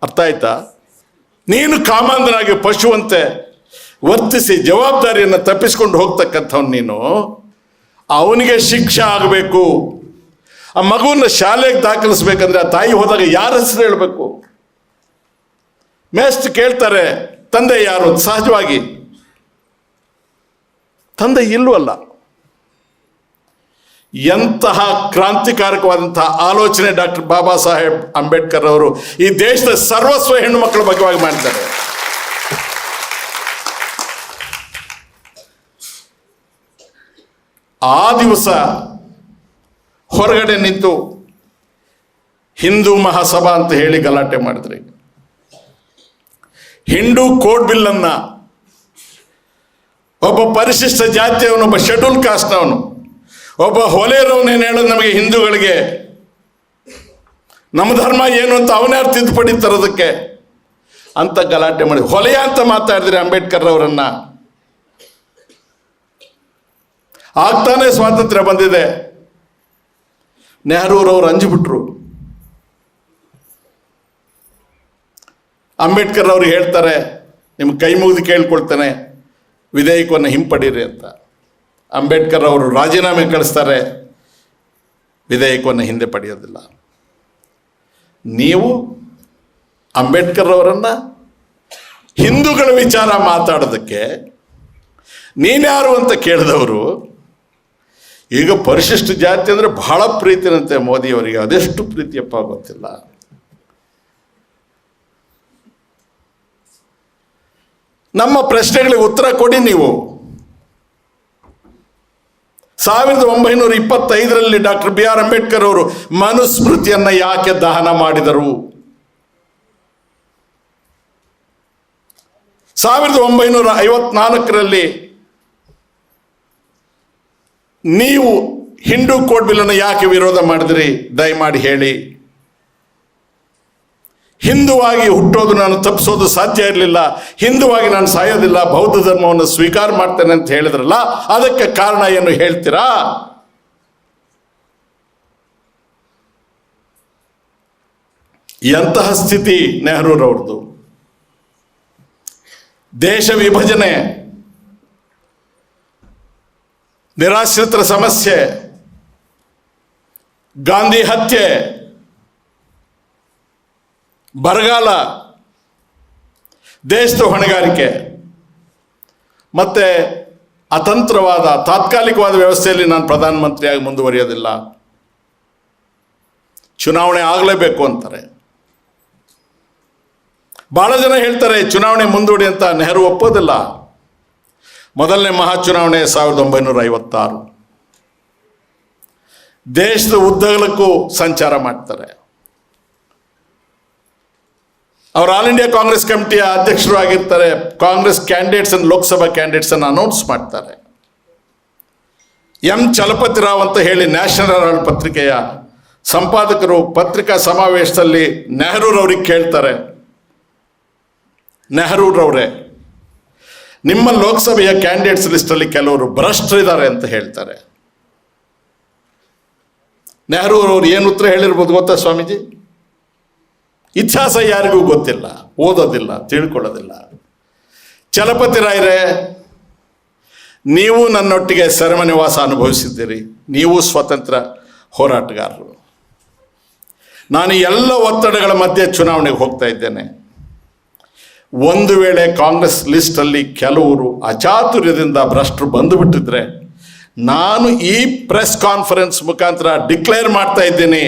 ಅರ್ಥ ಆಯ್ತಾ? ನೀನು ಕಾಮಾಂಧನಾಗಿ ಪಶುವಂತೆ ವರ್ತಿಸಿ ಜವಾಬ್ದಾರಿಯನ್ನು ತಪ್ಪಿಸ್ಕೊಂಡು ಹೋಗ್ತಕ್ಕಂಥವ್ನು ನೀನು. ಅವನಿಗೆ ಶಿಕ್ಷೆ ಆಗಬೇಕು. ಆ ಮಗುವನ್ನು ಶಾಲೆಗೆ ದಾಖಲಿಸ್ಬೇಕಂದ್ರೆ ಆ ತಾಯಿ ಹೋದಾಗ ಯಾರ ಹೆಸರು ಹೇಳಬೇಕು? ಮೇಷ್ಟ್ರು ಕೇಳ್ತಾರೆ ತಂದೆ ಯಾರು? ಸಹಜವಾಗಿ ತಂದೆ ಇಲ್ವಲ್ಲ. ಎಂತಹ ಕ್ರಾಂತಿಕಾರಕವಾದಂತಹ ಆಲೋಚನೆ ಡಾಕ್ಟರ್ ಬಾಬಾ ಸಾಹೇಬ್ ಅಂಬೇಡ್ಕರ್ ಅವರು ಈ ದೇಶದ ಸರ್ವಸ್ವ ಹೆಣ್ಣು ಮಕ್ಕಳ ಬಗ್ಗೆವಾಗಿ ಮಾಡಿದ್ದಾರೆ. ಆ ದಿವಸ ಹೊರಗಡೆ ನಿಂತು ಹಿಂದೂ ಮಹಾಸಭಾ ಅಂತ ಹೇಳಿ ಗಲಾಟೆ ಮಾಡಿದ್ರಿ. ಹಿಂದೂ ಕೋಡ್ ಬಿಲ್ಲನ್ನ ಒಬ್ಬ ಪರಿಶಿಷ್ಟ ಜಾತಿಯವನು, ಒಬ್ಬ ಶೆಡ್ಯೂಲ್ ಕಾಸ್ಟ್ನವನು, ಒಬ್ಬ ಹೊಲೆಯರವನೇನು ಹೇಳೋದು ನಮಗೆ ಹಿಂದೂಗಳಿಗೆ ನಮ್ಮ ಧರ್ಮ ಏನು ಅಂತ ಅವನ್ಯಾರು ತಿದ್ದುಪಡಿ ತರೋದಕ್ಕೆ ಅಂತ ಗಲಾಟೆ ಮಾಡಿ ಹೊಲೆಯ ಅಂತ ಮಾತಾಡಿದ್ರಿ ಅಂಬೇಡ್ಕರ್ ಅವರನ್ನ. ಆಗ್ತಾನೆ ಸ್ವಾತಂತ್ರ್ಯ ಬಂದಿದೆ. ನೆಹರೂರವರು ಅಂಜಿಬಿಟ್ರು. ಅಂಬೇಡ್ಕರ್ ಅವರು ಹೇಳ್ತಾರೆ, ನಿಮ್ಗೆ ಕೈ ಮುಗಿದು ಕೇಳ್ಕೊಳ್ತಾನೆ ವಿಧೇಯಕವನ್ನು ಹಿಂಪಡೀರಿ ಅಂತ. ಅಂಬೇಡ್ಕರ್ ಅವರು ರಾಜೀನಾಮೆ ಕಳಿಸ್ತಾರೆ, ವಿಧೇಯಕವನ್ನು ಹಿಂದೆ ಪಡೆಯೋದಿಲ್ಲ. ನೀವು ಅಂಬೇಡ್ಕರ್ ಅವರನ್ನು ಹಿಂದೂಗಳ ವಿಚಾರ ಮಾತಾಡೋದಕ್ಕೆ ನೀನ್ಯಾರು ಅಂತ ಕೇಳಿದವರು ಈಗ ಪರಿಶಿಷ್ಟ ಜಾತಿ ಅಂದರೆ ಬಹಳ ಪ್ರೀತಿನಂತೆ ಮೋದಿಯವರಿಗೆ. ಅದೆಷ್ಟು ಪ್ರೀತಿಯಪ್ಪ ಗೊತ್ತಿಲ್ಲ. ನಮ್ಮ ಪ್ರಶ್ನೆಗಳಿಗೆ ಉತ್ತರ ಕೊಡಿ ನೀವು. 1925ರಲ್ಲಿ ಡಾಕ್ಟರ್ ಬಿ ಆರ್ ಅಂಬೇಡ್ಕರ್ ಅವರು ಮನುಸ್ಮೃತಿಯನ್ನು ಯಾಕೆ ದಹನ ಮಾಡಿದರು? 1954ರಲ್ಲಿ ನೀವು ಹಿಂದೂ ಕೋಡ್ ಬಿಲ್ಲನ್ನು ಯಾಕೆ ವಿರೋಧ ಮಾಡಿದ್ರಿ? ದಯಮಾಡಿ ಹೇಳಿ. ಹಿಂದುವಾಗಿ ಹುಟ್ಟೋದು ನಾನು ತಪ್ಪಿಸೋದು ಸಾಧ್ಯ ಇರಲಿಲ್ಲ, ಹಿಂದುವಾಗಿ ನಾನು ಸಾಯೋದಿಲ್ಲ, ಬೌದ್ಧ ಧರ್ಮವನ್ನು ಸ್ವೀಕಾರ ಮಾಡ್ತೇನೆ ಅಂತ ಹೇಳಿದ್ರಲ್ಲ, ಅದಕ್ಕೆ ಕಾರಣ ಏನು ಹೇಳ್ತೀರಾ? ಎಂತಹ ಸ್ಥಿತಿ ನೆಹರೂರವ್ರದ್ದು. ದೇಶ ವಿಭಜನೆ, ನಿರಾಶ್ರಿತರ ಸಮಸ್ಯೆ, ಗಾಂಧಿ ಹತ್ಯೆ, ಬರಗಾಲ, ದೇಶದ ಹೊಣೆಗಾರಿಕೆ, ಮತ್ತೆ ಅತಂತ್ರವಾದ ತಾತ್ಕಾಲಿಕವಾದ ವ್ಯವಸ್ಥೆಯಲ್ಲಿ ನಾನು ಪ್ರಧಾನಮಂತ್ರಿಯಾಗಿ ಮುಂದುವರಿಯೋದಿಲ್ಲ, ಚುನಾವಣೆ ಆಗಲೇಬೇಕು ಅಂತಾರೆ. ಬಹಳ ಜನ ಹೇಳ್ತಾರೆ ಚುನಾವಣೆ ಮುಂದೂಡಿ ಅಂತ. ನೆಹರು ಒಪ್ಪೋದಿಲ್ಲ. ಮೊದಲನೇ ಮಹಾ ಚುನಾವಣೆ 1956. ದೇಶದ ಉದ್ದಗಲಕ್ಕೂ ಸಂಚಾರ ಮಾಡ್ತಾರೆ. ಅವರು ಆಲ್ ಇಂಡಿಯಾ ಕಾಂಗ್ರೆಸ್ ಕಮಿಟಿಯ ಅಧ್ಯಕ್ಷರು ಆಗಿರ್ತಾರೆ. ಕಾಂಗ್ರೆಸ್ ಕ್ಯಾಂಡಿಡೇಟ್ಸ್ ಅನ್ನು, ಲೋಕಸಭಾ ಕ್ಯಾಂಡಿಡೇಟ್ಸ್ ಅನ್ನು ಅನೌನ್ಸ್ ಮಾಡ್ತಾರೆ. ಎಂ ಚಲಪತಿ ರಾವ್ ಅಂತ ಹೇಳಿ ನ್ಯಾಷನಲ್ ಹೆರಾಲ್ಡ್ ಪತ್ರಿಕೆಯ ಸಂಪಾದಕರು ಪತ್ರಿಕಾ ಸಮಾವೇಶದಲ್ಲಿ ನೆಹರೂರವ್ರಿಗೆ ಕೇಳ್ತಾರೆ, ನೆಹರೂರವರೇ, ನಿಮ್ಮ ಲೋಕಸಭೆಯ ಕ್ಯಾಂಡಿಡೇಟ್ಸ್ ಲಿಸ್ಟಲ್ಲಿ ಕೆಲವರು ಭ್ರಷ್ಟರಿದ್ದಾರೆ ಅಂತ ಹೇಳ್ತಾರೆ. ನೆಹರೂರವ್ರು ಏನು ಉತ್ತರ ಹೇಳಿರ್ಬೋದು ಗೊತ್ತಾ ಸ್ವಾಮೀಜಿ? ಇತಿಹಾಸ ಯಾರಿಗೂ ಗೊತ್ತಿಲ್ಲ, ಓದೋದಿಲ್ಲ, ತಿಳ್ಕೊಳ್ಳೋದಿಲ್ಲ. ಚಲಪತಿ ರಾಯರೇ, ನೀವು ನನ್ನೊಟ್ಟಿಗೆ ಸೆರೆಮನೆವಾಸ ಅನುಭವಿಸಿದ್ದೀರಿ, ನೀವು ಸ್ವತಂತ್ರ ಹೋರಾಟಗಾರರು. ನಾನು ಎಲ್ಲ ಒತ್ತಡಗಳ ಮಧ್ಯೆ ಚುನಾವಣೆಗೆ ಹೋಗ್ತಾ ಇದ್ದೇನೆ. ಒಂದು ವೇಳೆ ಕಾಂಗ್ರೆಸ್ ಲಿಸ್ಟಲ್ಲಿ ಕೆಲವರು ಅಚಾತುರ್ಯದಿಂದ ಭ್ರಷ್ಟರು ಬಂದುಬಿಟ್ಟಿದ್ರೆ ನಾನು ಈ ಪ್ರೆಸ್ ಕಾನ್ಫರೆನ್ಸ್ ಮುಖಾಂತರ ಡಿಕ್ಲೇರ್ ಮಾಡ್ತಾ ಇದ್ದೀನಿ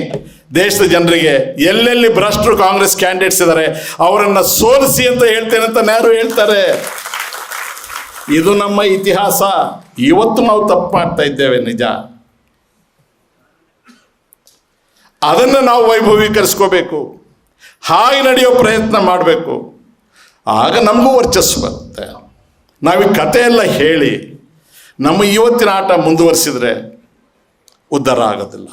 ದೇಶದ ಜನರಿಗೆ, ಎಲ್ಲೆಲ್ಲಿ ಭ್ರಷ್ಟರು ಕಾಂಗ್ರೆಸ್ ಕ್ಯಾಂಡಿಡೇಟ್ಸ್ ಇದ್ದಾರೆ ಅವರನ್ನು ಸೋಲಿಸಿ ಅಂತ ಹೇಳ್ತೇನೆ ಅಂತ ನೆಹರು ಹೇಳ್ತಾರೆ. ಇದು ನಮ್ಮ ಇತಿಹಾಸ. ಇವತ್ತು ನಾವು ತಪ್ಪು ಮಾಡ್ತಾ ಇದ್ದೇವೆ, ನಿಜ. ಅದನ್ನು ನಾವು ವೈಭವೀಕರಿಸ್ಕೋಬೇಕು, ಹಾಗೆ ನಡೆಯೋ ಪ್ರಯತ್ನ ಮಾಡಬೇಕು. ಆಗ ನಮಗೂ ವರ್ಚಸ್ಸು ಬರುತ್ತೆ. ನಾವು ಈ ಕಥೆಯೆಲ್ಲ ಹೇಳಿ ನಮ್ಮ ಇವತ್ತಿನ ಆಟ ಮುಂದುವರಿಸಿದ್ರೆ ಉದ್ಧಾರ ಆಗೋದಿಲ್ಲ.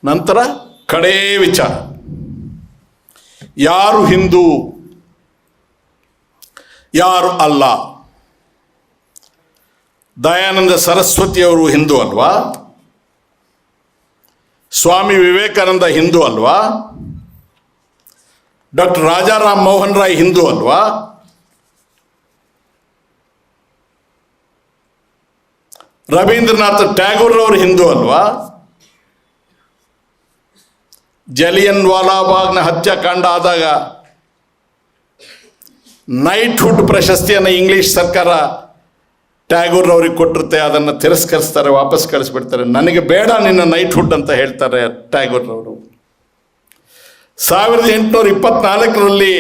ನಂತರ ಕಡೇ ವಿಚಾರ, ಯಾರು ಹಿಂದೂ ಯಾರು ಅಲ್ಲ. ದಯಾನಂದ ಸರಸ್ವತಿಯವರು ಹಿಂದೂ ಅಲ್ವಾ? ಸ್ವಾಮಿ ವಿವೇಕಾನಂದ ಹಿಂದೂ ಅಲ್ವಾ? ಡಾಕ್ಟರ್ ರಾಜಾರಾಮ್ ಮೋಹನ್ ರಾಯ್ ಹಿಂದೂ ಅಲ್ವಾ? ರವೀಂದ್ರನಾಥ್ ಟ್ಯಾಗೋರ್ ಅವರು ಹಿಂದೂ ಅಲ್ವಾ? ಜಲಿಯನ್ ವಾಲಾಬಾಗ್ನ ಹತ್ಯಾಕಾಂಡ ಆದಾಗ ನೈಟ್ಹುಡ್ ಪ್ರಶಸ್ತಿಯನ್ನು ಇಂಗ್ಲಿಷ್ ಸರ್ಕಾರ ಟ್ಯಾಗೋರ್ ಅವ್ರಿಗೆ ಕೊಟ್ಟಿರುತ್ತೆ, ಅದನ್ನು ತಿರಸ್ಕರಿಸ್ತಾರೆ, ವಾಪಸ್ ಕಳಿಸ್ಬಿಡ್ತಾರೆ. ನನಗೆ ಬೇಡ ನಿನ್ನ ನೈಟ್ಹುಡ್ ಅಂತ ಹೇಳ್ತಾರೆ ಟ್ಯಾಗೋರ್ ಅವರು. 1824ರಲ್ಲಿ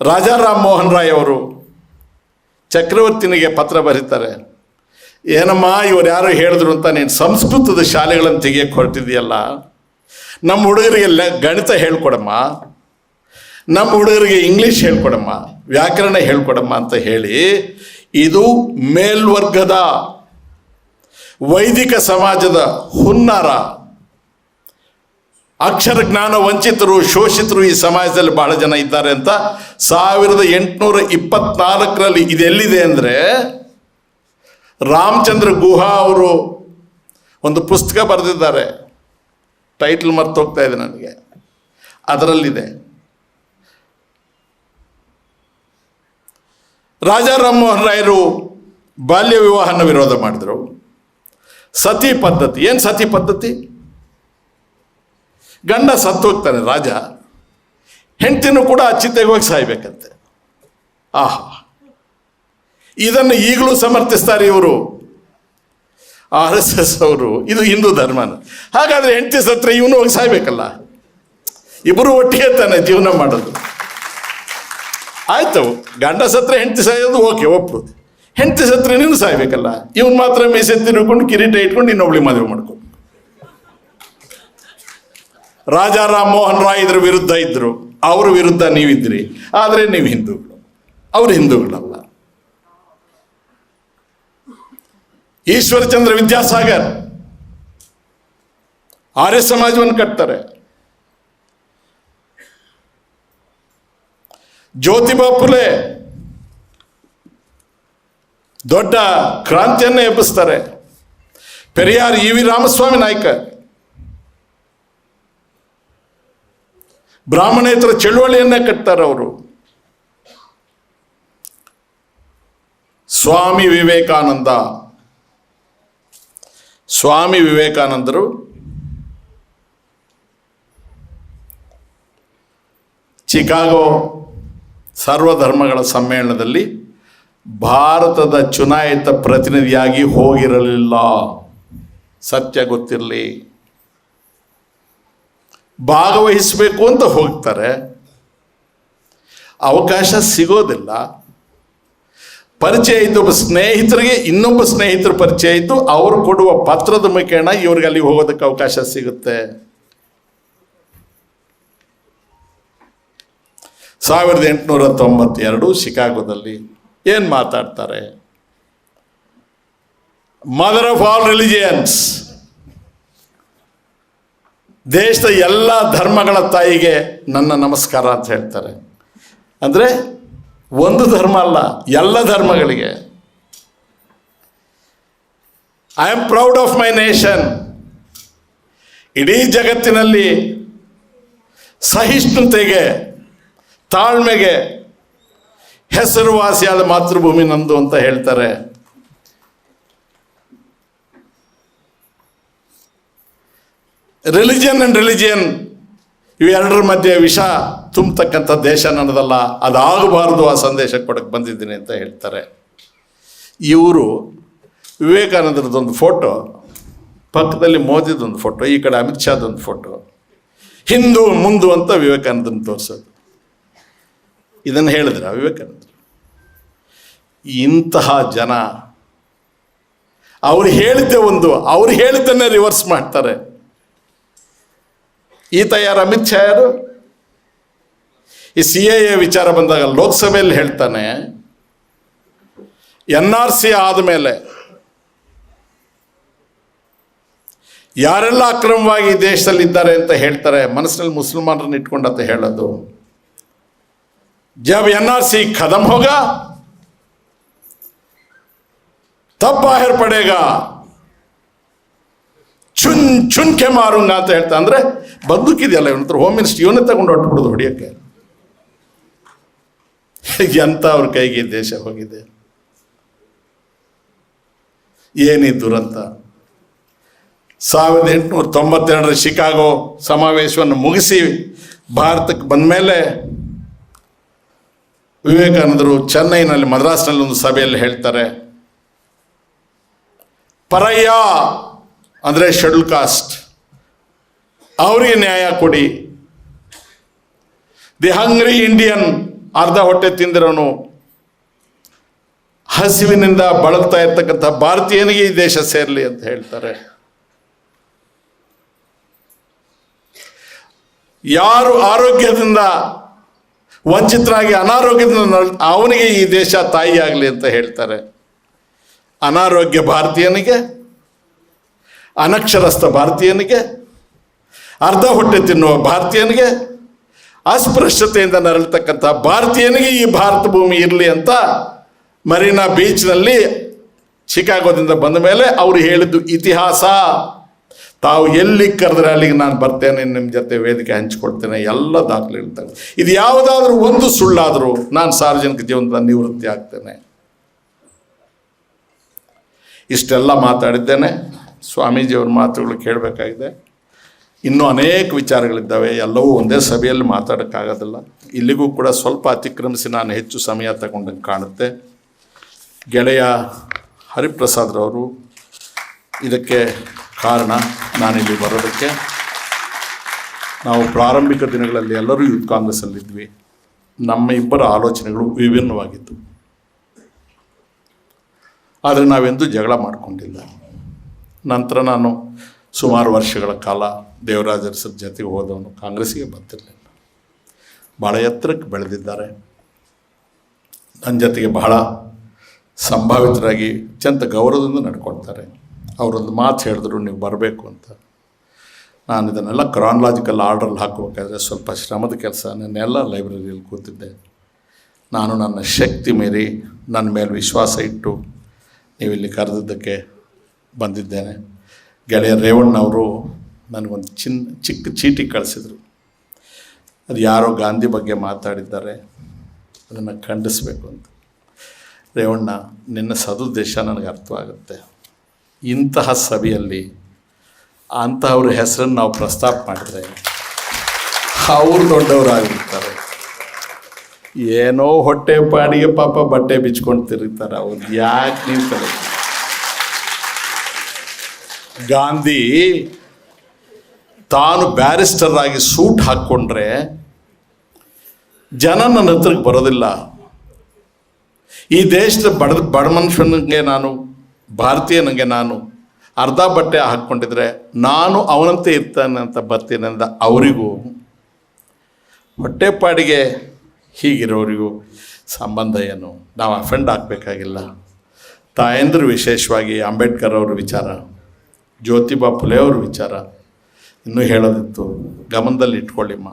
ರಾಜಾರಾಮ್ ಮೋಹನ್ ರಾಯ್ ಅವರು ಚಕ್ರವರ್ತಿನಿಗೆ ಪತ್ರ ಬರೀತಾರೆ, ಏನಮ್ಮ ಇವರು ಯಾರು ಹೇಳಿದ್ರು ಅಂತ, ನೀನು ಸಂಸ್ಕೃತದ ಶಾಲೆಗಳನ್ನು ತೆಗಿಯಕ್ಕೆ ಹೊರಟಿದೆಯಲ್ಲ, ನಮ್ಮ ಹುಡುಗರಿಗೆ ಗಣಿತ ಹೇಳ್ಕೊಡಮ್ಮ, ನಮ್ಮ ಹುಡುಗರಿಗೆ ಇಂಗ್ಲೀಷ್ ಹೇಳ್ಕೊಡಮ್ಮ, ವ್ಯಾಕರಣ ಹೇಳ್ಕೊಡಮ್ಮ ಅಂತ ಹೇಳಿ, ಇದು ಮೇಲ್ವರ್ಗದ ವೈದಿಕ ಸಮಾಜದ ಹುನ್ನಾರ. ಅಕ್ಷರ ಜ್ಞಾನ ವಂಚಿತರು, ಶೋಷಿತರು ಈ ಸಮಾಜದಲ್ಲಿ ಬಹಳ ಜನ ಇದ್ದಾರೆ ಅಂತ 1824ರಲ್ಲಿ ಇದೆಲ್ಲಿದೆ ಅಂದರೆ, ರಾಮಚಂದ್ರ ಗುಹಾ ಅವರು ಒಂದು ಪುಸ್ತಕ ಬರೆದಿದ್ದಾರೆ, ಟೈಟಲ್ ಮರ್ತೋಗ್ತಾ ಇದೆ ನನಗೆ, ಅದರಲ್ಲಿದೆ. ರಾಜಾರಾಮ್ ಮೋಹನ್ ರಾಯರು ಬಾಲ್ಯ ವಿವಾಹನ ವಿರೋಧ ಮಾಡಿದರು. ಸತಿ ಪದ್ಧತಿ, ಏನು ಸತಿ ಪದ್ಧತಿ? ಗಂಡ ಸತ್ತೋಗ್ತಾನೆ ರಾಜ, ಹೆಂಡತಿನೂ ಕೂಡ ಚಿತೆಗೆ ಹೋಗಿ ಸಾಯ್ಬೇಕಂತೆ. ಆಹಾ, ಇದನ್ನು ಈಗಲೂ ಸಮರ್ಥಿಸ್ತಾರೆ ಇವರು RSS ಅವರು. ಇದು ಹಿಂದೂ ಧರ್ಮನ. ಹಾಗಾದರೆ ಹೆಂಡತಿ ಸತ್ರೆ ಇವನು ಹೋಗಿ ಸಾಯ್ಬೇಕಲ್ಲ, ಇಬ್ಬರು ಒಟ್ಟಿಗೆ ತಾನೆ ಜೀವನ ಮಾಡೋದು. ಆಯ್ತು, ಗಂಡ ಸತ್ರೆ ಹೆಂಡತಿ ಸಾಯೋದು ಓಕೆ, ಒಪ್ಪೋದು. ಹೆಂಡತಿ ಸತ್ರೆ ನೀನು ಸಾಯ್ಬೇಕಲ್ಲ, ಇವನು ಮಾತ್ರ ಮೀಸೆ ತಿರುಕೊಂಡು ಕಿರೀಟ ಇಟ್ಕೊಂಡು ಇನ್ನೊಬ್ಳಿ ಮದುವೆ ಮಾಡ್ಕೊಂಡು. ರಾಜಾರಾಮ್ ಮೋಹನ್ ರಾಯ್ ಇದ್ರ ವಿರುದ್ಧ ಇದ್ದರು, ಅವ್ರ ವಿರುದ್ಧ ನೀವಿದ್ರಿ. ಆದರೆ ನೀವು ಹಿಂದೂಗಳು, ಅವರು ಹಿಂದೂಗಳಲ್ಲ. ಈಶ್ವರಚಂದ್ರ ವಿದ್ಯಾಸಾಗರ್ ಆರ್ಯ ಸಮಾಜವನ್ನು ಕಟ್ತಾರೆ. ಜ್ಯೋತಿಬಾ ಫುಲೆ ದೊಡ್ಡ ಕ್ರಾಂತಿಯನ್ನೇ ಎಬ್ಬಿಸ್ತಾರೆ. ಪೆರಿಯಾರ್ EV ರಾಮಸ್ವಾಮಿ ನಾಯ್ಕ ಬ್ರಾಹ್ಮಣೇತರ ಚಳುವಳಿಯನ್ನೇ ಕಟ್ತಾರೆ ಅವರು. ಸ್ವಾಮಿ ವಿವೇಕಾನಂದರು ಚಿಕಾಗೋ ಸರ್ವಧರ್ಮಗಳ ಸಮ್ಮೇಳನದಲ್ಲಿ ಭಾರತದ ಚುನಾಯಿತ ಪ್ರತಿನಿಧಿಯಾಗಿ ಹೋಗಿರಲಿಲ್ಲ. ಸತ್ಯ ಗೊತ್ತಿರಲಿ. ಭಾಗವಹಿಸಬೇಕು ಅಂತ ಹೋಗ್ತಾರೆ, ಅವಕಾಶ ಸಿಗೋದಿಲ್ಲ. ಪರಿಚಯ ಇದ್ದು ಒಬ್ಬ ಸ್ನೇಹಿತರಿಗೆ ಇನ್ನೊಬ್ಬ ಸ್ನೇಹಿತರ ಪರಿಚಯ ಇದ್ದು ಅವರು ಕೊಡುವ ಪತ್ರದ ಮುಖೇನ ಇವ್ರಿಗೆ ಅಲ್ಲಿ ಹೋಗೋದಕ್ಕೆ ಅವಕಾಶ ಸಿಗುತ್ತೆ. 1892 ಶಿಕಾಗೋದಲ್ಲಿ ಏನು ಮಾತಾಡ್ತಾರೆ? ಮದರ್ ಆಫ್ ಆಲ್ ರಿಲಿಜಿಯನ್ಸ್, ದೇಶದ ಎಲ್ಲ ಧರ್ಮಗಳ ತಾಯಿಗೆ ನನ್ನ ನಮಸ್ಕಾರ ಅಂತ ಹೇಳ್ತಾರೆ. ಅಂದರೆ ಒಂದು ಧರ್ಮ ಅಲ್ಲ, ಎಲ್ಲ ಧರ್ಮಗಳಿಗೆ. I am proud of my nation. ಇಡೀ ಜಗತ್ತಿನಲ್ಲಿ ಸಹಿಷ್ಣುತೆಗೆ, ತಾಳ್ಮೆಗೆ ಹೆಸರುವಾಸಿಯಾದ ಮಾತೃಭೂಮಿ ನಂದು ಅಂತ ಹೇಳ್ತಾರೆ. ರಿಲಿಜಿಯನ್ ಆ್ಯಂಡ್ ರಿಲಿಜಿಯನ್ ಇವೆರಡರ ಮಧ್ಯೆ ವಿಷ ತುಂಬತಕ್ಕಂಥ ದೇಶ ನನ್ನದಲ್ಲ, ಅದಾಗಬಾರ್ದು, ಆ ಸಂದೇಶ ಕೊಡಕ್ಕೆ ಬಂದಿದ್ದೀನಿ ಅಂತ ಹೇಳ್ತಾರೆ. ಇವರು ವಿವೇಕಾನಂದರದೊಂದು ಫೋಟೋ, ಪಕ್ಕದಲ್ಲಿ ಮೋದಿದೊಂದು ಫೋಟೋ, ಈ ಕಡೆ ಅಮಿತ್ ಶಾದೊಂದು ಫೋಟೋ, ಹಿಂದೂ ಮುಂದು ಅಂತ ವಿವೇಕಾನಂದನ ತೋರಿಸೋದು. ಇದನ್ನು ಹೇಳಿದ್ರ ವಿವೇಕಾನಂದರು? ಇಂತಹ ಜನ ಅವ್ರು ಹೇಳಿದ್ದೆ ಒಂದು, ಅವ್ರು ಹೇಳಿದ್ದನ್ನೇ ರಿವರ್ಸ್ ಮಾಡ್ತಾರೆ. ಈತ ಯಾರು? ಅಮಿತ್ ಶಾ ಯಾರು? ಈ CAA ವಿಚಾರ ಬಂದಾಗ ಲೋಕಸಭೆಯಲ್ಲಿ ಹೇಳ್ತಾನೆ, NRC ಆದಮೇಲೆ ಯಾರೆಲ್ಲ ಅಕ್ರಮವಾಗಿ ಈ ದೇಶದಲ್ಲಿ ಇದ್ದಾರೆ ಅಂತ ಹೇಳ್ತಾರೆ, ಮನಸ್ಸಿನಲ್ಲಿ ಮುಸಲ್ಮಾನರನ್ನ ಇಟ್ಕೊಂಡಂತ ಹೇಳೋದು. ಜಬ್ NRC ಖತಮ್ ಹೋಗಾ ತಬ್ ಬಾಹಿರ್ ಪಡೇಗಾ, ಚುನ್ ಚುನ್ಕೆ ಮಾರುಂಗ ಅಂತ ಹೇಳ್ತಾ. ಅಂದರೆ ಬಂದೂಕಿದೆಯಲ್ಲ ಇವನ ಹತ್ರ, ಹೋಮ್ ಮಿನಿಸ್ಟರ್ ಇವನ್ನೇ ತಗೊಂಡು ಹೊರಟ್ಬಿಡೋದು ಹೊಡಿಯೋಕ್ಕೆ. ಎಂತ ಅವ್ರ ಕೈಗೆ ದೇಶ ಹೋಗಿದೆ. ಏನಿ ದುರಂತ. 1892 ಶಿಕಾಗೋ ಸಮಾವೇಶವನ್ನು ಮುಗಿಸಿ ಭಾರತಕ್ಕೆ ಬಂದ ಮೇಲೆ ವಿವೇಕಾನಂದರು ಚೆನ್ನೈನಲ್ಲಿ, ಮದ್ರಾಸ್ನಲ್ಲಿ ಒಂದು ಸಭೆಯಲ್ಲಿ ಹೇಳ್ತಾರೆ, ಪರಯ್ಯ ಅಂದರೆ ಶೆಡ್ಯೂಲ್ ಕಾಸ್ಟ್, ಅವರಿಗೆ ನ್ಯಾಯ ಕೊಡಿ. ದಿ ಹಂಗ್ರಿ ಇಂಡಿಯನ್, ಅರ್ಧ ಹೊಟ್ಟೆ ತಿಂದಿರೋನು, ಹಸಿವಿನಿಂದ ಬಳಲ್ತಾ ಇರ್ತಕ್ಕಂಥ ಭಾರತೀಯನಿಗೆ ಈ ದೇಶ ಸೇರಲಿ ಅಂತ ಹೇಳ್ತಾರೆ. ಯಾರು ಆರೋಗ್ಯದಿಂದ ವಂಚಿತರಾಗಿ ಅನಾರೋಗ್ಯದಿಂದ ಅವನಿಗೆ ಈ ದೇಶ ತಾಯಿಯಾಗಲಿ ಅಂತ ಹೇಳ್ತಾರೆ. ಅನಾರೋಗ್ಯ ಭಾರತೀಯನಿಗೆ, ಅನಕ್ಷರಸ್ಥ ಭಾರತೀಯನಿಗೆ, ಅರ್ಧ ಹೊಟ್ಟೆ ತಿನ್ನುವ ಭಾರತೀಯನಿಗೆ, ಅಸ್ಪೃಶ್ಯತೆಯಿಂದ ನರಳತಕ್ಕಂಥ ಭಾರತೀಯನಿಗೆ ಈ ಭಾರತ ಭೂಮಿ ಇರಲಿ ಅಂತ ಮರೀನಾ ಬೀಚ್ನಲ್ಲಿ ಶಿಕಾಗೋದಿಂದ ಬಂದ ಮೇಲೆ ಅವರು ಹೇಳಿದ್ದು ಇತಿಹಾಸ. ತಾವು ಎಲ್ಲಿ ಕರೆದ್ರೆ ಅಲ್ಲಿಗೆ ನಾನು ಬರ್ತೇನೆ, ನಿಮ್ಮ ಜೊತೆ ವೇದಿಕೆ ಹಂಚಿಕೊಡ್ತೇನೆ, ಎಲ್ಲ ದಾಖಲೆ ಇರ್ತವೆ. ಇದು ಯಾವುದಾದ್ರೂ ಒಂದು ಸುಳ್ಳಾದರೂ ನಾನು ಸಾರ್ವಜನಿಕ ಜೀವನದ ನಿವೃತ್ತಿ ಆಗ್ತೇನೆ. ಇಷ್ಟೆಲ್ಲ ಮಾತಾಡಿದ್ದೇನೆ. ಸ್ವಾಮೀಜಿಯವ್ರ ಮಾತುಗಳು ಕೇಳಬೇಕಾಗಿದೆ. ಇನ್ನೂ ಅನೇಕ ವಿಚಾರಗಳಿದ್ದಾವೆ, ಎಲ್ಲವೂ ಒಂದೇ ಸಭೆಯಲ್ಲಿ ಮಾತಾಡೋಕ್ಕಾಗೋದಿಲ್ಲ. ಇಲ್ಲಿಗೂ ಕೂಡ ಸ್ವಲ್ಪ ಅತಿಕ್ರಮಿಸಿ ನಾನು ಹೆಚ್ಚು ಸಮಯ ತಗೊಂಡಂಗೆ ಕಾಣುತ್ತೆ. ಗೆಳೆಯ ಹರಿಪ್ರಸಾದ್ರವರು ಇದಕ್ಕೆ ಕಾರಣ, ನಾನಿಲ್ಲಿ ಬರೋದಕ್ಕೆ. ನಾವು ಪ್ರಾರಂಭಿಕ ದಿನಗಳಲ್ಲಿ ಎಲ್ಲರೂ ಯೂತ್ ಕಾಂಗ್ರೆಸ್ಸಲ್ಲಿದ್ವಿ. ನಮ್ಮ ಇಬ್ಬರ ಆಲೋಚನೆಗಳು ವಿಭಿನ್ನವಾಗಿತ್ತು. ಆದರೆ ನಾವೆಂದೂ ಜಗಳ ಮಾಡಿಕೊಂಡಿಲ್ಲ. ನಂತರ ನಾನು ಸುಮಾರು ವರ್ಷಗಳ ಕಾಲ ದೇವರಾಜ ಅರಸರ ಜೊತೆಗೆ ಹೋದವನು, ಕಾಂಗ್ರೆಸ್ಸಿಗೆ ಬರ್ತಿರಲಿಲ್ಲ. ಭಾಳ ಎತ್ತರಕ್ಕೆ ಬೆಳೆದಿದ್ದಾರೆ. ನನ್ನ ಜೊತೆಗೆ ಬಹಳ ಸಂಭಾವಿತರಾಗಿ ಅತ್ಯಂತ ಗೌರವದಿಂದ ನಡ್ಕೊಳ್ತಾರೆ. ಅವರೊಂದು ಮಾತು ಹೇಳಿದ್ರು, ನೀವು ಬರಬೇಕು ಅಂತ. ನಾನು ಇದನ್ನೆಲ್ಲ ಕ್ರಾನಲಾಜಿಕಲ್ ಆರ್ಡ್ರಲ್ಲಿ ಹಾಕಬೇಕಾದ್ರೆ ಸ್ವಲ್ಪ ಶ್ರಮದ ಕೆಲಸ. ನನ್ನೆಲ್ಲ ಲೈಬ್ರರಿಯಲ್ಲಿ ಕೂತಿದ್ದೆ. ನಾನು ನನ್ನ ಶಕ್ತಿ ಮೀರಿ ನನ್ನ ಮೇಲೆ ವಿಶ್ವಾಸ ಇಟ್ಟು ನೀವಿಲ್ಲಿ ಕರೆದಿದ್ದಕ್ಕೆ ಬಂದಿದ್ದೇನೆ. ಗೆಳೆಯ ರೇವಣ್ಣವರು ನನಗೊಂದು ಚಿಕ್ಕ ಚೀಟಿ ಕಳಿಸಿದರು. ಅದು ಯಾರೋ ಗಾಂಧಿ ಬಗ್ಗೆ ಮಾತಾಡಿದ್ದಾರೆ, ಅದನ್ನು ಖಂಡಿಸಬೇಕು ಅಂತ. ರೇವಣ್ಣ, ನಿನ್ನ ಸದುದ್ದೇಶ ನನಗೆ ಅರ್ಥವಾಗುತ್ತೆ. ಇಂತಹ ಸಭೆಯಲ್ಲಿ ಅಂತಹವ್ರ ಹೆಸರನ್ನು ನಾವು ಪ್ರಸ್ತಾಪ ಮಾಡಿದ್ರೆ ಅವರು ದೊಡ್ಡವರಾಗಿರ್ತಾರೆ. ಏನೋ ಹೊಟ್ಟೆ ಪಾಡಿಗೆ ಪಾಪ ಬಟ್ಟೆ ಬಿಚ್ಕೊಂಡು ತಿರುಗ್ತಾರೆ. ಅವ್ರು ಯಾಕೆ ನಿಂತಾರೆ? ಗಾಂಧಿ ತಾನು ಬ್ಯಾರಿಸ್ಟರ್ ಆಗಿ ಸೂಟ್ ಹಾಕ್ಕೊಂಡ್ರೆ ಜನ ನನ್ನ ಹತ್ರಕ್ಕೆ ಬರೋದಿಲ್ಲ. ಈ ದೇಶದ ಬಡ ಮನುಷ್ಯನಿಗೆ ನಾನು, ಭಾರತೀಯನಿಗೆ ನಾನು ಅರ್ಧ ಬಟ್ಟೆ ಹಾಕ್ಕೊಂಡಿದ್ರೆ ನಾನು ಅವನಂತೆ ಇರ್ತಾನೆ ಅಂತ ಬರ್ತೀನಿ ಅಂದ ಅವರಿಗೂ, ಹೊಟ್ಟೆಪಾಡಿಗೆ ಹೀಗಿರೋರಿಗೂ ಸಂಬಂಧ ಏನು? ನಾವು ಅಫೆಂಡ್ ಆಗಬೇಕಾಗಿಲ್ಲ. ತಾಯಂದ್ರು ವಿಶೇಷವಾಗಿ ಅಂಬೇಡ್ಕರ್ ಅವ್ರ ವಿಚಾರ, ಜ್ಯೋತಿಬಾ ಫುಲೆ ಅವ್ರ ವಿಚಾರ ಇನ್ನೂ ಹೇಳೋದಿತ್ತು, ಗಮನದಲ್ಲಿ ಇಟ್ಕೊಳ್ಳಿಮ್ಮ.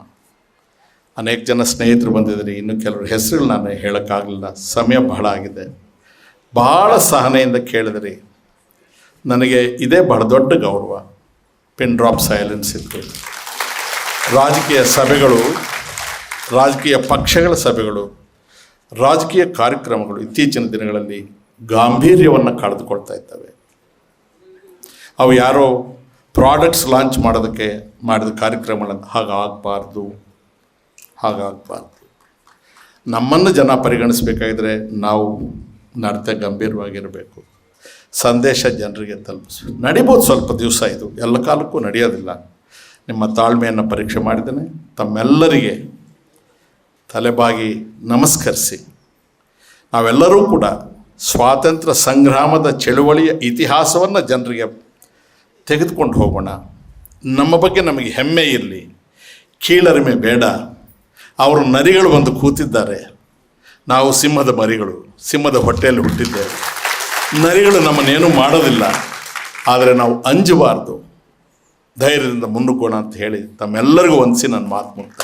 ಅನೇಕ ಜನ ಸ್ನೇಹಿತರು ಬಂದಿದ್ರಿ, ಇನ್ನು ಕೆಲವರು ಹೆಸರುಗಳು ನಾನು ಹೇಳೋಕ್ಕಾಗಲಿಲ್ಲ, ಸಮಯ ಬಹಳ ಆಗಿದೆ. ಭಾಳ ಸಹನೆಯಿಂದ ಕೇಳಿದ್ರಿ. ನನಗೆ ಇದೇ ಬಹಳ ದೊಡ್ಡ ಗೌರವ. ಪಿನ್ ಡ್ರಾಪ್ ಸೈಲೆನ್ಸ್ ಇತ್ತು. ರಾಜಕೀಯ ಸಭೆಗಳು, ರಾಜಕೀಯ ಪಕ್ಷಗಳ ಸಭೆಗಳು, ರಾಜಕೀಯ ಕಾರ್ಯಕ್ರಮಗಳು ಇತ್ತೀಚಿನ ದಿನಗಳಲ್ಲಿ ಗಾಂಭೀರ್ಯವನ್ನು ಕಳೆದುಕೊಳ್ತಾ ಇದ್ದಾವೆ. ಅವು ಯಾರೋ ಪ್ರಾಡಕ್ಟ್ಸ್ ಲಾಂಚ್ ಮಾಡೋದಕ್ಕೆ ಮಾಡಿದ ಕಾರ್ಯಕ್ರಮಗಳನ್ನು ಹಾಗಾಗಬಾರ್ದು. ನಮ್ಮನ್ನು ಜನ ಪರಿಗಣಿಸಬೇಕಾಗಿದ್ರೆ ನಾವು ನಡತೆ ಗಂಭೀರವಾಗಿರಬೇಕು. ಸಂದೇಶ ಜನರಿಗೆ ತಲುಪಿಸಿ ನಡಿಬೋದು. ಸ್ವಲ್ಪ ದಿವಸ ಇದು ಎಲ್ಲ ಕಾಲಕ್ಕೂ ನಡೆಯೋದಿಲ್ಲ. ನಿಮ್ಮ ತಾಳ್ಮೆಯನ್ನು ಪರೀಕ್ಷೆ ಮಾಡಿದ್ದೇನೆ. ತಮ್ಮೆಲ್ಲರಿಗೆ ತಲೆಬಾಗಿ ನಮಸ್ಕರಿಸಿ ನಾವೆಲ್ಲರೂ ಕೂಡ ಸ್ವಾತಂತ್ರ್ಯ ಸಂಗ್ರಾಮದ ಚಳುವಳಿಯ ಇತಿಹಾಸವನ್ನು ಜನರಿಗೆ ತೆಗೆದುಕೊಂಡು ಹೋಗೋಣ. ನಮ್ಮ ಬಗ್ಗೆ ನಮಗೆ ಹೆಮ್ಮೆ ಇರಲಿ, ಕೀಳರಿಮೆ ಬೇಡ. ಅವರು ನರಿಗಳು ಬಂದು ಕೂತಿದ್ದಾರೆ, ನಾವು ಸಿಂಹದ ಮರಿಗಳು, ಸಿಂಹದ ಹೊಟ್ಟೆಯಲ್ಲಿ ಹುಟ್ಟಿದ್ದೇವೆ. ನರಿಗಳು ನಮ್ಮನ್ನೇನು ಮಾಡೋದಿಲ್ಲ. ಆದರೆ ನಾವು ಅಂಜಬಾರ್ದು. ಧೈರ್ಯದಿಂದ ಮುನ್ನುಗ್ಗೋಣ ಅಂತ ಹೇಳಿ ತಮ್ಮೆಲ್ಲರಿಗೂ ವಂದಿಸಿ ನನ್ನ ಮಾತು ಮುಕ್ತಾಯ.